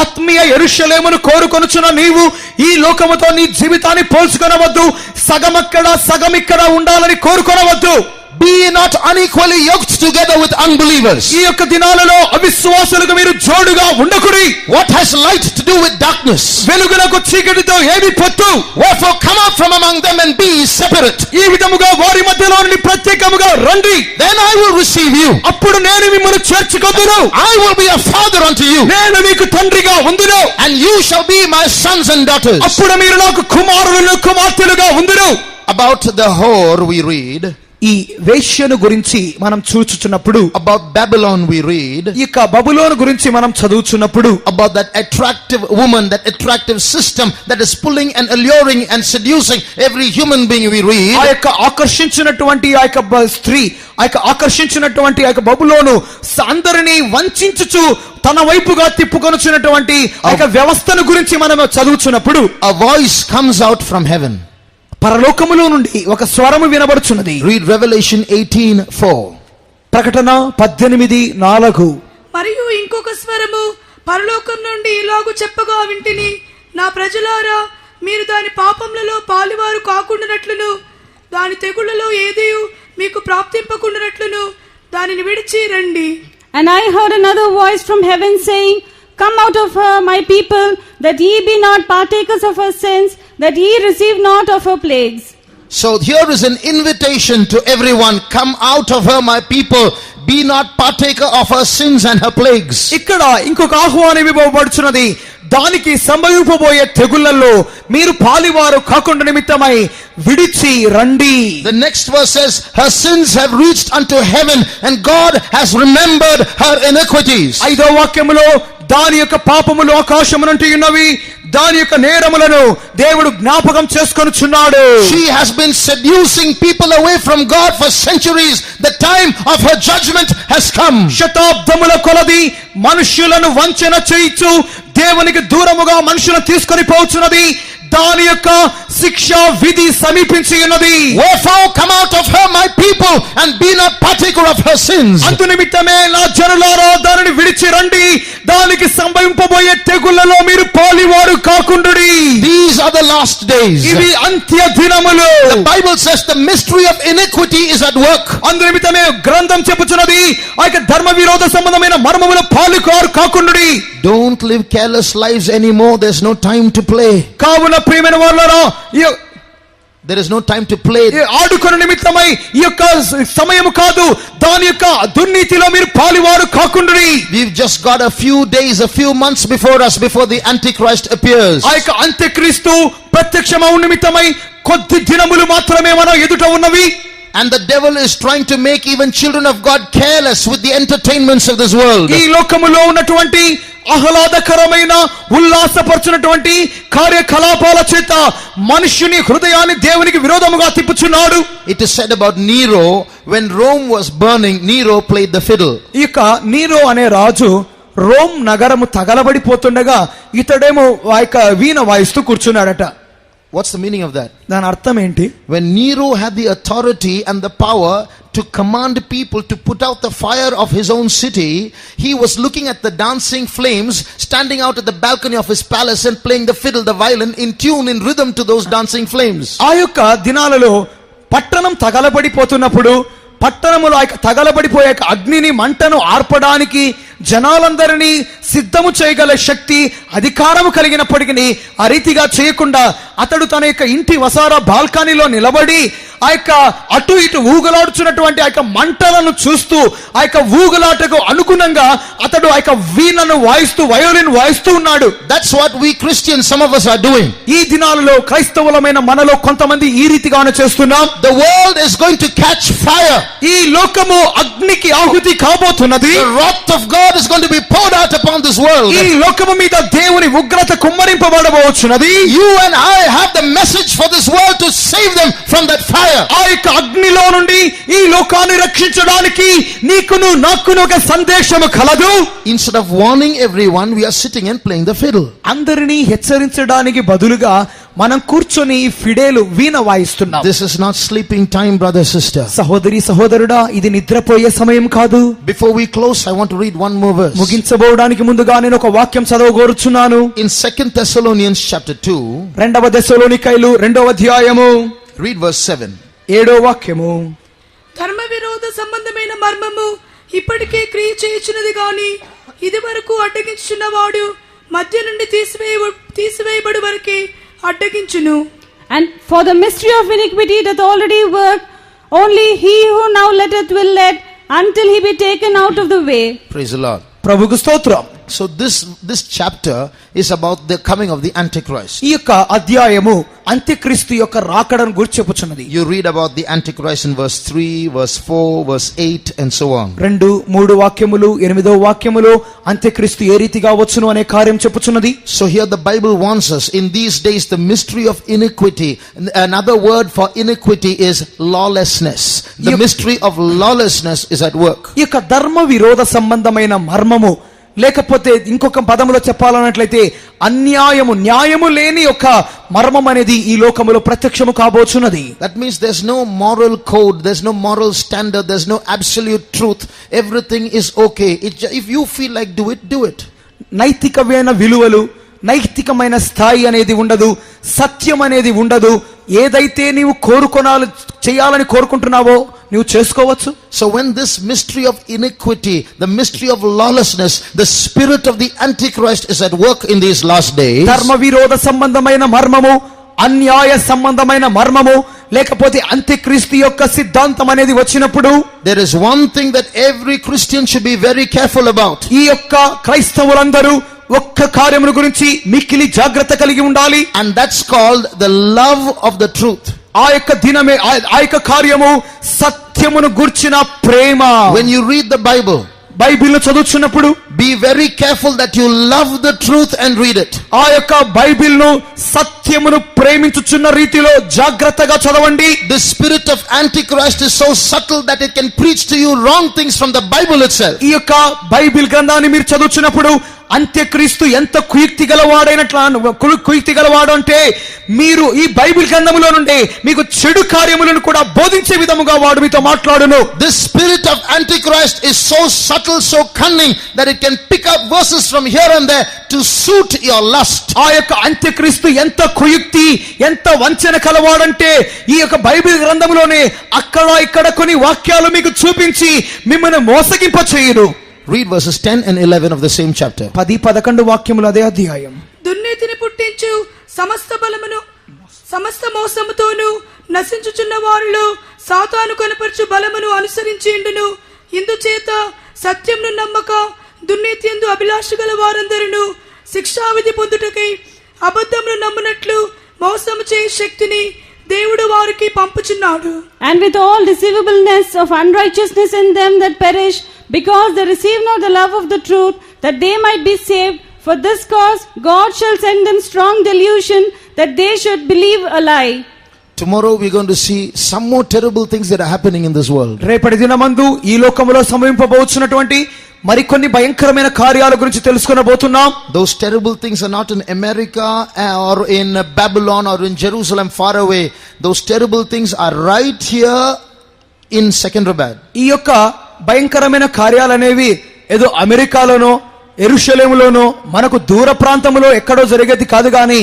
ఆత్మీయ యెరూషలేమును కోరుకొనుచున్న నీవు ఈ లోకముతో నీ జీవితాన్ని పోల్చుకొనవద్దు. సగమక్కడ సగమిక్కడ ఉండాలని కోరుకొనవద్దు. Be not unequally yoked together with unbelievers. ఈ యొక్క దినాలలో అవిశ్వాసులకు మీరు జోడుగా ఉండకుడి. What has light to do with darkness? వెలుగులకు చీకటితో ఏమి పొత్తు? Wherefore come out from among them and be separate. ఈ విధముగా వారి మధ్యలో నుండి ప్రత్యేకముగా రండి. Then I will receive you. అప్పుడు నేను మిమ్మల్ని చేర్చుకొందును. I will be a father unto you. నేను మీకు తండ్రిగా ఉందును. And you shall be my sons and daughters. అప్పుడు మీరు నాకు కుమారులను కుమార్తెలుగా ఉందును. About the whore we read. ఈ వేశ్యను గురించి మనం చూచుచున్నప్పుడు, about Babylon we read, ఇక బబులోను గురించి మనం చదువుచున్నప్పుడు, about that attractive woman, that attractive system that is pulling and alluring and seducing every human being we read. ఆ యొక్క ఆకర్షించినటువంటి ఆ యొక్క స్త్రీ, ఆ యొక్క ఆకర్షించినటువంటి ఆ యొక్క బబులోను అందరినీ వంచించుచు తన వైపుగా తిప్పుకొనుచున్నటువంటి ఆ యొక్క వ్యవస్థను గురించి మనం చదువుచున్నప్పుడు, a voice comes out from heaven. పరలోకములో నుండి ఒక స్వరము వినబడుచున్నది. Read Revelation 18:4. ప్రకటన 18:4. మరియు ఇంకొక స్వరము పరలోకం నుండి ఇలాగు చెప్పగా వింటిని, నా ప్రజలారా, మీరు దాని పాపములలో పాలువారు కాకుండానట్లును దాని తెగుళ్లలో ఏదియు మీకు ప్రాప్తింపకుండానట్లును దానిని విడిచి రండి. And I heard another voice from heaven saying, Come out of her, my people, that ye be not partakers of her sins, that ye receive not of her plagues. So here is an invitation to everyone. Come out of her, my people. Be not partaker of her sins and her plagues. ఇక్కడ ఇంకొక ఆహ్వానం ఇవ్వబడుచున్నది. దానికి సంభవింపబోయే తెగుళ్లలో మీరు పాలివారు కాకుండా నిమిత్తమై విడిచి రండి. The next verse says, her sins have reached unto heaven and God has remembered her iniquities. 5వ వాక్యములో దాని యొక్క పాపములు ఆకాశమునంటి ఉన్నవి, దాని యొక్క నేరములను దేవుడు జ్ఞాపకం చేసుకొనుచున్నాడు. She has been seducing people away from God for centuries. The time of her judgment has come. శతాబ్దముల కొలది మనుష్యులను వంచన చేయించు దేవునికి దూరముగా మనుషులను తీసుకొని పోచున్నది. దాని యొక్క శిక్ష విధి సమీపించి ఉన్నది. Wherefore come out of her, my people, and be not partaker of her sins. అందు నిమిత్తమే నా జనులారా దానిని విడిచి రండి, దానికి సంభవింపబోయే తెగుళ్లలో మీరు పాలివారు కాకుండుడి. These are the last days. ఇవి అంత్య దినములు. The Bible says the mystery of iniquity is at work. అందు నిమిత్తమే గ్రంథం చెప్పుచున్నది ఆ యొక్క ధర్మ విరోధ సంబంధమైన మర్మముల పాలుకారు కాకుండుడి. Don't live careless lives anymore. There's no time to play. కావున ప్రియమైన వారులారా, There is no time to play. ఆడుకొన నిమిత్తమై ఈ యొక్క సమయము కాదు, దాని యొక్క దుర్నీతిలో మీరు పాలివారు కాకుండుడి. We've just got a few days, a few months before us, before the Antichrist appears. ఆ యొక్క అంత్యక్రీస్తు ప్రత్యక్షమవు నిమిత్తమై కొద్ది దినములు మాత్రమే మన ఎదుట ఉన్నవి. And the devil is trying to make even children of God careless with the entertainments of this world. ఈ లోకములో ఉన్నటువంటి ఆహ్లాదకరమైన ఉల్లాసపరచునటువంటి కార్యకలాపాల చేత మనుష్యుని హృదయాన్ని దేవునికి విరోధముగా తిప్పుచున్నాడు. It is said about Nero, when Rome was burning, Nero played the fiddle. ఇక నీరో అనే రాజు రోమ్ నగరము తగలబడిపోతుండగా ఇతడేమో ఆ యొక్క వీణ వాయిస్తూ కూర్చున్నాడట. What's the meaning of that? దాని అర్థం ఏంటి? When Nero had the authority and the power to command people to put out the fire of his own city, he was looking at the dancing flames standing out at the balcony of his palace and playing the fiddle, the violin, in tune, in rhythm to those dancing flames. ఆ యొక్క దినాలలో పట్టణం తగలబడిపోతున్నప్పుడు పట్టణములో ఆ యొక్క తగలబడిపోయే అగ్నిని మంటను ఆర్పడానికి జనాలందరినీ సిద్ధము చేయగల శక్తి అధికారము కలిగినప్పటికీ ఆ రీతిగా చేయకుండా అతడు తన యొక్క ఇంటి వసారా బాల్కనీలో నిలబడి ఆ యొక్క అటు ఇటు ఊగలాడుచున్నటువంటి ఆ యొక్క మంటలను చూస్తూ ఆ యొక్క ఊగలాటకు అనుగుణంగా అతడు ఆ యొక్క వీణను వాయిస్తూ వయోలిన్ వాయిస్తూ ఉన్నాడు. That's what we Christians, some of us, are doing. ఈ దినాలలో క్రైస్తవులమైన మనలో కొంతమంది ఈ రీతిగానే చేస్తున్నాం. The world is going to catch fire. ఈ లోకము అగ్నికి ఆహుతి కాబోతున్నది. The wrath of God is going to be poured out upon this world. ఈ లోకము మీద దేవుని ఉగ్రత కుమ్మరింపబడబోచున్నది. You and I have the message for this world to save them from that fire. ఆ యొక్క అగ్నిలో నుండి ఈ లోకాన్ని రక్షించడానికి నీకును నాకును ఒక సందేశము కలదు. Instead of warning everyone, we are sitting and playing the fiddle. అందరినీ హెచ్చరించడానికి బదులుగా మనం కూర్చొని ఫిడేలు వీణ వాయిస్తున్నాం. This is not sleeping time, brother, sister. సహోదరి సహోదరుడా, ఇది నిద్రపోయే సమయం కాదు. Before we close, I want to read one more verse. ముగించబోవడానికి ముందుగా నేను ఒక వాక్యం చదవగోరుచున్నాను. In 2 Thessalonians chapter 2, రెండవ దెస్సలోనికైలు 2వ అధ్యాయము read verse 7. 7వ వాక్యము. ధర్మ విరోధ సంబంధమైన మర్మము ఇప్పటికే క్రియ చేయుచున్నది గాని ఇది వరకు అడ్డగించున్నవాడు మధ్య నుండి తీసివేయబడు వరకే అడ్డగించును. And for the mystery of iniquity doth already work, only he who now letteth will let, until he be taken out of the way. Praise the Lord. ప్రభువుకు స్తోత్రం. So this chapter is about the coming of the Antichrist. ఈ యొక్క అధ్యాయము అంత్యక్రీస్తు యొక్క రాకడను గురించి చెప్పుచున్నది. You read about the Antichrist in verse 3, verse 4, verse 8 and so on. 2, 3 వాక్యములు 8వ వాక్యములో అంత్యక్రీస్తు ఏ రీతిగా వచ్చును అనే కార్యం చెప్పుచున్నది. So here the Bible warns us, in these days the mystery of iniquity, another word for iniquity is lawlessness. The mystery of lawlessness is at work. ఈ యొక్క ధర్మ విరోధ సంబంధమైన మర్మము, లేకపోతే ఇంకొక పదములో చెప్పాలన్నట్లయితే అన్యాయము, న్యాయము లేని యొక్క మర్మం అనేది ఈ లోకములో ప్రత్యక్షము కాబోచున్నది. That means there's no moral code, there's no moral standard, there's no absolute truth. Everything is okay. If you feel like do it. నైతికమైన విలువలు, నైతికమైన స్థాయి అనేది ఉండదు, సత్యం అనేది ఉండదు. ఏదైతే నీవు చేయాలని కోరుకుంటున్నావో నీవు చేసుకోవచ్చు. So when this mystery of iniquity, the mystery of lawlessness, the spirit of the Antichrist is at work in these last days, ధర్మ విరోధ సంబంధమైన మర్మము, అన్యాయ సంబంధమైన మర్మము లేకపోతే అంత్యక్రీస్తు యొక్క సిద్ధాంతం అనేది వచ్చినప్పుడు there is one thing that every Christian should be very careful about. ఈ యొక్క క్రైస్తవులందరూ ఒక్క కార్యమును గురించి మిక్కిలి జాగ్రత్త కలిగి ఉండాలి. And that's called the love of the truth. ఆ యొక్క దినమే ఆ యొక్క కార్యము సత్యమును గూర్చిన ప్రేమ. When you read the Bible, Bible చదువుతున్నప్పుడు be very careful that you love the truth and read it. ఆ యొక్క బైబిల్ ను సత్యమును ప్రేమించుచున్న రీతిలో జాగ్రత్తగా చదవండి. The spirit of Antichrist is so subtle that it can preach to you wrong things from the Bible itself. ఈ యొక్క Bible గ్రంథాన్ని మీరు చదువుతున్నప్పుడు అంత్యక్రీస్తు ఎంత కుయుక్తి గలవాడు అంటే మీరు ఈ బైబిల్ గ్రంథములో నుండి మీకు చెడు కార్యములను కూడా బోధించే విధముగా వాడు మీతో మాట్లాడును. This spirit of Antichrist is so subtle, so cunning that it can pick up verses from here and there to suit your lust. ఆ యొక్క అంత్యక్రీస్తు ఎంత కుయుక్తి ఎంత వంచన కలవాడంటే ఈ యొక్క బైబిల్ గ్రంథములోనే అక్కడ ఇక్కడ కొన్ని వాక్యాలు మీకు చూపించి మిమ్మల్ని మోసగింప చేయును. Read verses 10 and 11 of the same chapter. 10-11 వాక్యములు అదే అధ్యాయం. దుర్నీతిని పుట్టించు సమస్త బలమును సమస్త మోసముతోను నశించుచున్న వారిలో సాతాను కనపరచు బలమును అనుసరించిండును. ఇందుచేత సత్యమును నమ్మక దుర్నీతి యందు అభిలాష గల వారందరూ శిక్షావిధి పొందుటకై అబద్ధమును నమ్మునట్లు మోసము చేయ శక్తిని దేవుడు వారికి పంపుచున్నాడు. And with all deceivableness of unrighteousness in them that perish, because they receive not the love of the truth, that they might be saved. For this cause God shall send them strong delusion, that they should believe a lie. Tomorrow we're going to see some more terrible things that are happening in this world. రేపటి దినమందు ఈ లోకములో సంభవింపబోచున్నటువంటి మరికొన్ని భయంకరమైన కార్యాల గురించి తెలుసుకొనబోతున్నాం. Those terrible things are not in America or in Babylon or in Jerusalem far away. Those terrible things are right here in Secunderabad. ఈ యొక్క భయంకరమైన కార్యాలనేవి ఏదో అమెరికాలోనో యెరూషలేములోనో మనకు దూర ప్రాంతంలో ఎక్కడో జరిగేది కాదు గాని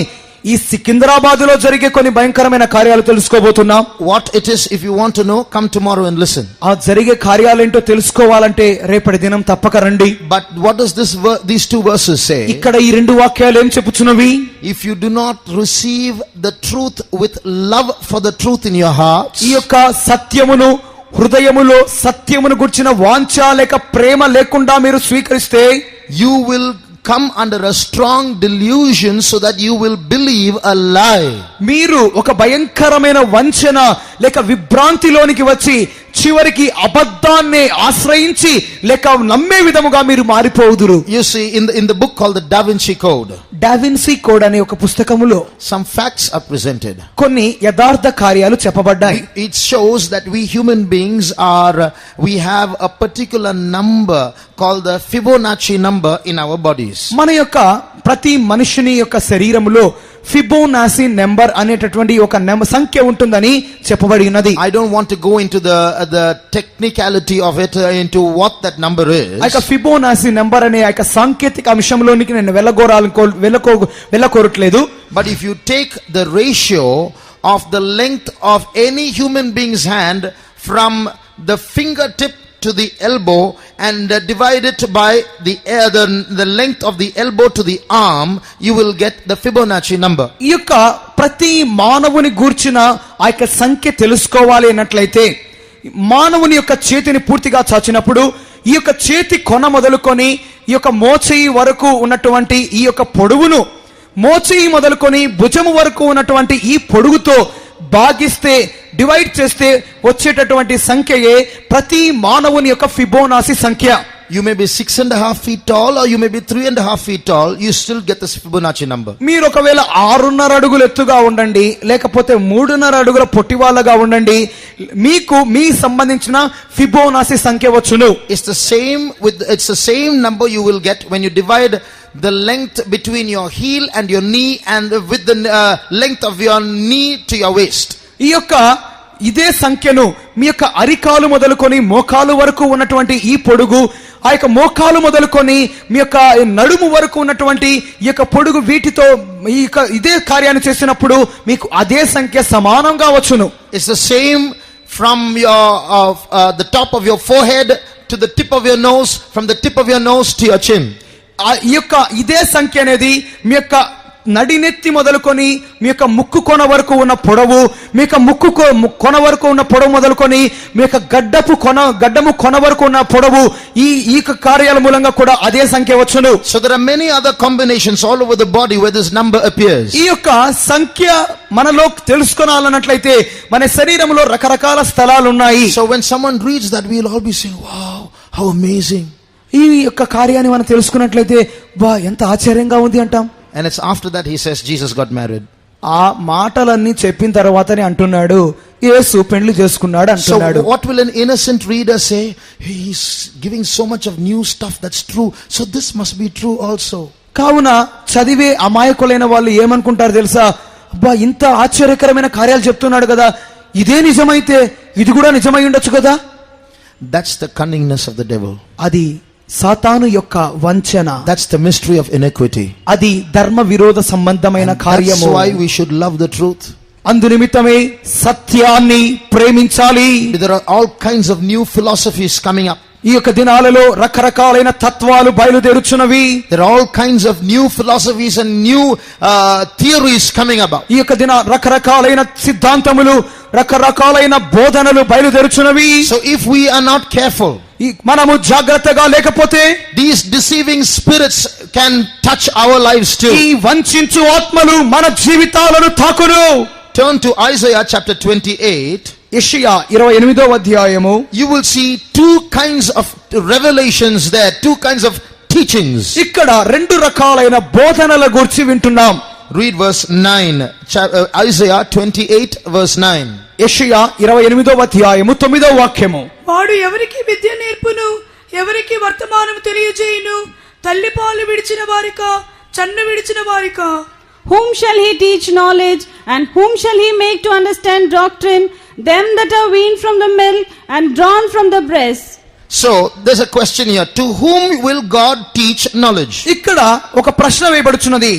ఈ సికింద్రాబాద్ లో జరిగే కొన్ని భయంకరమైన కార్యాలు తెలుసుకోబోతున్నాం. What it is, if you want to know, come tomorrow and listen. ఆ జరిగే కార్యాలేంటో తెలుసుకోవాలంటే రేపటి దినం తప్పక రండి. But what does these two verses say? ఇక్కడ ఈ రెండు వాక్యాలు ఏం చెప్పుచున్నవి? If you do not receive the truth with love for the truth in your hearts, ఈ యొక్క సత్యమును హృదయములో సత్యమును గుర్చిన వాంఛ లేక ప్రేమ లేకుండా మీరు స్వీకరిస్తే you will come under a strong delusion so that you will believe a lie. మీరు ఒక భయంకరమైన వంచన లేక విభ్రాంతిలోనికి వచ్చి చివరికి అబద్ధాన్ని ఆశ్రయించి లేక నమ్మే విధముగా మీరు మారిపోవుదురు. You see, in the book called the Da Vinci Code, డా విన్సీ కోడ్ అనే ఒక పుస్తకములో some facts are presented. కొన్ని యథార్థ కార్యాలు చెప్పబడ్డాయి. It shows that we human beings we have a particular number called the Fibonacci number in our bodies. మన యొక్క ప్రతి మనుషుని యొక్క శరీరములో ఫిబోనాసి నెంబర్ అనేటటువంటి ఒక సంఖ్య ఉంటుందని చెప్పబడి ఉన్నది. I don't want to go into the technicality of it, into what that number is. ఆ యొక్క ఫిబోనాసి నెంబర్ అనే ఆ యొక్క సాంకేతిక అంశంలోనికి నేను వెళ్ళకోరట్లేదు. But if you take the ratio of the length of any human being's hand from the fingertip to the elbow and divide it by the length of the elbow to the arm, you will get the Fibonacci number. ఈ యొక్క ప్రతి మానవుని గూర్చిన ఆ యొక్క సంఖ్య తెలుసుకోవాలి అన్నట్లయితే మానవుని యొక్క చేతిని పూర్తిగా చాచినప్పుడు ఈ యొక్క చేతి కొన మొదలుకొని ఈ యొక్క మోచేయి వరకు ఉన్నటువంటి ఈ యొక్క పొడవును మోచేయి మొదలుకొని భుజము వరకు ఉన్నటువంటి ఈ పొడుగుతో భాగిస్తే డివైడ్ చేస్తే వచ్చేటటువంటి సంఖ్యయే ప్రతి మానవుని యొక్క ఫిబోనాసి సంఖ్య. You may be 6.5 feet tall or you may be 3.5 feet tall, you still get this Fibonacci number. మీరు ఒకవేళ 6.5 అడుగులు ఎత్తుగా ఉండండి లేకపోతే 3.5 అడుగుల పొట్టివాళ్ళగా ఉండండి మీకు మీ సంబంధించిన ఫిబోనాసి సంఖ్య వచ్చును. It's the same number you will get when you divide the length between your heel and your knee and with the length of your knee to your waist. ఈ యొక్క ఇదే సంఖ్యను మీ యొక్క అరికాలు మొదలుకొని మోకాలు వరకు ఉన్నటువంటి ఈ పొడుగు ఆ యొక్క మోకాలు మొదలుకొని మీ యొక్క నడుము వరకు ఉన్నటువంటి ఈ యొక్క పొడుగు వీటితో ఈ యొక్క ఇదే కార్యాన్ని చేసినప్పుడు మీకు అదే సంఖ్య సమానంగా వచ్చును. It's the same from your the top of your forehead to the tip of your nose, from the tip of your nose to your chin. ఈ యొక్క ఇదే సంఖ్య అనేది మీ యొక్క నడినెత్తి మొదలుకొని మీ యొక్క ముక్కు కొన వరకు ఉన్న పొడవు, మీ యొక్క ముక్కు కొన వరకు ఉన్న పొడవు మొదలుకొని మీ యొక్క గడ్డము కొన వరకు ఉన్న పొడవు, ఈ కార్యాల మూలంగా కూడా అదే సంఖ్య వచ్చును. So there are many other combinations all over the body where this number appears. ఈ యొక్క సంఖ్య మనలో తెలుసుకోవాలన్నట్లయితే మన శరీరంలో రకరకాల స్థలాలు ఉన్నాయి. So when someone reads that, we will all be saying, wow, how amazing. ఈ యొక్క కార్యాన్ని మనం తెలుసుకున్నట్లయితే బా ఎంత ఆశ్చర్యంగా ఉంది అంటాం. And it's after that he says Jesus got married. ఆ మాటలన్నీ చెప్పిన తర్వాతనే అంటున్నాడు యేసు పెండ్లి చేసుకున్నాడు అంటున్నాడు. So what will an innocent reader say? He's giving so much of new stuff that's true, so this must be true also. కావున చదివే అమాయకులైన వాళ్ళు ఏమనుకుంటారు తెలుసా? అబ్బా ఇంత ఆశ్చర్యకరమైన కార్యాలు చెప్తున్నాడు కదా, ఇదే నిజమైతే ఇది కూడా నిజమై ఉండొచ్చు కదా. That's the cunningness of the devil. అది సాతాను యొక్క వంచన. That's the mystery of iniquity. అది ధర్మ విరోధ సంబంధమైన కార్యము. That's why we should love the truth. అందు నిమిత్తమే సత్యాన్ని ప్రేమించాలి. There are all kinds of new philosophies coming up. ఈ యొక్క దినాలలో రకరకాలైన తత్వాలు బయలుదేరుచున్నవి. There are all kinds of new philosophies and new theories coming about. ఈ యొక్క రకరకాలైన సిద్ధాంతములు, రకరకాలైన బోధనలు బయలుదేరుచున్నవి. So if we are not careful, మనము జాగ్రత్తగా లేకపోతే these deceiving spirits can touch our lives too. ఈ వంచించు ఆత్మలు మన జీవితాలను తాకును. Turn to Isaiah chapter 28. యెషయా 28వ అధ్యాయము. You will see two kinds of revelations there, two kinds of teachings. ఇక్కడ రెండు రకాలైన బోధనల గురించి వింటున్నాం. Read verse 9. Isaiah 28 verse 9. యెషయా 28వ అధ్యాయము 9వ వాక్యము. వాడు ఎవరికి విద్య నేర్పును, ఎవరికి వర్తమానము తెలియజేయును? తల్లి పాలు విడిచిన వారికా, చన్ను విడిచిన వారికా? Whom shall he teach knowledge, and whom shall he make to understand doctrine? Them that are weaned from the milk and drawn from the breast. So there's a question here. To whom will God teach knowledge? ఇక్కడ ఒక ప్రశ్న వేయబడుచున్నది.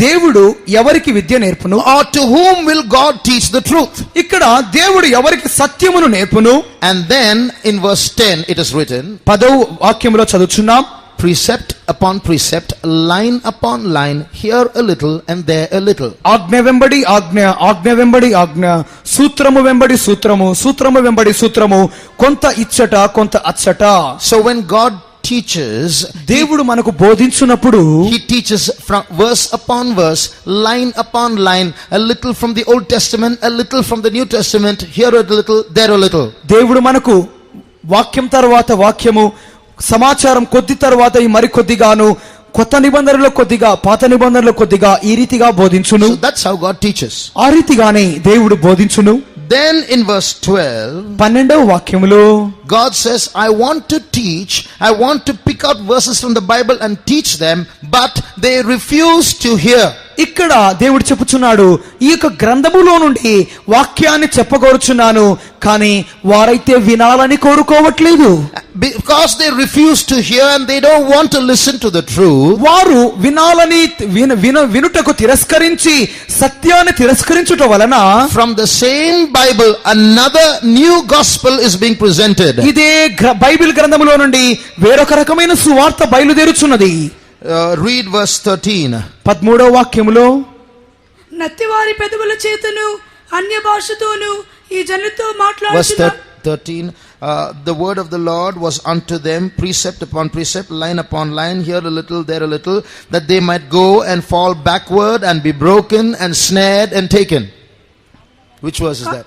దేవుడు ఎవరికి విద్య నేర్పును? Or to whom will God teach the truth? ఇక్కడ దేవుడు ఎవరికి సత్యమును నేర్పును? And then in verse 10 it is written, 10వ వాక్యములో చదువుచున్నాం. precept upon precept, line upon line, here a little and there a little. ఆజ్ఞ వెంబడి ఆజ్ఞ, ఆజ్ఞ వెంబడి ఆజ్ఞ, సూత్రము వెంబడి సూత్రము, సూత్రము వెంబడి సూత్రము, కొంత ఇచ్చట కొంత అచ్చట. So when God teaches, దేవుడు మనకు బోధించున్నప్పుడు he teaches from verse upon verse, line upon line, a little from the Old Testament, a little from the New Testament, here a little, there a little. దేవుడు మనకు వాక్యం తర్వాత వాక్యము, సమాచారం కొద్ది తర్వాత ఈ మరి కొద్దిగాను, కొత్త నిబంధనలో కొద్దిగా, పాత నిబంధనలో కొద్దిగా, ఈ రీతిగా బోధించును. So that's how God teaches. ఆ రీతిగానే దేవుడు బోధించును. Then in verse 12, 12వ వాక్యములో God says, I want to teach, I want to pick out verses from the Bible and teach them, but they refuse to hear. ఇక్కడ దేవుడు చెప్పుచున్నాడు, ఈ యొక్క గ్రంథములో నుండి వాక్యాన్ని చెప్పగోరుచున్నాను, కానీ వారైతే వినాలని కోరుకోవట్లేదు. Because they refuse to hear and they don't want to listen to the truth. వారు వినాలని వినుటకు తిరస్కరించి సత్యాన్ని తిరస్కరించుట వలన from the same Bible another new gospel is being presented. ఇదే బైబిల్ గ్రంథములో నుండి వేరొక రకమైన సువార్త బయలుదేరుచున్నది. Read verse 13. 13వ వాక్యములో, నత్తివారి పెదవుల చేతను అన్య భాషతోను ఈ జనులతో Verse మాట్లాడుచున్న 13. The word of the Lord was unto them precept upon precept, line upon line, here a little, there a little, that they might go and fall backward and be broken and snared and taken. Which verse is that?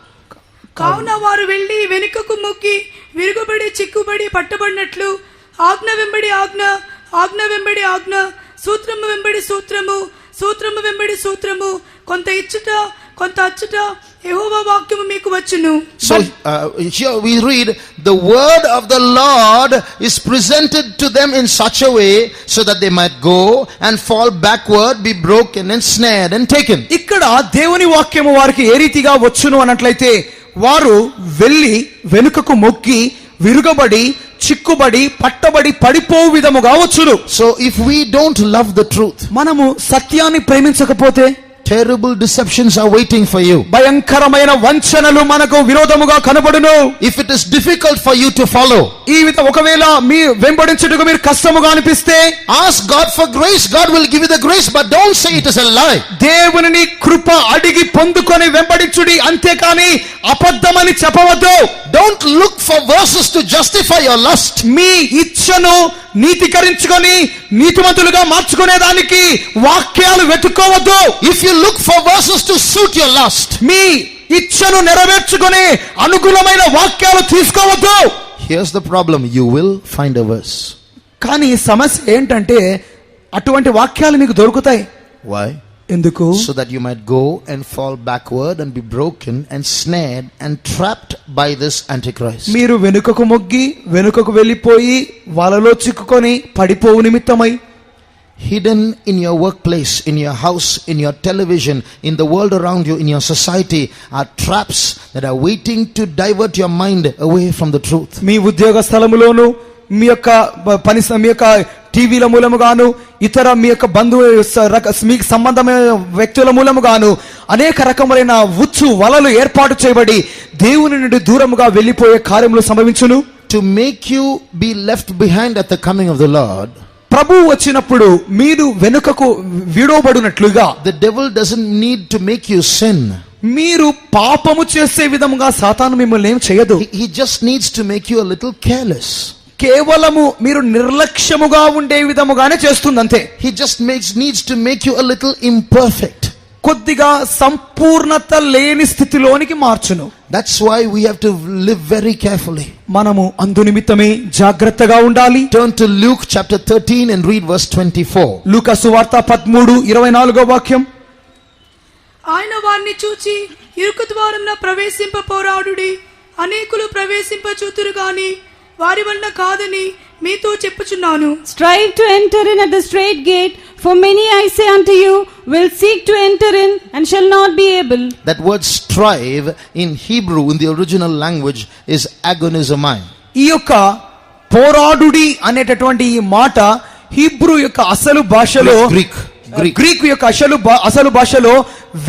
కావున వారు వెళ్లి వెనుకకు మొక్కి విరుగుబడి చిక్కుబడి పట్టబడినట్లు ఆజ్ఞ వెంబడి ఆజ్ఞ, ఆజ్ఞ వెంబడి ఆజ్ఞ, సూత్రము వెంబడి సూత్రము, సూత్రము వెంబడి సూత్రము, కొంత ఇచ్చుట కొంత అచ్చుట యెహోవా వాక్యము మీకు వచ్చును. So here we read, the word of the Lord is presented to them in such a way so that they might go and fall backward, be broken and snared and taken. ఇక్కడ దేవుని వాక్యము వారికి ఏ రీతిగా వచ్చును అన్నట్లయితే, వారు వెళ్లి వెనుకకు మొక్కి విరుగబడి చిక్కుబడి పట్టబడి పడిపోవు విధముగా వచ్చును. So if we don't love the truth, మనము సత్యాన్ని ప్రేమించకపోతే, Terrible deceptions are waiting for you. భయంకరమైన వంచనలు మనకు విరోధముగా కనబడును. If it is difficult for you to follow, ఈ విధంగా ఒకవేళ మీ వెంబడించుటకు మీరు కష్టముగా అనిపిస్తే ask God for grace. God will give you the grace, but don't say it is a lie. దేవుని కృప అడిగి పొందుకొని వెంబడించుడి, అంతేకాని అబద్ధమని చెప్పవద్దు. Don't look for verses to justify your lust. మీ ఇచ్చను నీతికరించుకొని నీతిమంతులుగా మార్చుకునే దానికి వాక్యాలు వెతుక్కోవద్దు. If you look for verses to suit your lust, మీ ఇచ్చను నెరవేర్చుకునే అనుకూలమైన వాక్యాలు తీసుకోవద్దు. here's the problem. You will find a verse. కానీ సమస్య ఏంటంటే అటువంటి వాక్యాలు మీకు దొరుకుతాయి. Why? ఎందుకు? So that you might go and fall backward and be broken and snared and trapped by this Antichrist. మీరు వెనుకకు మొగ్గి వెనుకకు వెళ్ళిపోయి వలలో చిక్కుకొని పడిపోవు నిమిత్తమై, Hidden in your workplace, in your house, in your television, in the world around you, in your society, are traps that are waiting to divert your mind away from the truth. మీ ఉద్యోగ స్థలములోను, మీ యొక్క మీ యొక్క టీవీల మూలముగాను, ఇతర మీ యొక్క మీకు సంబంధమైన వ్యక్తుల మూలముగాను అనేక రకములైన ఉచ్చు వలలు ఏర్పాటు చేయబడి దేవుని నుండి దూరముగా వెళ్ళిపోయే కార్యములు సంభవించును. To make you be left behind at the coming of the Lord, ప్రభువు వచ్చినప్పుడు మీరు వెనుకకు విడవబడినట్లుగా, the devil doesn't need to make you sin. మీరు పాపము చేసే విధముగా సాతాను మిమ్మల్ని ఏం చేయదు. He just needs to make you a little careless. కేవలము మీరు నిర్లక్ష్యముగా ఉండే విధముగానే చేస్తుంది అంతే. He just needs to make you a little imperfect. కొద్దిగా సంపూర్ణత లేని స్థితిలోనికి మార్చును. That's why we have to live very carefully. మనము అందు నిమిత్తమే జాగ్రత్తగా ఉండాలి. Turn to Luke chapter 13 and read verse 24. లూకా సువార్త 13:24 వాక్యం. ఆయన వారిని చూచి ఇరుకు ద్వారమున ప్రవేశింప పోరాడుడి, అనేకులు ప్రవేశింప చూతురు గాని వారి వలన కాదని మీతో చెప్పుచున్నాను. Strive to enter in at the straight gate, for many, I say unto you, will seek to enter in and shall not be able. That word strive in Hebrew, in the original language, is agonizomai. ఈ యొక్క పోరాడుడి అనేటటువంటి ఈ మాట Hebrew యొక్క అసలు భాషలో, Greek యొక్క అసలు భాషలో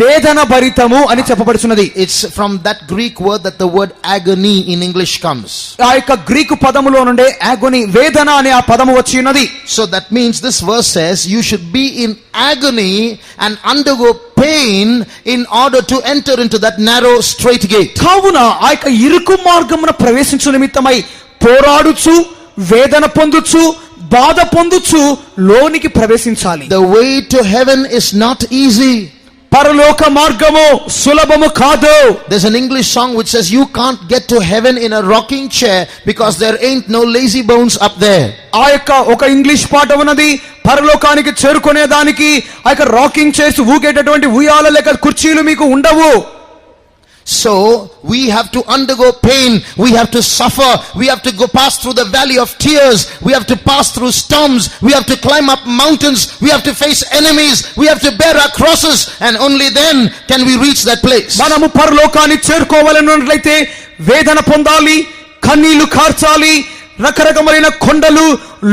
వేదన భరితము అని చెప్పబడుచున్నది. It's from that Greek word that the word agony in English comes. ఆ యొక్క గ్రీకు పదములో నుండే agony, వేదన అనే ఆ పదము వచ్చి ఉన్నది. So that means this verse says you should be in agony and undergo pain in order to enter into that narrow straight gate. కావున ఆ యొక్క ఇరుకు మార్గమున ప్రవేశించు నిమిత్తమై పోరాడుచు, వేదన పొందుచు, బాధ పొందుచు లోనికి ప్రవేశించాలి. The way to heaven is not easy. పరలోక మార్గము సులభము కాదు. There's an English song which says you can't get to heaven in a rocking chair because there ain't no lazy bones up there. ఆ యొక్క ఒక ఇంగ్లీష్ పాట ఉన్నది, పరలోకానికి చేరుకునే దానికి ఆ యొక్క రాకింగ్ చైర్స్, ఊగేటటువంటి ఉయ్యాల లేక కుర్చీలు మీకు ఉండవు. So we have to undergo pain, we have to suffer, we have to go pass through the valley of tears, we have to pass through storms, we have to climb up mountains, we have to face enemies, we have to bear our crosses, and only then can we reach that place. మనము పరలోకాన్ని చేరుకోవాలన్నట్లయితే వేదన పొందాలి, కన్నీళ్లు కార్చాలి, రకరకమైన కొండలు,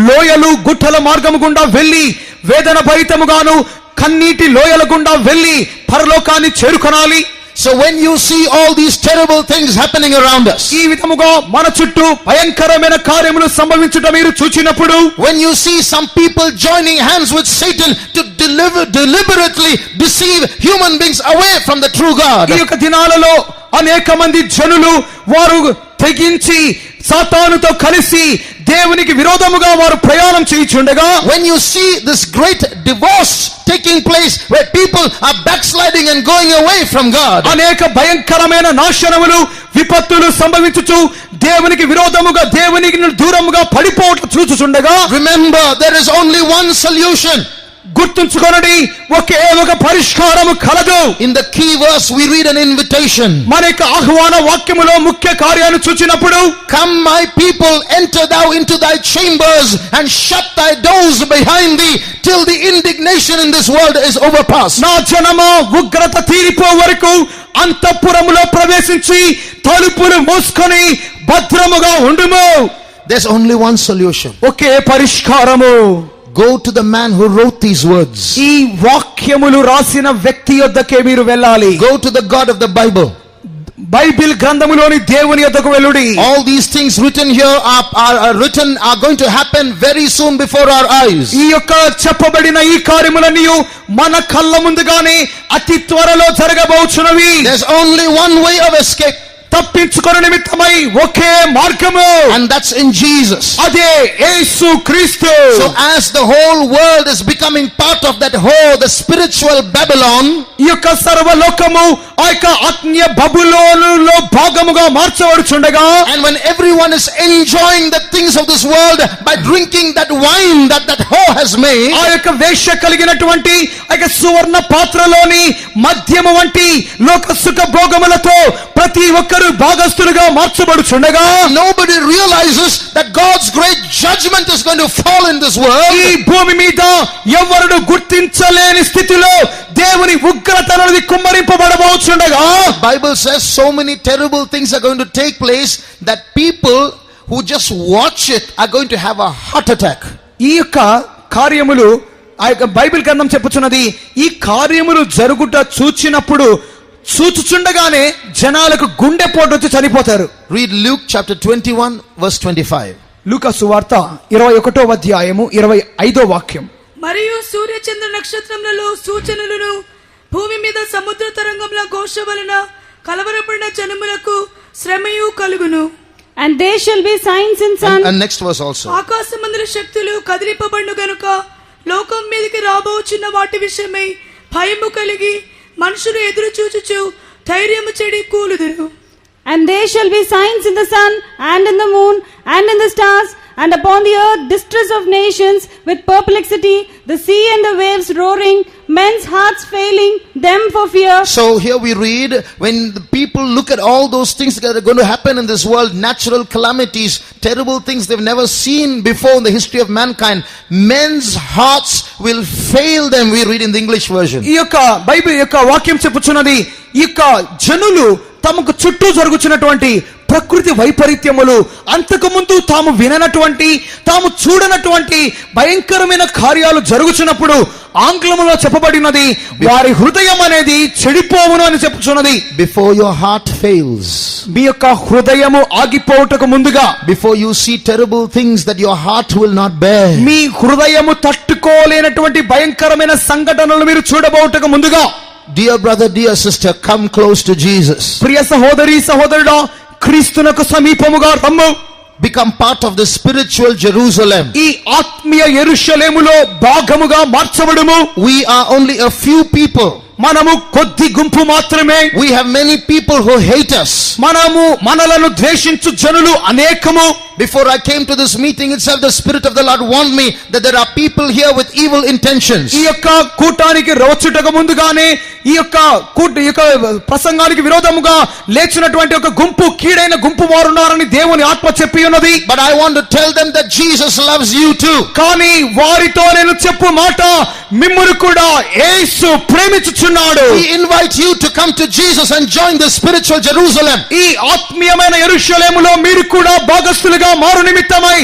లోయలు, గుట్టల మార్గము గుండా వెళ్ళి వేదన భరితముగాను కన్నీటి లోయల గుండా వెళ్ళి పరలోకాన్ని చేరుకొనాలి. So when you see all these terrible things happening around us, ఈ విధముగా మన చుట్టూ భయంకరమైన కార్యములు సంభవించుట మీరు చూచినప్పుడు, when you see some people joining hands with Satan to deliberately deceive human beings away from the true God, ఈ యొక్క దినాలలో అనేక మంది జనులు వారు తెగించి సాతానుతో కలిసి దేవునికి విరోధముగా వారు ప్రయాణం చేయుచుండగా, when you see this great divorce taking place where people are backsliding and going away from God, అనేక భయంకరమైన నాశనములు, విపత్తులు సంభవించుచు దేవునికి విరోధముగా, దేవునికి దూరముగా పడిపోవట చూచుచుండగా, remember there is only one solution. గుర్తుంచుకొనండి, ఒకే ఒక పరిష్కారము కలదు. In the key verse we read an invitation. మన యొక్క ఆహ్వాన వాక్యములో ముఖ్య కార్యాన్ని చూచినప్పుడు, come my people, enter thou into thy chambers and shut thy doors behind thee till the indignation in this world is overpassed. నా జనమా, ఉగ్రత తీరిపో వరకు అంతఃపురములో ప్రవేశించి తలుపులు మూసుకొని భద్రముగా ఉండుము. There's only one solution. Okay పరిష్కారము. go to the man who wrote these words. ఈ వాక్యములు రాసిన వ్యక్తి యొద్దకే మీరు వెళ్ళాలి. Go to the God of the Bible. Bible గ్రంథములోని దేవుని యొద్దకు వెళ్ళుడి. All these things written here are going to happen very soon before our eyes. ఈ యొక్క చెప్పబడిన ఈ కార్యములన్నీ మన కళ్ళ ముందుగానే అతి త్వరలో జరగబోచున్నవి. There's only one way of escape. తప్పించుకొను నిమిత్తమై ఒకే మార్గము, and that's in Jesus. అదే యేసు క్రీస్తు. So as the whole world is becoming part of that whole the spiritual Babylon, ఈ యొక్క సర్వలోకము ఆ యొక్క ఆత్మీయ బబులోనులో భాగముగా మార్చబడుచుండగా, and when everyone is enjoying the things of this world by drinking that wine that whore has made, ఆ యొక్క వేశ్య కలిగినటువంటి ఆ యొక్క సువర్ణ పాత్రలోని మద్యము వంటి లోక సుఖ భోగములతో ప్రతి ఒక్కరు భాగస్థులుగా మార్చబడుచుండగా, nobody realizes that God's great judgment is going to fall in this world. ఈ భూమి మీద ఎవరును గుర్తించలేని స్థితిలో దేవుని ఉగ్రత అనేది కుమ్మరింపబడబోచుండగా, Bible says so many terrible things are going to take place that people who just watch it are going to have a heart attack. ఈ యొక్క కార్యములు ఆ యొక్క బైబిల్ గ్రంథం చెప్పుచున్నది, ఈ కార్యములు జరుగుట చూచుచుండగానే జనాలకు గుండెపోటు వచ్చి చనిపోతారు. Read Luke chapter 21 verse 25. లూకా సువార్త 21వ అధ్యాయము 25వ వాక్యం. మరియు సూర్య చంద్ర నక్షత్రములలో సూచనలను భూమి మీద సముద్ర తరంగముల ఘోష వలన కలవరపడిన జనములకు శ్రమయు కలుగును. And there shall be signs in sun. And next verse also. ఆకాశమందుల శక్తులు కదిలింపబడును గనుక లోకం మీదకి రాబోచున్న వాటి విషయమై భయము కలిగి మనుషులు ఎదురు చూచుచు ధైర్యము చెడి కూలుదురు. And there shall be signs in the sun and in the moon and in the stars, and upon the earth distress of nations with perplexity, the sea and the waves roaring, men's hearts failing them for fear. So here we read, when the people look at all those things that are going to happen in this world, natural calamities, terrible things they've never seen before in the history of mankind, men's hearts will fail them, we read in the English version. ఈ యొక్క Bible యొక్క వాక్యం చెప్పుచున్నది, ఈ యొక్క జనులు తమకు చుట్టూ జరుగుతున్నటువంటి ప్రకృతి వైపరీత్యములు, అంతకు ముందు తాము విననటువంటి తాము చూడనటువంటి భయంకరమైన కార్యాలు జరుగుతున్నప్పుడు ఆంగ్లములో చెప్పబడినది, వారి హృదయం అనేది చెడిపోవును అని చెప్పుచున్నది. Before your heart fails, మీ యొక్క హృదయము ఆగిపోవుటకు ముందుగా, before you see terrible things that your heart will not bear, మీ హృదయము తట్టుకోలేనటువంటి భయంకరమైన సంఘటనలు మీరు చూడబోవుటకు ముందుగా, dear brother, dear sister, come close to Jesus. ప్రియ సహోదరి సహోదరుడా, క్రీస్తునకు సమీపముగా రమ్ము. Become part of the spiritual Jerusalem. ఈ ఆత్మీయ యెరూషలేములో భాగముగా మార్చబడుము. We are only a few people. మనము కొద్ది గుంపు మాత్రమే. We have many people who hate us. మనలను ద్వేషించు జనులు అనేకము. Before I came to this meeting itself, the Spirit of the Lord warned me that there are people here with evil intentions. ఈ యొక్క కూటానికి వచ్చుటకు ముందుగానే ఈ యొక్క ప్రసంగానికి విరోధముగా లేచినటువంటి ఒక గుంపు, కీడైన గుంపు వారున్నారని దేవుని ఆత్మ చెప్పి ఉన్నది. But I want to tell them that Jesus loves you too. కానీ వారితో నేను చెప్పు మాట, మిమ్మును కూడా యేసు ప్రేమించుచున్నాడు. We invite you to come to Jesus and join the spiritual Jerusalem. ఈ ఆత్మీయమైన యెరూషలేములో మీరు కూడా భాగస్థులుగా మారు నిమిత్తమై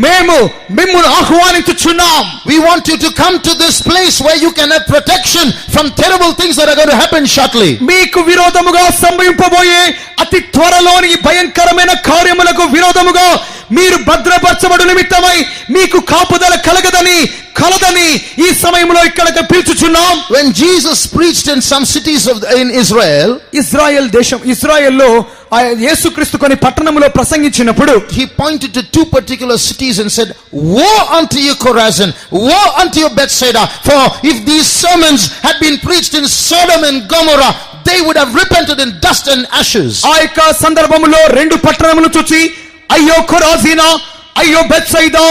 మేము మిమ్మును ఆహ్వానించుచున్నాం. We want you to come to this place where you can have protection from terrible things that are going to happen shortly. మీకు విరోధముగా సంభవింపబోయే అతి త్వరలోని భయంకరమైన కార్యములకు విరోధముగా మీరు భద్రపరచబడు నిమిత్తమై మీకు కాపుదల కలదని ఈ సమయంలో ఇక్కడికి పిలుచుచున్నాం. When Jesus preached in some cities in Israel, ఇజ్రాయెల్లో యేసుక్రీస్తు కొన్ని పట్టణములో ప్రసంగించినప్పుడు, he pointed to two particular cities and said, woe unto you Chorazin, woe unto you Bethsaida, for if these sermons had been preached in Sodom and Gomorrah, they would have repented in dust and ashes. ఆ యొక్క సందర్భంలో రెండు పట్టణములు చూచి, అయ్యో ఖొరాజీనా, అయ్యో Bethsaida,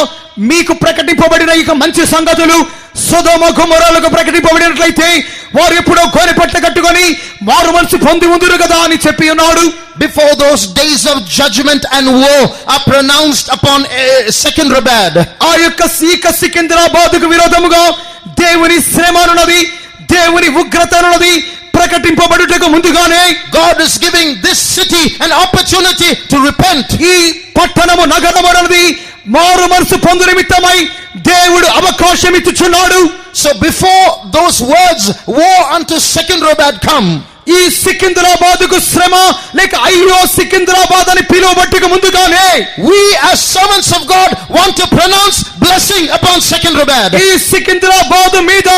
మీకు ప్రకటింపబడిన ఇక మంచి సంగతులు సొదొమ గొమొర్రాలకు ప్రకటింపబడినట్లయితే వారు ఎప్పుడో గోనెపట్ట కట్టుకొని వారు మనసు పొంది ఉందురు కదా అని చెప్పి ఉన్నాడు. Before those days of judgment and woe are pronounced upon Secunderabad, ఆ యొక్క సికింద్రాబాద్కు విరోధముగా దేవుని శ్రమ అన్నది, దేవుని ఉగ్రత అన్నది ప్రకటింపబడుటకు ముందుగానే God is giving this city an opportunity to repent. ఈ పట్టణము నగరము అన్నది మారు మనసు పొందు నిమిత్తమై దేవుడు అవకాశం ఇచ్చుచున్నాడు. So before those words, woe unto Secunderabad come, ఈ సికింద్రాబాద్కు శ్రమ లేక అయ్యో సికింద్రాబాద్ అని పిలువబట్టుకు ముందుగానే we as servants of God want to pronounce blessing upon Secunderabad. ఈ సికింద్రాబాద్ మీద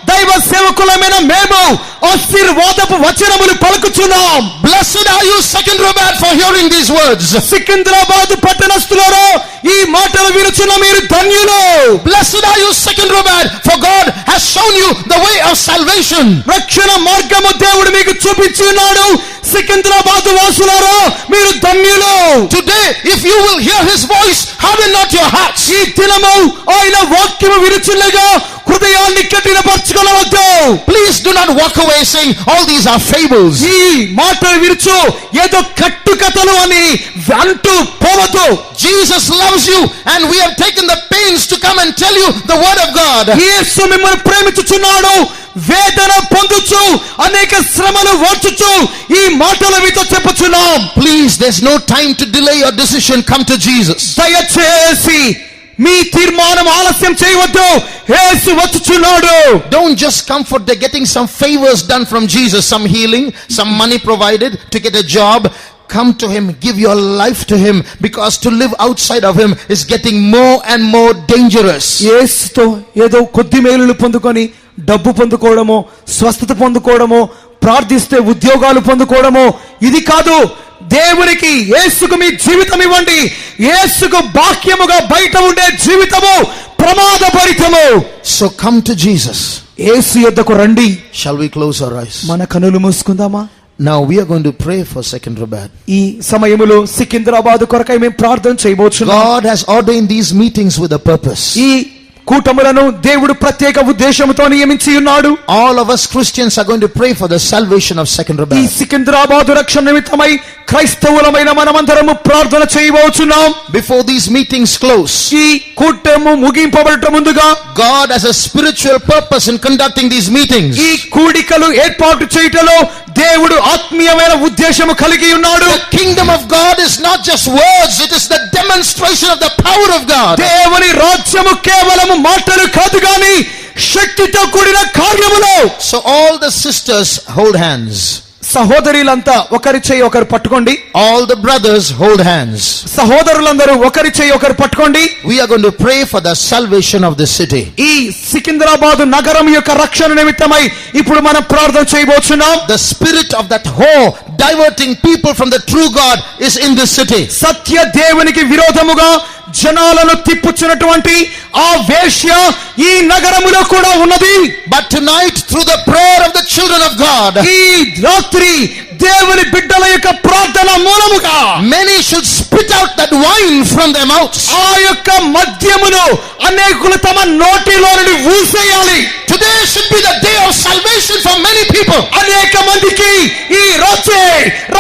దైవ సేవకులమైన మేము ఆశీర్వాదపు వచనములు పలుకుచున్నాం. Blessed are you, Secunderabad, for hearing these words. Secunderabad పట్టణస్థులారా, ఈ మాటలు వినుచున్న మీరు ధన్యులు. Blessed are you, Secunderabad, for God has shown you the way of salvation. రక్షణ మార్గము దేవుడు మీకు చూపించున్నాడు. సికింద్రాబాద్ వాసులారా, మీరు ధన్యులు. Today, if you will hear his voice, harden not your hearts. ఈ దినము ఆయన వాక్యము వినుచుండగా హృదయాన్ని కఠినపరచుకొనవద్దు. Please do not walk away saying all these are fables. ఈ మాటలు వినుచు ఏదో కట్టుకథలు అని అంటూ పోవద్దు. Jesus loves you and we have taken the pains to come and tell you the word of God. యేసు మిమ్మల్ని ప్రేమించుచున్నాడు. వేదన పొందుచు అనేక శ్రమలు ఓర్చుచు ఈ మాటలు మీతో చెప్పుచున్నాం. Please, there's no time to delay your decision. Come to Jesus. దయచేసి మీ తీర్మానం ఆలస్యం చేయవద్దు. యేసు వచ్చుచున్నాడు. Don't just come for getting some favors done from Jesus, some healing, some money provided to get a job. Come to him, give your life to him, because to live outside of him is getting more and more dangerous. యేసుతో ఏదో కొద్ది మేలులు పొందుకొని డబ్బు పొందుకోవడమో, స్వస్థత పొందుకోవడమో, ప్రార్థిస్తే ఉద్యోగాలు పొందుకోవడమో ఇది కాదు. దేవునికి యేసుకు మీ జీవితం ఇవ్వండి. యేసుకు బాక్యముగా బయట ఉండే జీవితము ప్రమాదభరితము. So come to Jesus. యేసు యొద్దకు రండి. Shall we close our eyes? మన కనులు మూసుకుందామా? Now we are going to pray for Secunderabad. ఈ సమయములో సికింద్రాబాద్ కొరకై మేము ప్రార్థన చేయబోతున్నాం. God has ordained these meetings with a purpose. ఈ కూటములను దేవుడు ప్రత్యేక ఉద్దేశంతో నియమించి ఉన్నాడు. All of us Christians are going to pray for the salvation of ఈ Secunderabad. సికింద్రాబాద్ రక్షణ నిమిత్తమై క్రైస్తవులమైన మనమందరము ప్రార్థన చేయబోతున్నాం. Before these meetings close, ఈ కూటము ముగింపబడట ముందుగా God has a spiritual purpose in conducting these meetings. ఈ కూడికలు ఏర్పాటు చేయటలో దేవుడు ఆత్మీయమైన ఉద్దేశము కలిగి ఉన్నాడు. The kingdom of God is not just words, it is the demonstration of the power of God. దేవుని రాజ్యము కేవలము మాటలు కాదు గాని శక్తితో కూడిన కార్యములు. So all the sisters hold hands. సహోదరులంతా ఒకరి చేయి ఒకరు పట్టుకోండి. All the brothers hold hands. సహోదరులందరూ ఒకరి చేయి ఒకరు పట్టుకోండి. We are going to pray for the salvation of the city. ఈ సికింద్రాబాద్ నగరం యొక్క రక్షణ నిమిత్తమై ఇప్పుడు మనం ప్రార్థన చేయబోతున్నాం. The spirit of that whore diverting people from the true God is in this city. సత్య దేవునికి విరోధముగా జనాలను తిప్పుచున్నటువంటి ఆ వేశ్య ఈ నగరములో కూడా ఉన్నది. But tonight, through the prayer of the children of God, ఈ రాత్రి దేవుని బిడ్డల యొక్క ప్రార్థన మూలముగా many should spit out that wine from their mouths. ఆ యొక్క మద్యమును అనేకులు తమ నోటిలో నుండి ఊసేయాలి. Today should be the day of salvation for many people. అనేక మందికి ఈ రాత్రి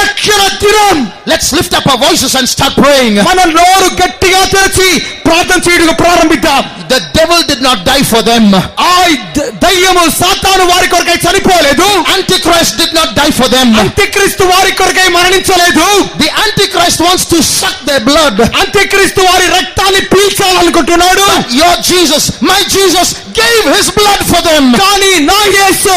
రక్షణ దినం. Let's lift up our voices and start praying. మన నోరు గట్టిగా తెరిచి ప్రార్థన చేయడం ప్రారంభిద్దాం. The devil did not die for them. ఆ దయ్యము సాతాను వారి కొరకై చనిపోలేదు. Antichrist did not die for them. అంత్యక్రీస్తు వారి కొరకై మరణించలేదు. The Antichrist wants to suck their blood. అంత్యక్రీస్తు వారి రక్తాన్ని పీల్చాలనుకుంటున్నాడు. Your Jesus, my Jesus, gave his blood for them. కానీ నా యేసు,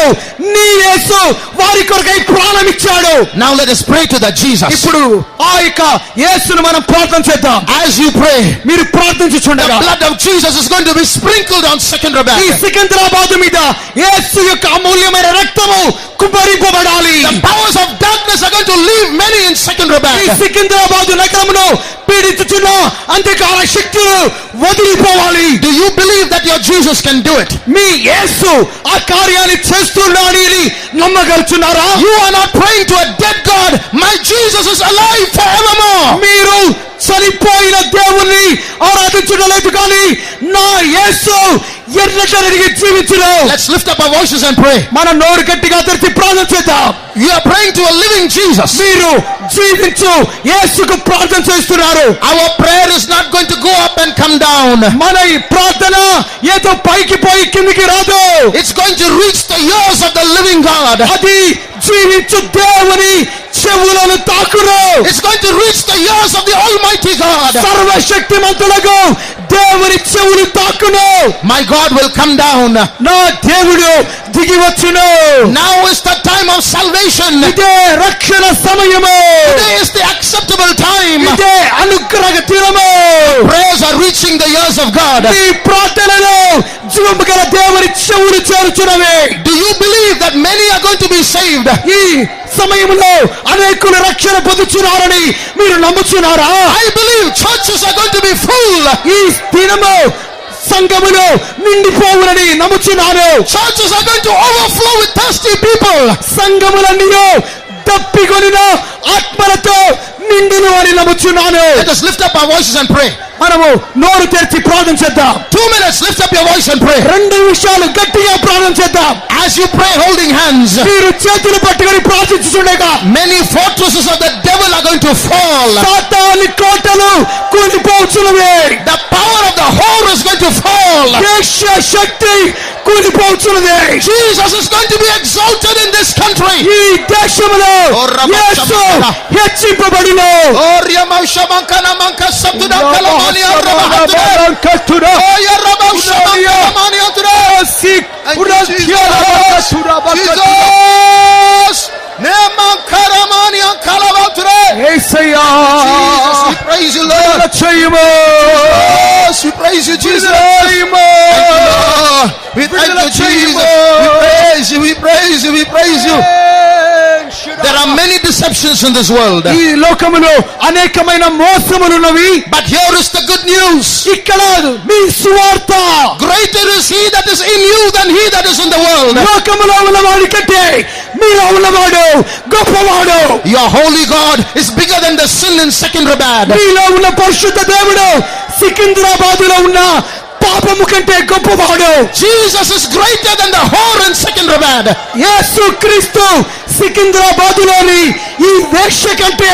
నీ యేసు వారి కొరకై ప్రాణం ఇచ్చాడు. Now let us pray to that Jesus. ఇప్పుడు ఆ యొక్క యేసును మనం ప్రార్థన చేద్దాం. As you pray, మీరు the ప్రార్థించుచుండగా blood of Jesus is going to be sprinkled on Secunderabad. ఈ సికింద్రాబాద్ మీద యేసు యొక్క అమూల్యమైన రక్తము కుమ్మరింపబడాలి. The powers of darkness are going to leave many in ఈ Secunderabad. సికింద్రాబాద్ నగరమును పీడించుచున్న అంధకార శక్తులు వదిలిపోవాలి. Do you believe that your Jesus can do it? మీ యేసు ఆ కార్యాన్ని చేస్తున్నాడు అని నమ్మగలుగుతున్నారా? You are not praying to a dead God. My Jesus is alive forevermore. మీరు చనిపోయిన దేవుణ్ణి ఆరాధించలేదు కానీ నా యేసు ఎన్నటికీ జీవించును. Let's lift up our voices and pray. మన నోరు గట్టిగా తెరిచి ప్రార్థన చేద్దాం. You are praying to a living Jesus. మీరు జీవించు యేసుకు ప్రార్థన చేస్తున్నారు. Our prayer is not going to go up and come down. మన ఈ ప్రార్థన ఏదో పైకి పోయి కిందికి రాదు. It's going to reach the ears of the living God. అది జీవించు దేవుని చెవులను తాకును. It's going to reach the ears of the Almighty God. God. సర్వశక్తిమంతులకు దేవుని చెవులు తాకును. My God will come down. నా దేవుడు దిగి వచ్చును. Now is the time of salvation. ఇదే రక్షణ సమయము. Today is the acceptable time. ఇదే అనుగ్రహ దినము. Prayers are reaching the ears of God. ఈ ప్రార్థనలో జీవము గల దేవుని చెవులు చేరుచున్నవి. Do you believe that many are going to be saved? ఈ సమయంలో అనేకులు రక్షణ పొందుచున్నారని మీరు నమ్ముచున్నారా? I believe churches are going to be full. ఈ దినము సంఘములో నిండిపోవునని నమ్ముచున్నాను. Churches are going to overflow with thirsty people. సంఘములన్నీ తప్పికొనిన ఆత్మలతో నిండును అని నమ్ముచున్నాను. Let us lift up our voices and pray. మనము నోరు తెరిచి ప్రార్థన చేద్దాం. 2 minutes, lift up your voice and pray. 2 నిమిషాలు గట్టిగా ప్రార్థన చేద్దాం. As you pray holding hands, మీరు చేతులు పట్టుకొని ప్రార్థించుచుండగా many fortresses of the devil are going to fall. సాతాను కోటలు కూలిపోచున్నవి. The power of the whore is going to fall. వేశ్య శక్తి కూలిపోచున్నది. Jesus is going to be exalted in this country. ఈ దేశములో యేసు హెచ్చింపబడును. Oh, Riyamaushamankana manka sabduda kalamani arrabahatude. Oh, Yarrabaushamankana Jesus. Nemankaramani ankalavature. Yesayya Jesus, we praise you, Lord. చేయము. Jesus, we praise you, Jesus. We thank you, Jesus. We praise you, we praise you, we praise you. There are many deceptions in this world. ఈ లోకములో అనేకమైన మోసములున్నవి. But here is the good news. ఇక్కడ మీ సువార్త. Greater is he that is in you than he that is in the world. లోకములో ఉన్నవాడి కంటే మీలో ఉన్నవాడు గొప్పవాడు. Your holy God is bigger than the sin in Secunderabad. మీలో ఉన్న పరిశుద్ధ దేవుడు సికింద్రాబాదులో ఉన్న పాపము కంటే గొప్పవాడు. Jesus is greater than the whore in Secunderabad. యేసు క్రీస్తు సికింద్రాబాదులోని ఈ వేశ్య కంటే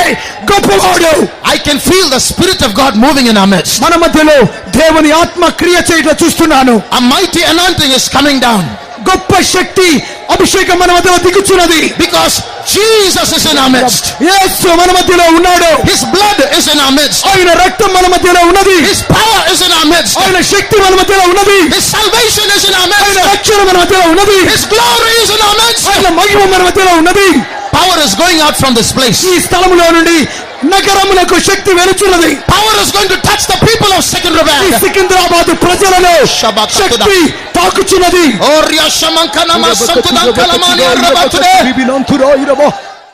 గొప్పవాడు. I can feel the Spirit of God moving in our midst. మన మధ్యలో దేవుని ఆత్మ క్రియ చేయడం చూస్తున్నాను. A mighty anointing is coming down. గొప్ప శక్తి అభిషేకం మన మధ్యలో దిగుచున్నది. Because Jesus is in our midst. యేసు మన మధ్యలో ఉన్నాడు. His blood is in our midst. ఆయన రక్తం మన మధ్యలో ఉన్నది. His power is in our midst. ఆయన శక్తి మన మధ్యలో ఉన్నది. His salvation is in our ఆయన midst. రక్షణ మన మధ్యలో ఉన్నది. His glory is in our midst. ఆయన మహిమ మన మధ్యలో ఉన్నది. Power is going out from this place. ఈ స్థలములో నుండి నగరమునకు శక్తి వెలుచున్నది. Power is going to touch the people of ఈ Secunderabad. సికింద్రాబాద్ ప్రజలను శక్తి తాకుచున్నది. Oh, Riyashamankana masabduda kalamani arrabatude.